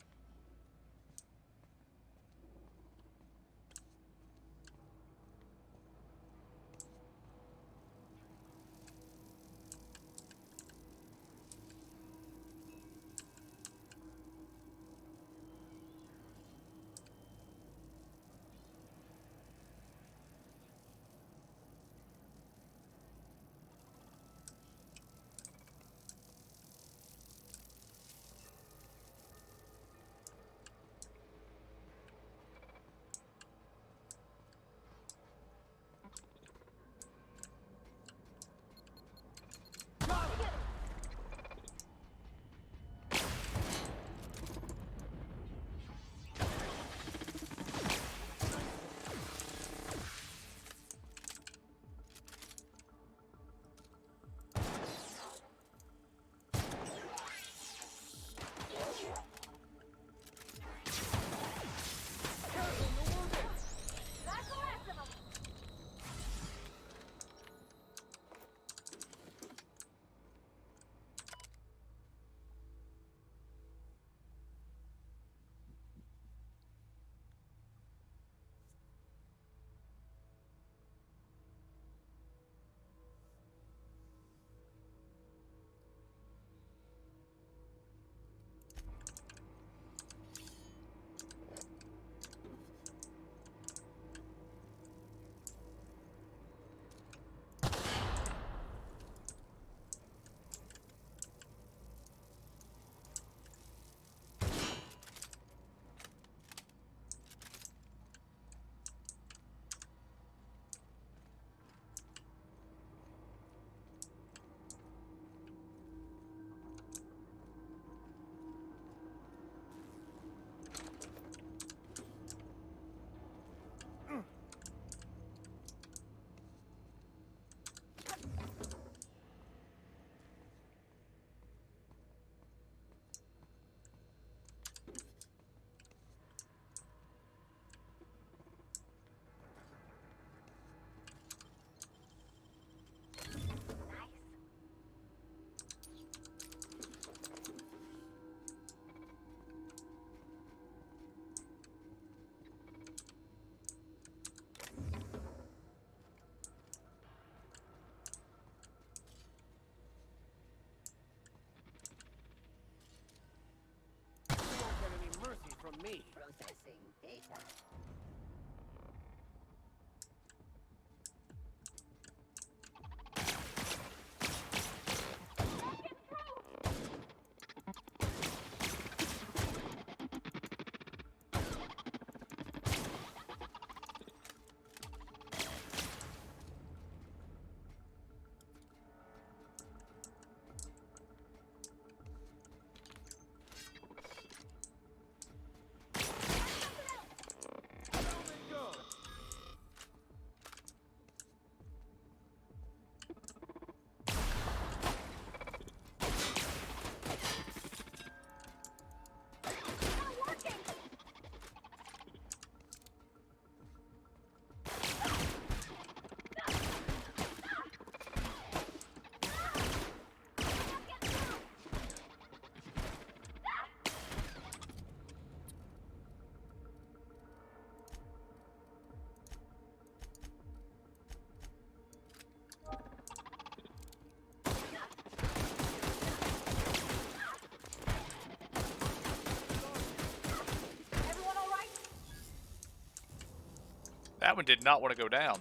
That one did not want to go down.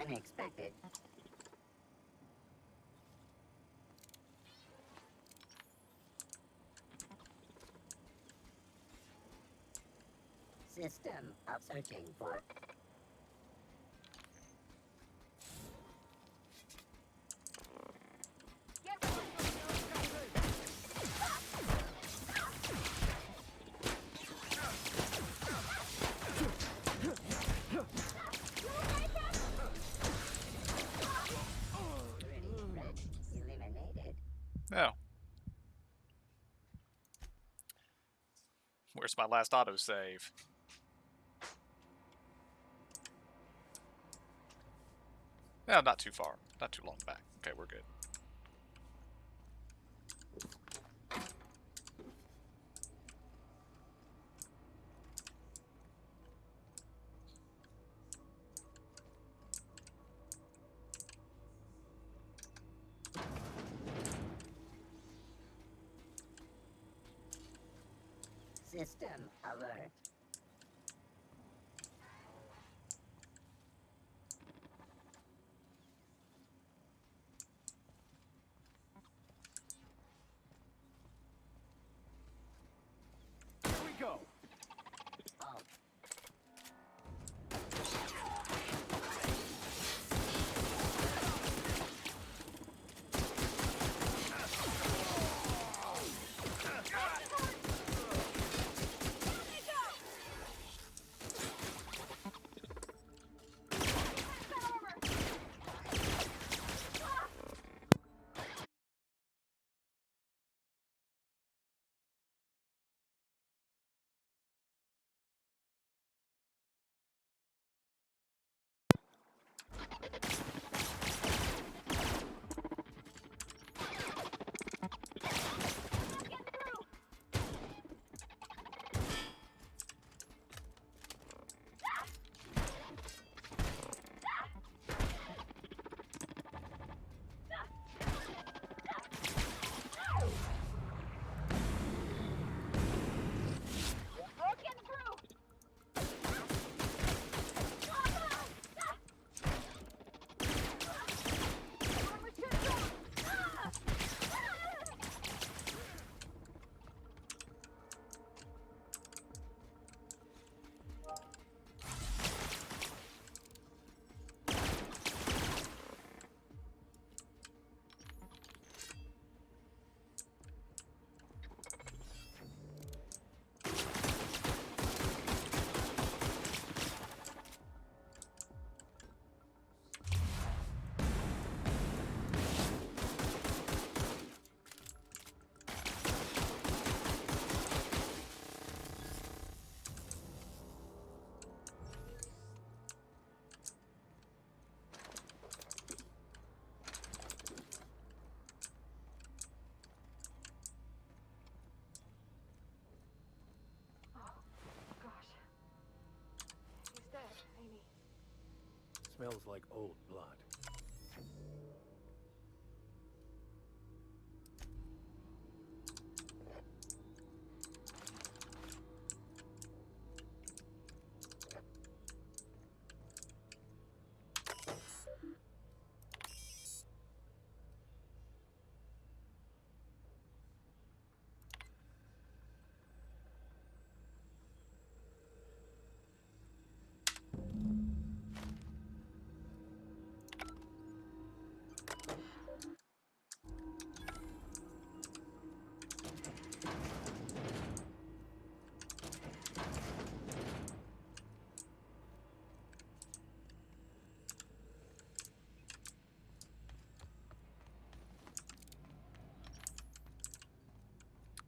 Unexpected. System of searching for. No. Where's my last autosave? No, not too far. Not too long back. Okay, we're good. System alert. Here we go. Oh. smells like old blood.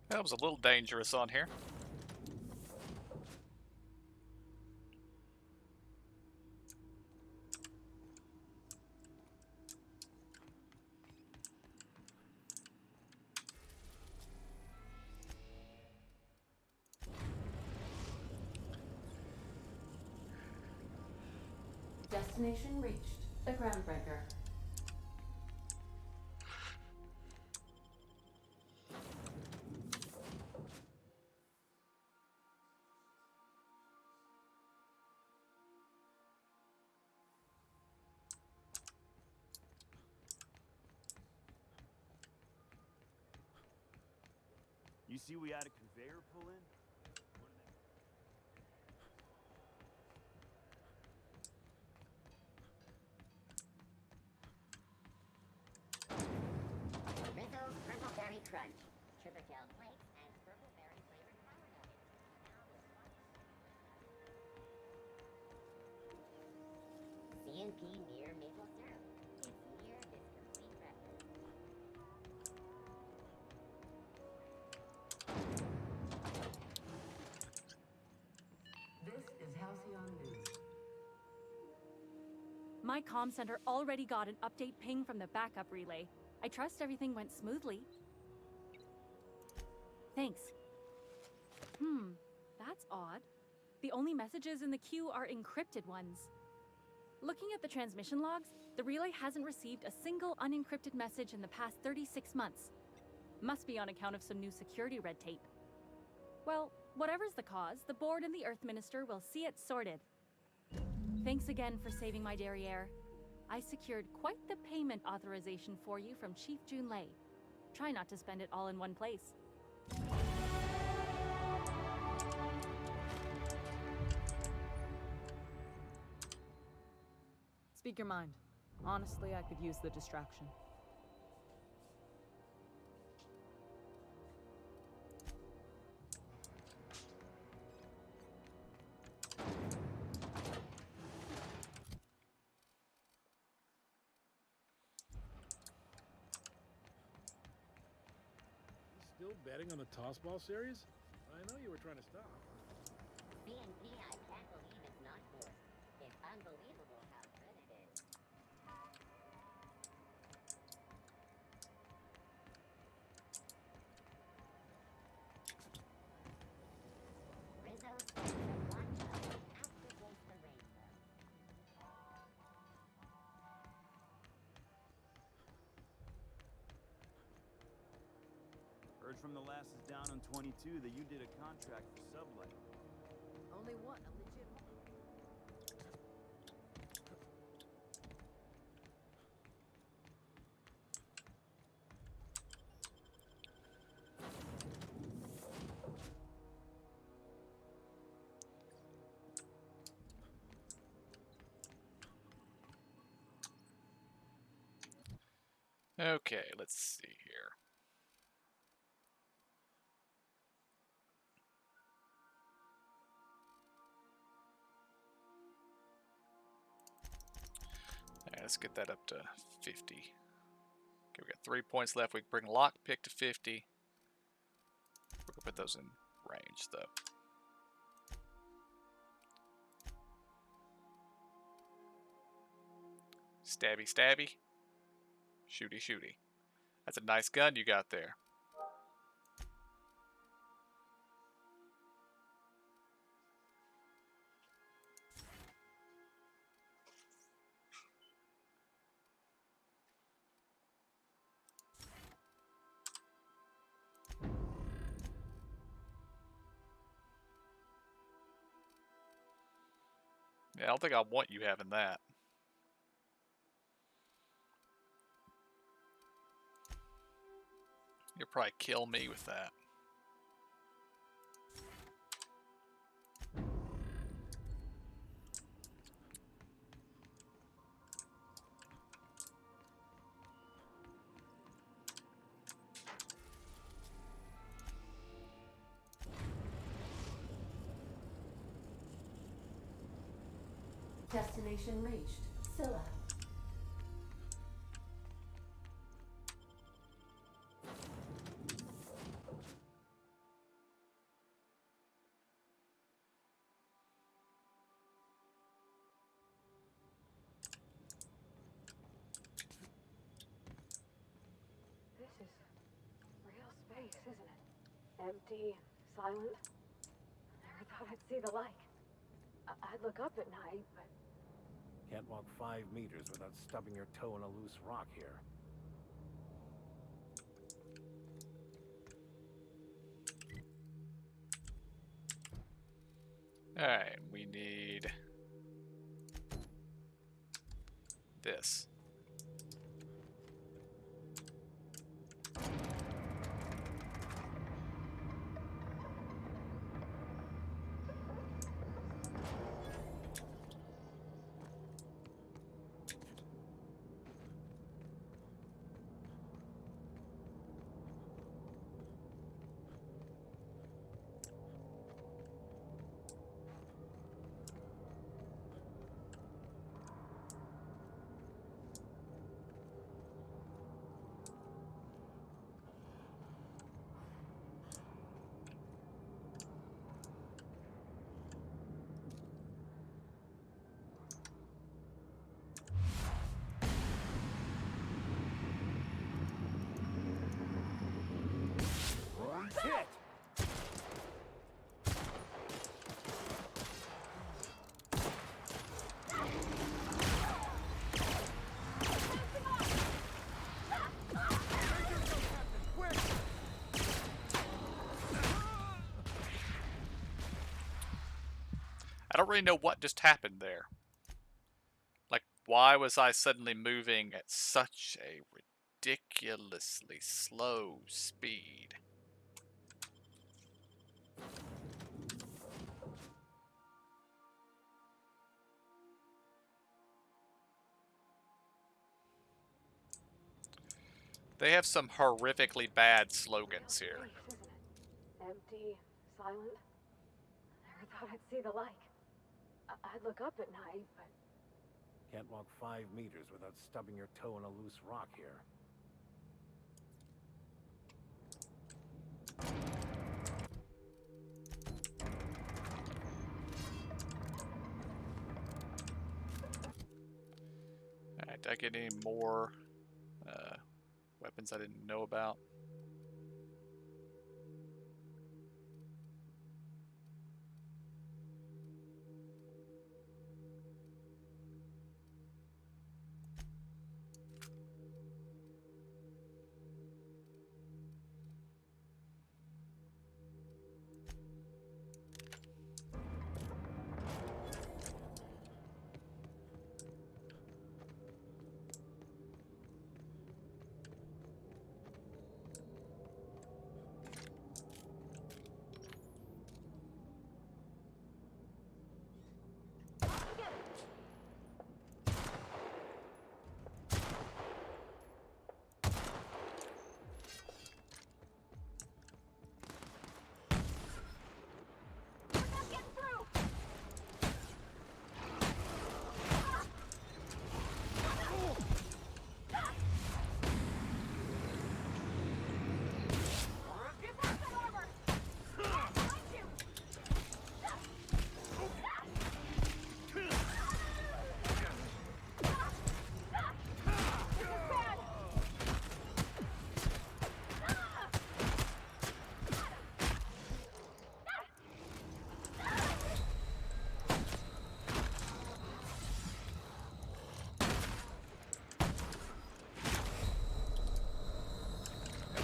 That was a little dangerous on here. Destination reached. The Groundbreaker. You see we had a conveyor pull in? Rizzo's Purple Berry Crunch. Sugar gel flakes and purple berry flavored flour nuggets. Now with CNP near maple syrup. It's near this complete breakfast. This is Halcyon News. My comm center already got an update ping from the backup relay. I trust everything went smoothly. Thanks. That's odd. The only messages in the queue are encrypted ones. Looking at the transmission logs, the relay hasn't received a single unencrypted message in the past 36 months. Must be on account of some new security red tape. Well, whatever's the cause, the board and the Earth Minister will see it sorted. Thanks again for saving my derriere. I secured quite the payment authorization for you from Chief Junlei. Try not to spend it all in one place. Speak your mind. Honestly, I could use the distraction. Still betting on the tossball series? I know you were trying to stop. CNP, I can't believe it's not forced. It's unbelievable how good it is. Rizzo's Special Vodka activates the rainbow. Heard from the last is down on 22 that you did a contract for Sublight. Only one, a legit one. Okay, let's see here. Alright, let's get that up to 50. Okay, we got 3 points left. We can bring lockpick to 50. We're gonna put those in range though. Stabby, stabby. Shooty, shooty. That's a nice gun you got there. Yeah, I don't think I want you having that. You'll probably kill me with that. Destination reached. Scylla. This is real space, isn't it? Empty, silent. Never thought I'd see the like. I'd look up at night, but Can't walk 5 meters without stubbing your toe in a loose rock here. Alright, we need this. Hit! I don't really know what just happened there. Like, why was I suddenly moving at such a ridiculously slow speed? They have some horrifically bad slogans here. space, isn't it? Empty, silent. Never thought I'd see the like. I'd look up at night, but Can't walk 5 meters without stubbing your toe in a loose rock here. Alright, did I get any more weapons I didn't know about?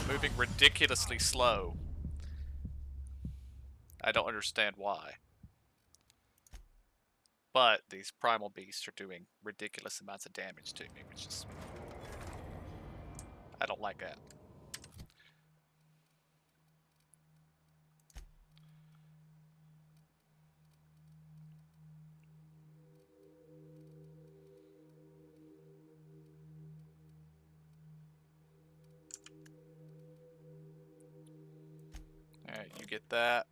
Moving ridiculously slow. I don't understand why. But these primal beasts are doing ridiculous amounts of damage to me, which is... I don't like that. Alright, you get that.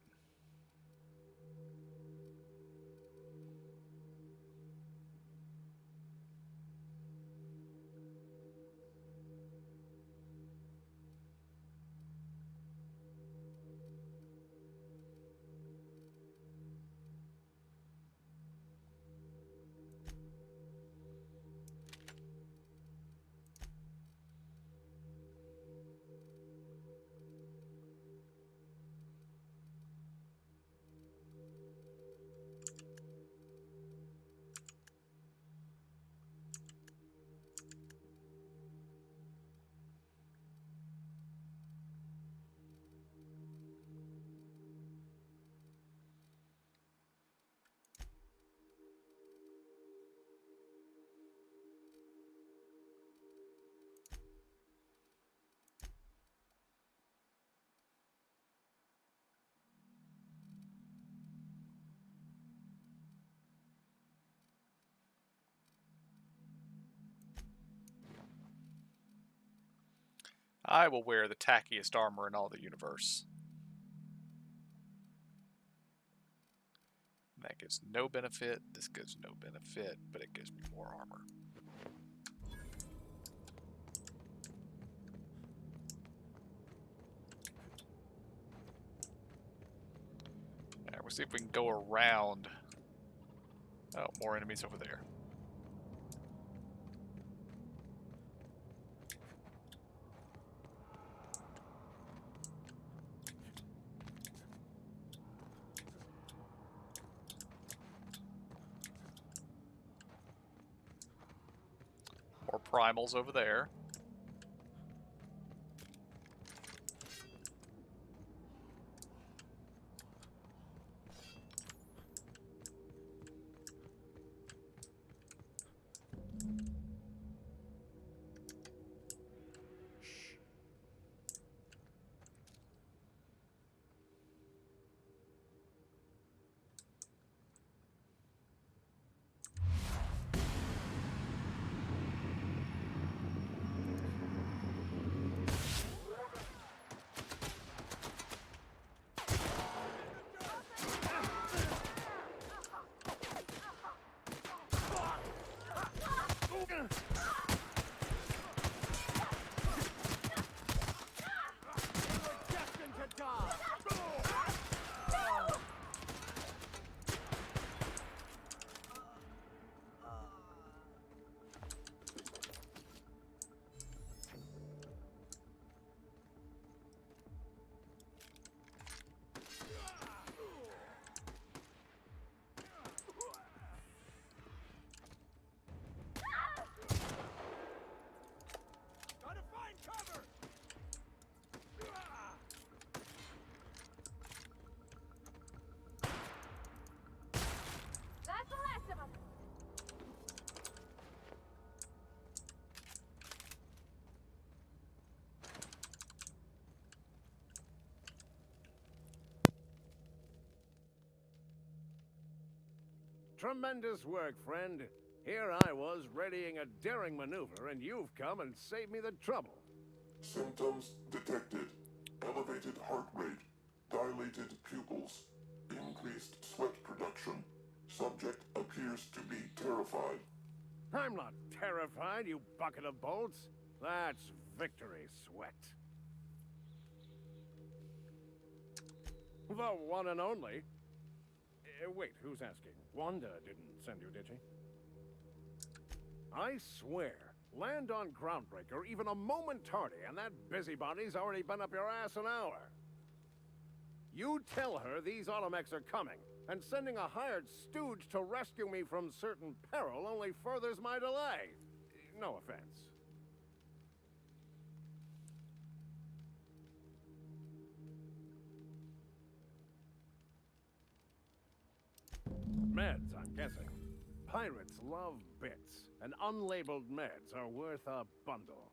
I will wear the tackiest armor in all the universe. That gives no benefit, this gives no benefit, but it gives me more armor. Alright, we'll see if we can go around. Oh, more enemies over there. More primals over there. Tremendous work, friend. Here I was readying a daring maneuver, and you've come and saved me the trouble. Symptoms detected. Elevated heart rate, dilated pupils, increased sweat production. Subject appears to be terrified. I'm not terrified, you bucket of bolts. That's victory sweat. The one and only. Wait, who's asking? Wanda didn't send you, did she? I swear, land on Groundbreaker even a moment tardy, and that busybody's already been up your ass an hour. You tell her these automechs are coming, and sending a hired stooge to rescue me from certain peril only furthers my delay. No offense. Meds, I'm guessing. Pirates love bits, and unlabeled meds are worth a bundle.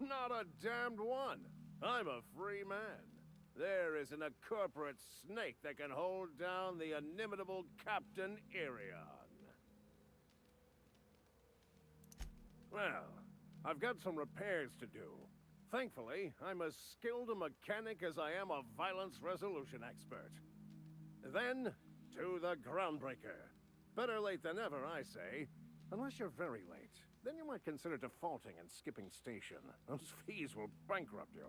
Not a damned one. I'm a free man. There isn't a corporate snake that can hold down the inimitable Captain Irion. Well, I've got some repairs to do. Thankfully, I'm as skilled a mechanic as I am a violence resolution expert. Then, to the Groundbreaker. Better late than never, I say. Unless you're very late. Then you might consider defaulting and skipping station. Those fees will bankrupt you.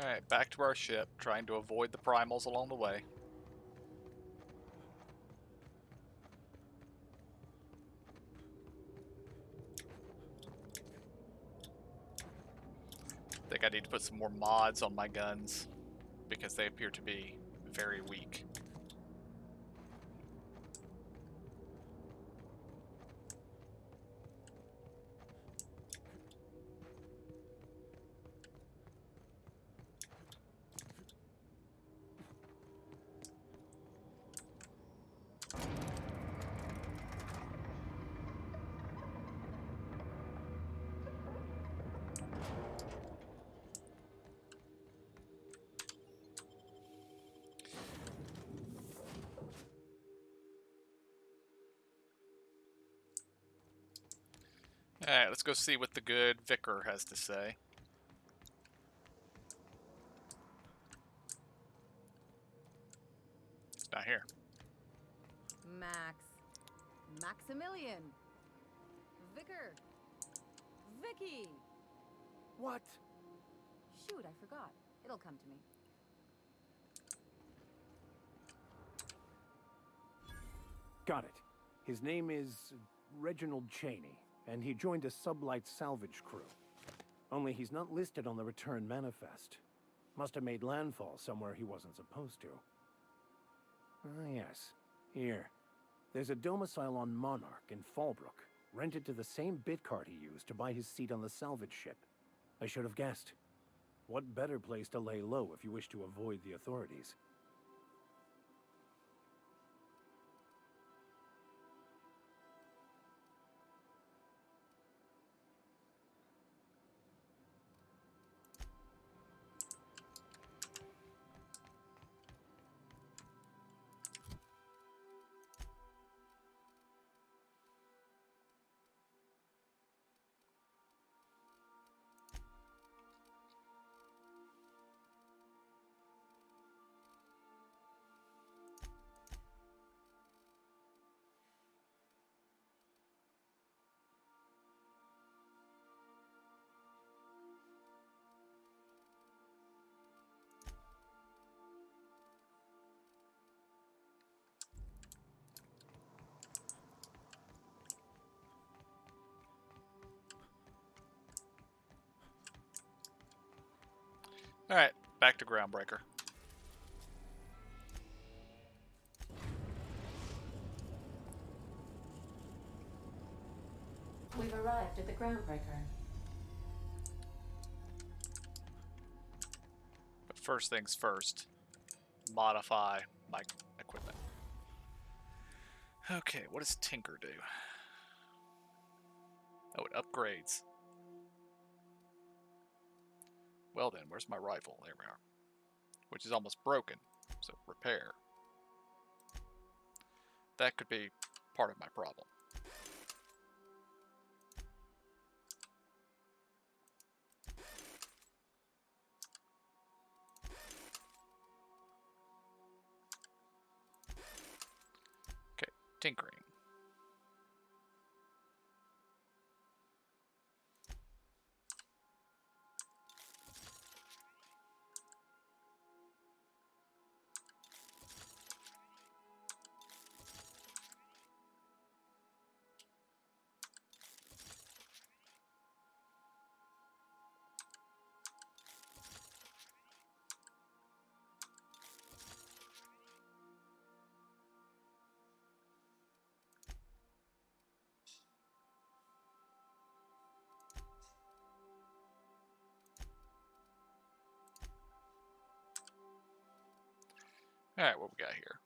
Alright, back to our ship, trying to avoid the primals along the way. I think I need to put some more mods on my guns, because they appear to be very weak. Alright, let's go see what the good vicar has to say. It's not here. Maximilian. Vicar. Vicky. What? Shoot, I forgot. It'll come to me. Got it. His name is Reginald Cheney, and he joined a sublight salvage crew. Only he's not listed on the return manifest. Must have made landfall somewhere he wasn't supposed to. Ah, yes. Here. There's a domicile on Monarch in Fallbrook, rented to the same bit card he used to buy his seat on the salvage ship. I should have guessed. What better place to lay low if you wish to avoid the authorities? Alright, back to Groundbreaker. We've arrived at the Groundbreaker. But first things first, modify my equipment. Okay, what does Tinker do? Oh, it upgrades. Well then, where's my rifle? There we are. Which is almost broken, so repair. That could be part of my problem. Okay, tinkering. Alright, what we got here?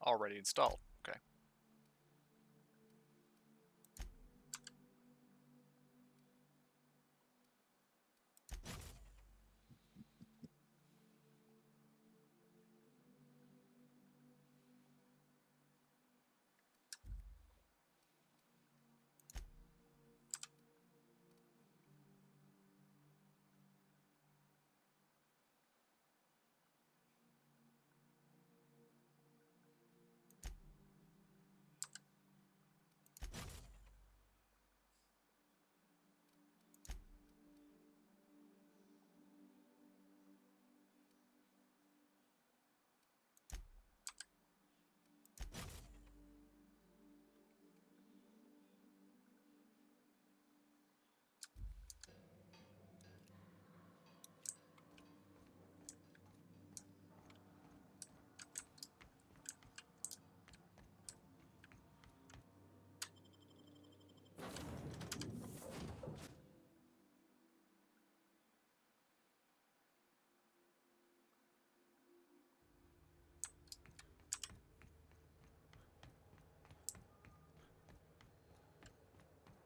Already installed. Okay.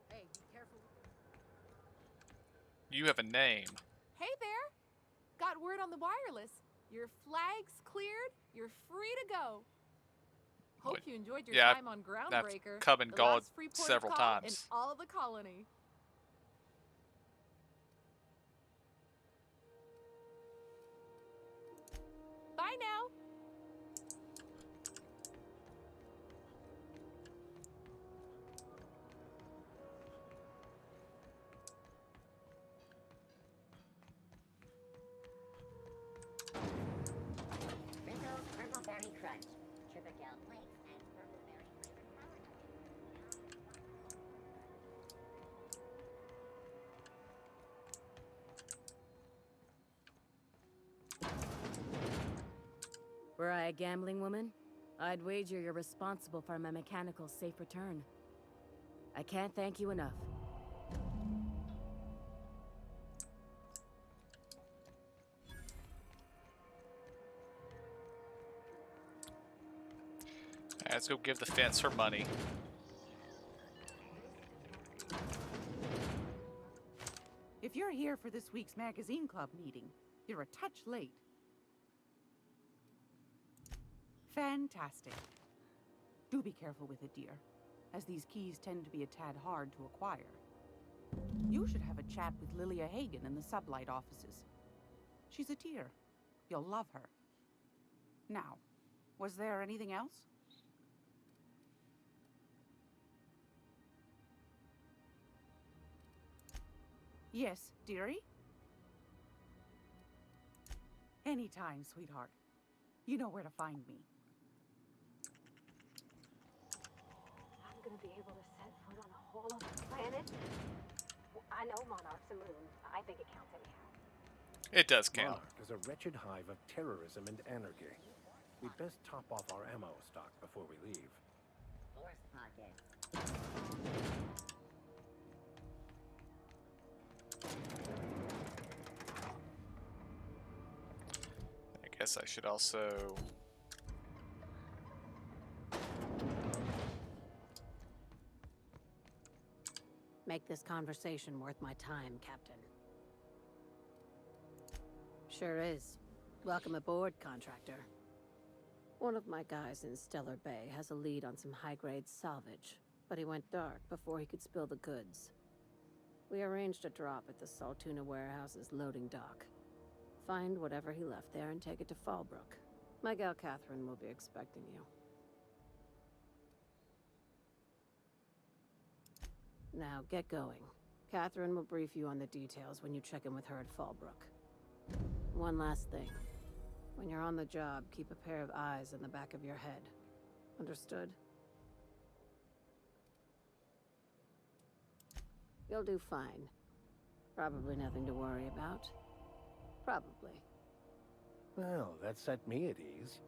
Hey, be careful. You have a name. Hey there! Got word on the wireless. Your flag's cleared. You're free to go. Hope What? you enjoyed your Yeah, time on I've Groundbreaker, come and the gone last free port of several call in times. all of the colony. Bye now. Ringo's Purple Berry Crunch, Tripical Flakes, and Purple Berry flavored power nuggets. Were I a gambling woman, I'd wager you're responsible for my mechanical safe return. I can't thank you enough. Alright, let's go give the fence her money. If you're here for this week's magazine club meeting, you're a touch late. Fantastic. Do be careful with it, dear, as these keys tend to be a tad hard to acquire. You should have a chat with Lilia Hagen in the sublight offices. She's a dear. You'll love her. Now, was there anything else? Yes, dearie? Anytime, sweetheart. You know where to find me. I'm gonna be able to set foot on a whole other planet. I know Monarch's a moon. I think it counts anyhow. It does count. Monarch is a wretched hive of terrorism and anarchy. We'd best top off our ammo stock before we leave. Force pockets. I guess I should also... Make this conversation worth my time, Captain. Sure is. Welcome aboard, contractor. One of my guys in Stellar Bay has a lead on some high-grade salvage, but he went dark before he could spill the goods. We arranged a drop at the Saltuna warehouse's loading dock. Find whatever he left there and take it to Fallbrook. My gal Catherine will be expecting you. Now, get going. Catherine will brief you on the details when you check in with her at Fallbrook. One last thing. When you're on the job, keep a pair of eyes in the back of your head. Understood? You'll do fine. Probably nothing to worry about. Probably. Well, that set me at ease.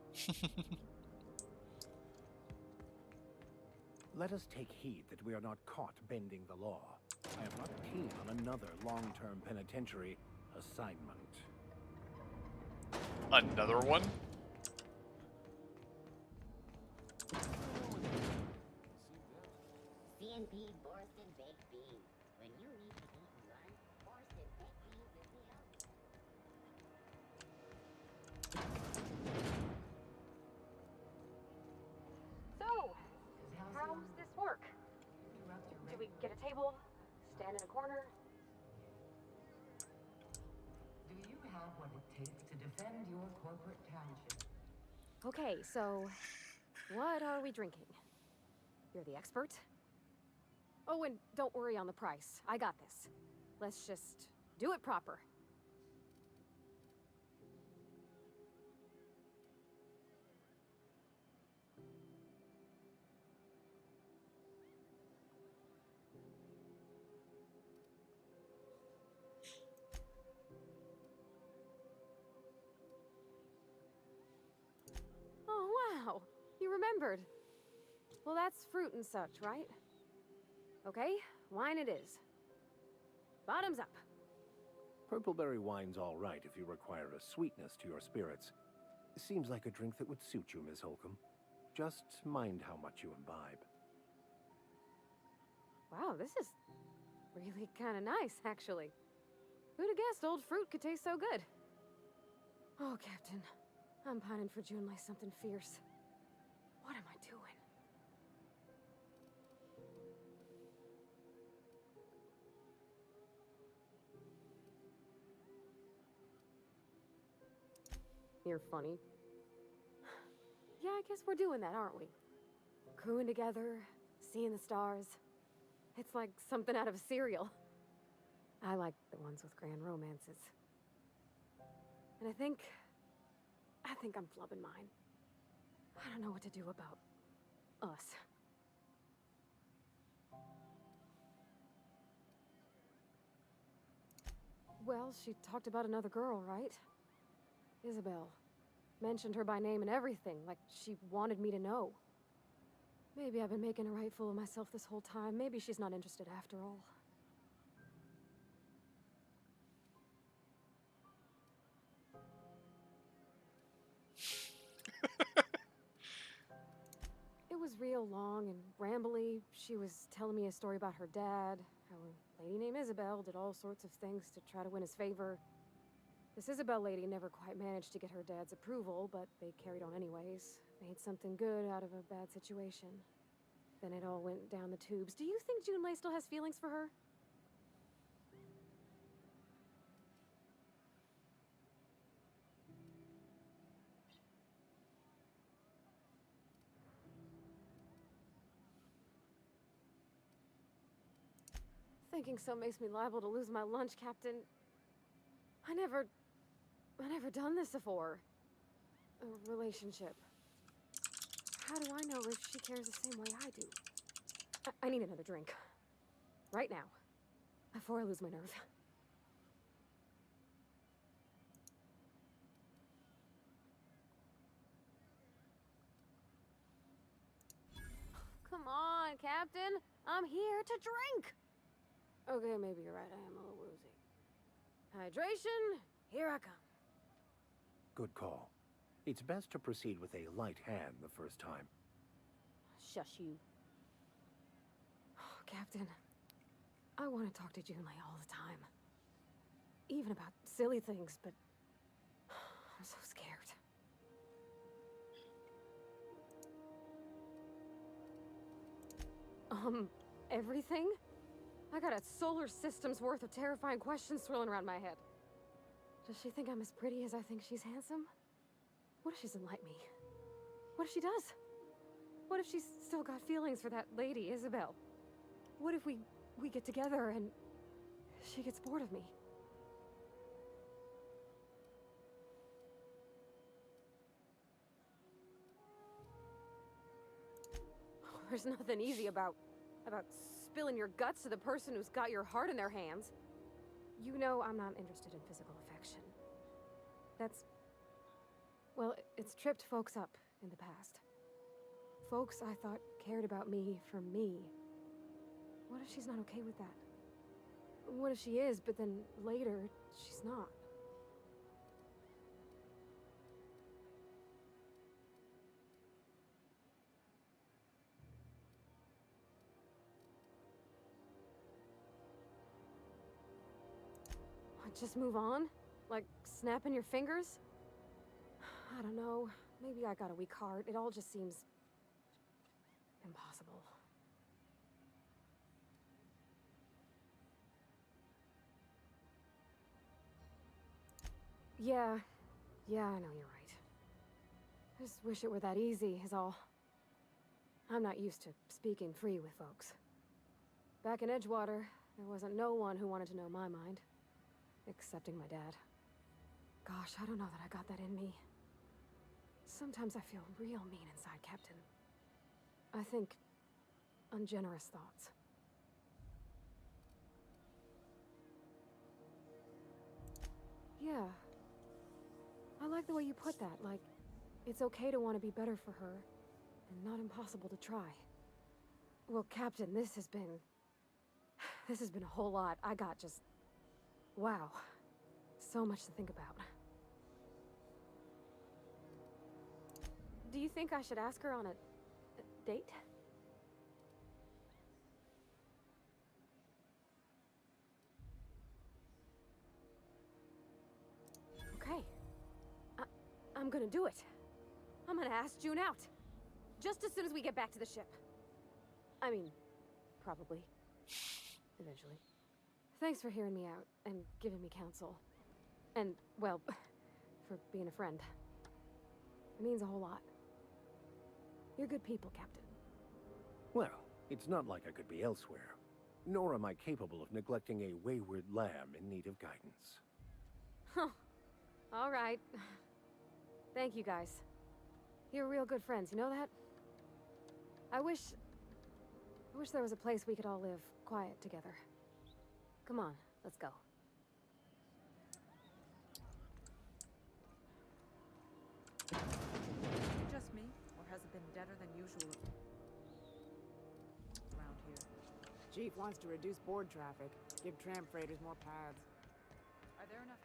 Let us take heed that we are not caught bending the law. I am not keen on another long-term penitentiary assignment. Another one? CNP Borston Baked Beans. When you need to eat and run, Borston Baked Beans is the answer. So, how's this work? Do we get a table? Stand in a corner? Do you have what it takes to defend your corporate township? Okay, so what are we drinking? You're the expert? Oh, and don't worry on the price. I got this. Let's just do it proper. Oh, wow. You remembered. Well, that's fruit and such, right? Okay, wine it is. Bottoms up. Purpleberry wine's all right if you require a sweetness to your spirits. Seems like a drink that would suit you, Miss Holcomb. Just mind how much you imbibe. Wow, this is really kind of nice, actually. Who'd have guessed old fruit could taste so good? Oh, Captain, I'm pining for June like something fierce. What am I doing? You're funny. Yeah, I guess we're doing that, aren't we? Crewing together, seeing the stars. It's like something out of a serial. I like the ones with grand romances. And I think I'm flubbing mine. I don't know what to do about us. Well, she talked about another girl, right? Isabel. Mentioned her by name and everything, like she wanted me to know. Maybe I've been making a right fool of myself this whole time. Maybe she's not interested after all. It was real long and rambly. She was telling me a story about her dad, how a lady named Isabel did all sorts of things to try to win his favor. This Isabel lady never quite managed to get her dad's approval, but they carried on anyways. Made something good out of a bad situation. Then it all went down the tubes. Do you think Junlei still has feelings for her? Thinking so makes me liable to lose my lunch, Captain. I never done this before. A relationship. How do I know if she cares the same way I do? I need another drink. Right now. Before I lose my nerve. Come on, Captain. I'm here to drink. Okay, maybe you're right. I am a little woozy. Hydration, here I come. Good call. It's best to proceed with a light hand the first time. Shush you. Oh, Captain, I want to talk to Junlei all the time. Even about silly things, but I'm so scared. Everything? I got a solar system's worth of terrifying questions swirling around my head. Does she think I'm as pretty as I think she's handsome? What if she doesn't like me? What if she does? What if she's still got feelings for that lady, Isabel? What if we get together and she gets bored of me? There's nothing easy about spilling your guts to the person who's got your heart in their hands. You know I'm not interested in physical affection. That's... Well, it's tripped folks up in the past. Folks I thought cared about me for me. What if she's not okay with that? What if she is, but then later, she's not? What, just move on? Like, snapping your fingers? I don't know. Maybe I got a weak heart. It all just seems... impossible. Yeah, I know you're right. I just wish it were that easy, is all. I'm not used to speaking free with folks. Back in Edgewater, there wasn't no one who wanted to know my mind. Excepting my dad. Gosh, I don't know that I got that in me. Sometimes I feel real mean inside, Captain. I think ungenerous thoughts. Yeah. I like the way you put that, like, it's okay to want to be better for her, and not impossible to try. Well, Captain, this has been a whole lot. I got just... wow. So much to think about. Do you think I should ask her on a date? Okay. I'm gonna do it. I'm gonna ask June out. Just as soon as we get back to the ship. I mean, probably. Eventually. Thanks for hearing me out and giving me counsel. And, well, for being a friend. It means a whole lot. You're good people, Captain. Well, it's not like I could be elsewhere. Nor am I capable of neglecting a wayward lamb in need of guidance. Huh. All right. Thank you, guys. You're real good friends, you know that? I wish there was a place we could all live quiet together. Come on, let's go. Just me, or has it been deader than usual around here? Chief wants to reduce board traffic, give tram freighters more paths. Are there enough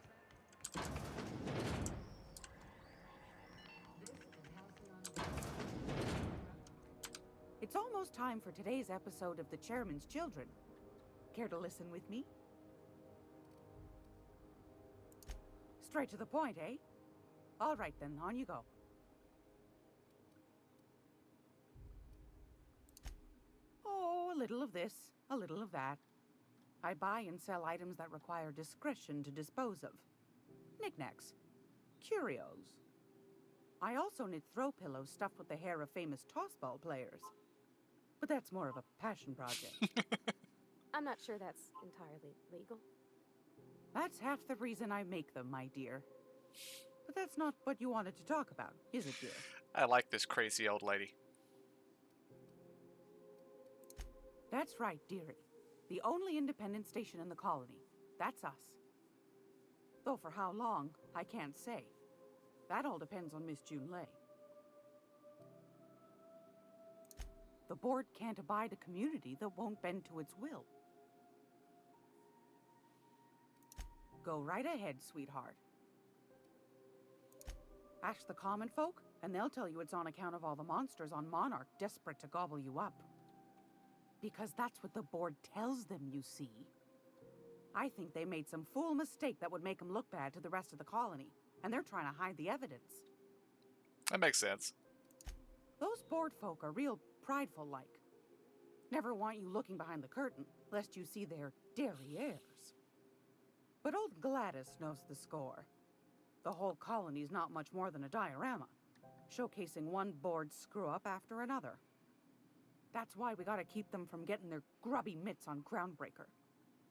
It's almost time for today's episode of The Chairman's Children. Care to listen with me? Straight to the point, eh? All right then, on you go. Oh, a little of this, a little of that. I buy and sell items that require discretion to dispose of. Knickknacks. Curios. I also knit throw pillows stuffed with the hair of famous tossball players. But that's more of a passion project. I'm not sure that's entirely legal. That's half the reason I make them, my dear. But that's not what you wanted to talk about, is it, dear? I like this crazy old lady. That's right, dearie. The only independent station in the colony. That's us. Though for how long, I can't say. That all depends on Miss June Lay. The board can't abide a community that won't bend to its will. Go right ahead, sweetheart. Ask the common folk, and they'll tell you it's on account of all the monsters on Monarch desperate to gobble you up. Because that's what the board tells them, you see. I think they made some fool mistake that would make them look bad to the rest of the colony, and they're trying to hide the evidence. That makes sense. Those board folk are real prideful-like. Never want you looking behind the curtain, lest you see their derrieres. But old Gladys knows the score. The whole colony's not much more than a diorama, showcasing one board screw-up after another. That's why we gotta keep them from getting their grubby mitts on Groundbreaker.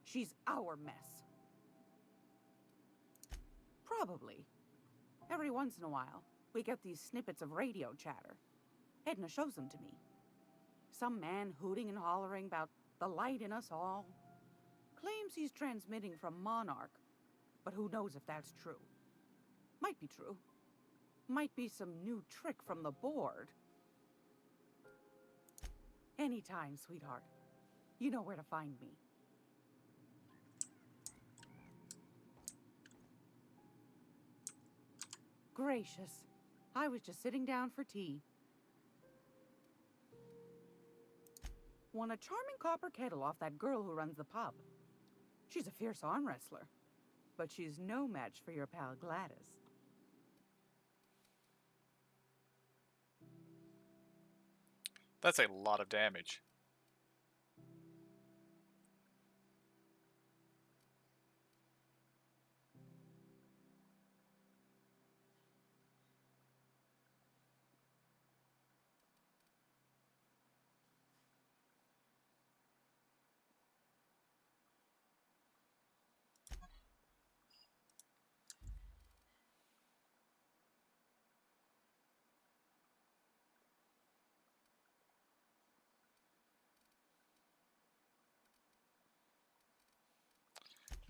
She's our mess. Probably. Every once in a while, we get these snippets of radio chatter. Edna shows them to me. Some man hooting and hollering about the light in us all. Claims he's transmitting from Monarch, but who knows if that's true. Might be true. Might be some new trick from the board. Anytime, sweetheart. You know where to find me. Gracious. I was just sitting down for tea. Won a charming copper kettle off that girl who runs the pub. She's a fierce arm wrestler, but she's no match for your pal Gladys. That's a lot of damage.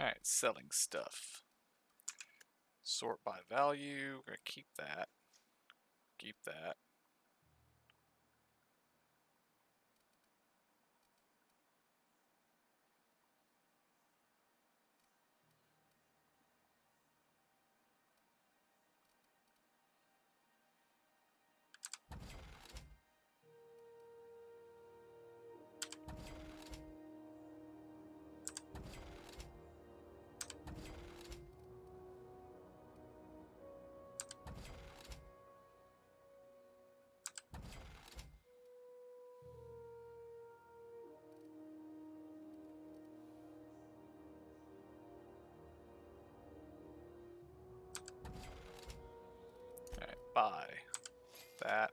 Alright, selling stuff. Sort by value. We're gonna keep that. Keep that. Alright, buy that.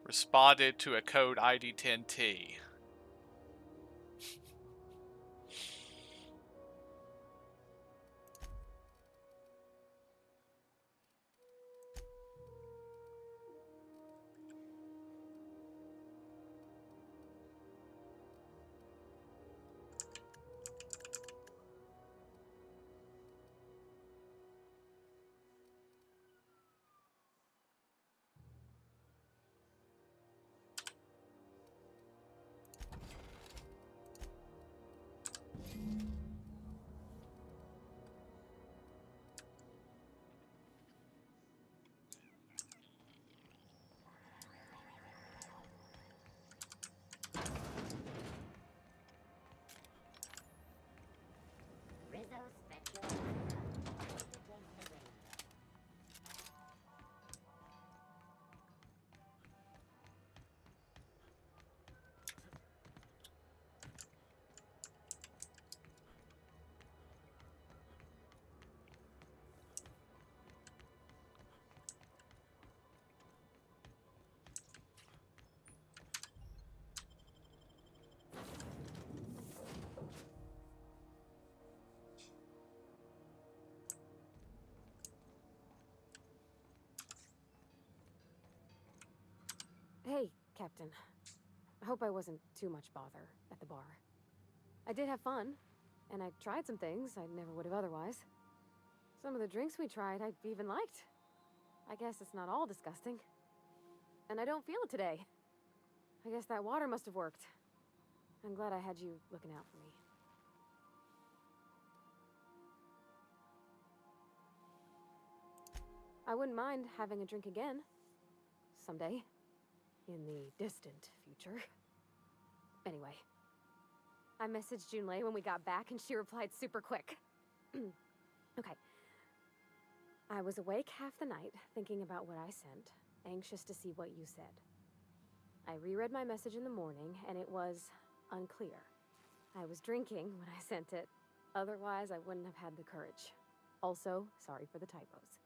Responded to a code ID 10T. Rizzo Spectrum. Hey, Captain. I hope I wasn't too much bother at the bar. I did have fun, and I tried some things I never would have otherwise. Some of the drinks we tried I even liked. I guess it's not all disgusting. And I don't feel it today. I guess that water must have worked. I'm glad I had you looking out for me. I wouldn't mind having a drink again. Someday. In the distant future. Anyway. I messaged Junlei when we got back and she replied super quick. Okay. I was awake half the night, thinking about what I sent, anxious to see what you said. I reread my message in the morning, and it was unclear. I was drinking when I sent it. Otherwise, I wouldn't have had the courage. Also, sorry for the typos.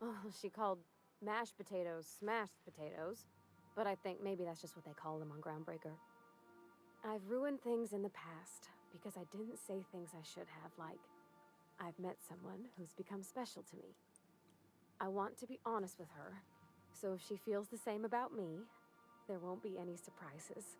Oh, she called mashed potatoes smashed potatoes, but I think maybe that's just what they call them on Groundbreaker. I've ruined things in the past because I didn't say things I should have, like, I've met someone who's become special to me. I want to be honest with her, so if she feels the same about me, there won't be any surprises.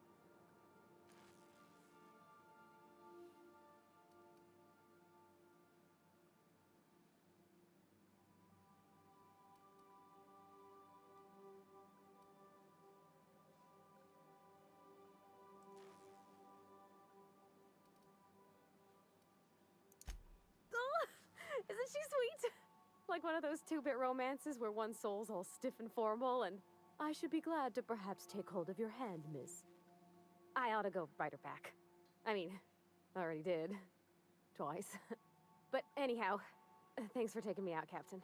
Isn't she sweet? Like one of those two-bit romances where one soul's all stiff and formal, and I should be glad to perhaps take hold of your hand, miss. I ought to go write her back. I mean, I already did. Twice. But anyhow, thanks for taking me out, Captain.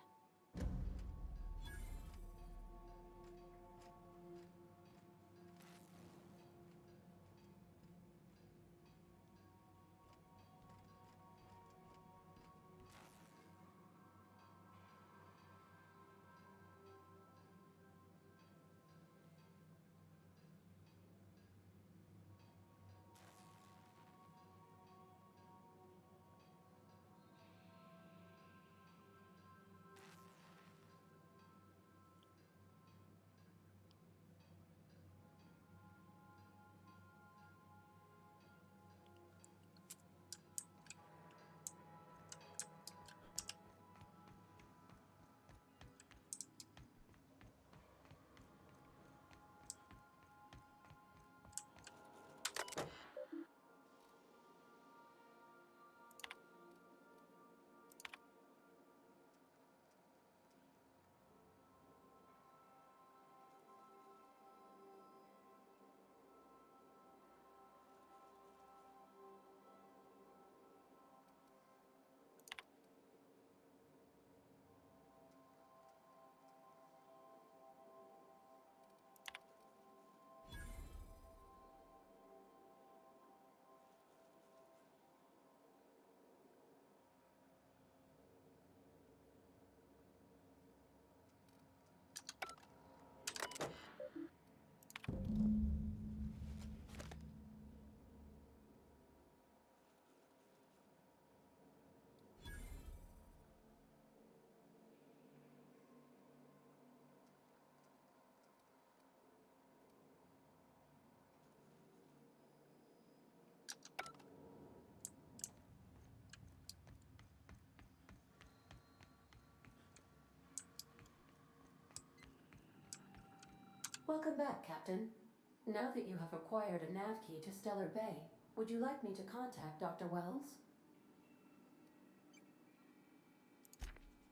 Welcome back, Captain. Now that you have acquired a nav key to Stellar Bay, would you like me to contact Dr. Wells?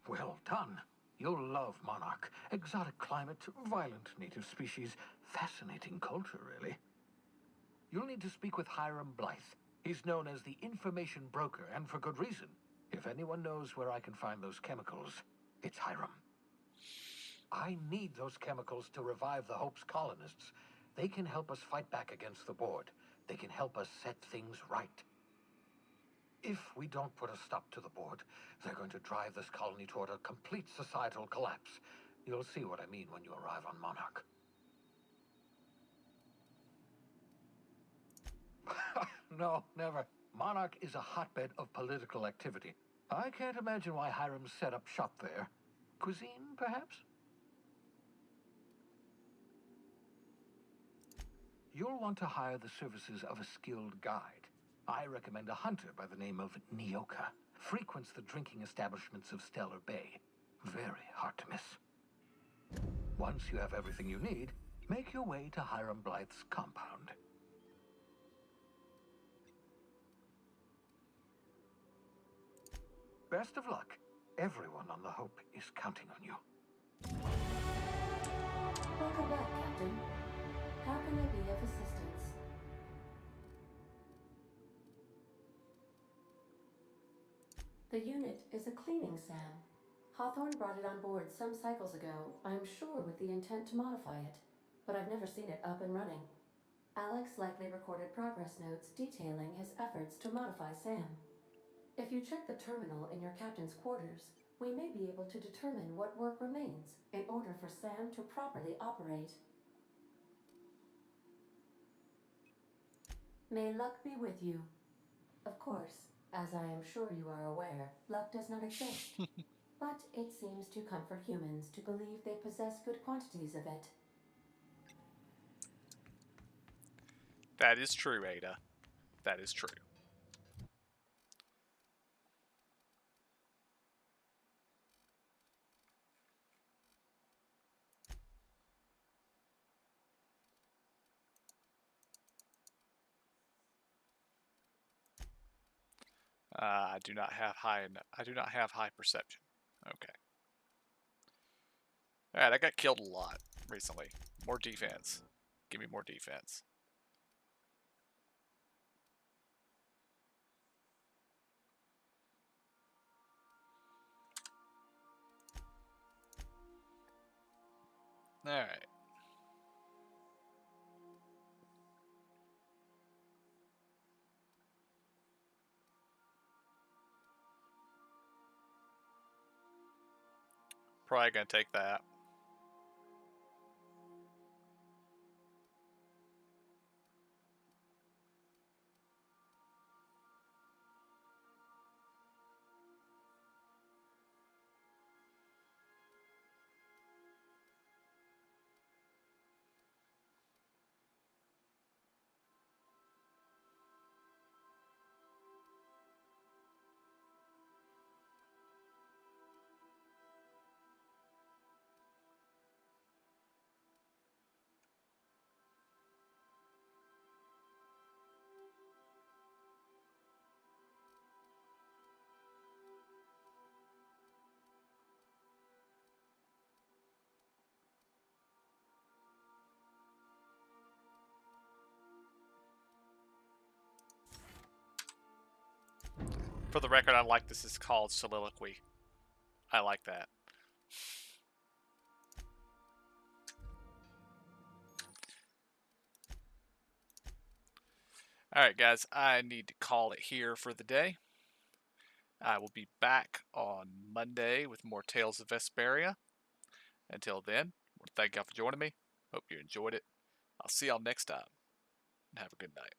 Well done. You'll love Monarch. Exotic climate, violent native species, fascinating culture, really. You'll need to speak with Hiram Blythe. He's known as the information broker, and for good reason. If anyone knows where I can find those chemicals, it's Hiram. I need those chemicals to revive the Hope's colonists. They can help us fight back against the Board. They can help us set things right. If we don't put a stop to the Board, they're going to drive this colony toward a complete societal collapse. You'll see what I mean when you arrive on Monarch. No, never. Monarch is a hotbed of political activity. I can't imagine why Hiram set up shop there. Cuisine, perhaps? You'll want to hire the services of a skilled guide. I recommend a hunter by the name of Nyoka. Frequents the drinking establishments of Stellar Bay. Very hard to miss. Once you have everything you need, make your way to Hiram Blythe's compound. Best of luck. Everyone on the Hope is counting on you. Welcome back, Captain. How can I be of assistance? The unit is a cleaning SAM. Hawthorne brought it on board some cycles ago, I'm sure with the intent to modify it, but I've never seen it up and running. Alex likely recorded progress notes detailing his efforts to modify SAM. If you check the terminal in your captain's quarters, we may be able to determine what work remains in order for SAM to properly operate. May luck be with you. Of course, As I am sure you are aware, luck does not exist. But it seems to comfort humans to believe they possess good quantities of it. That is true, Ada. That is true. I do not have high perception. Okay. All right, I got killed a lot recently. More defense. Give me more defense. All right. Probably gonna take that. For the record, I like this is called soliloquy. I like that. Alright guys, I need to call it here for the day. I will be back on Monday with more Tales of Vesperia. Until then, thank y'all for joining me. Hope you enjoyed it. I'll see y'all next time. And have a good night.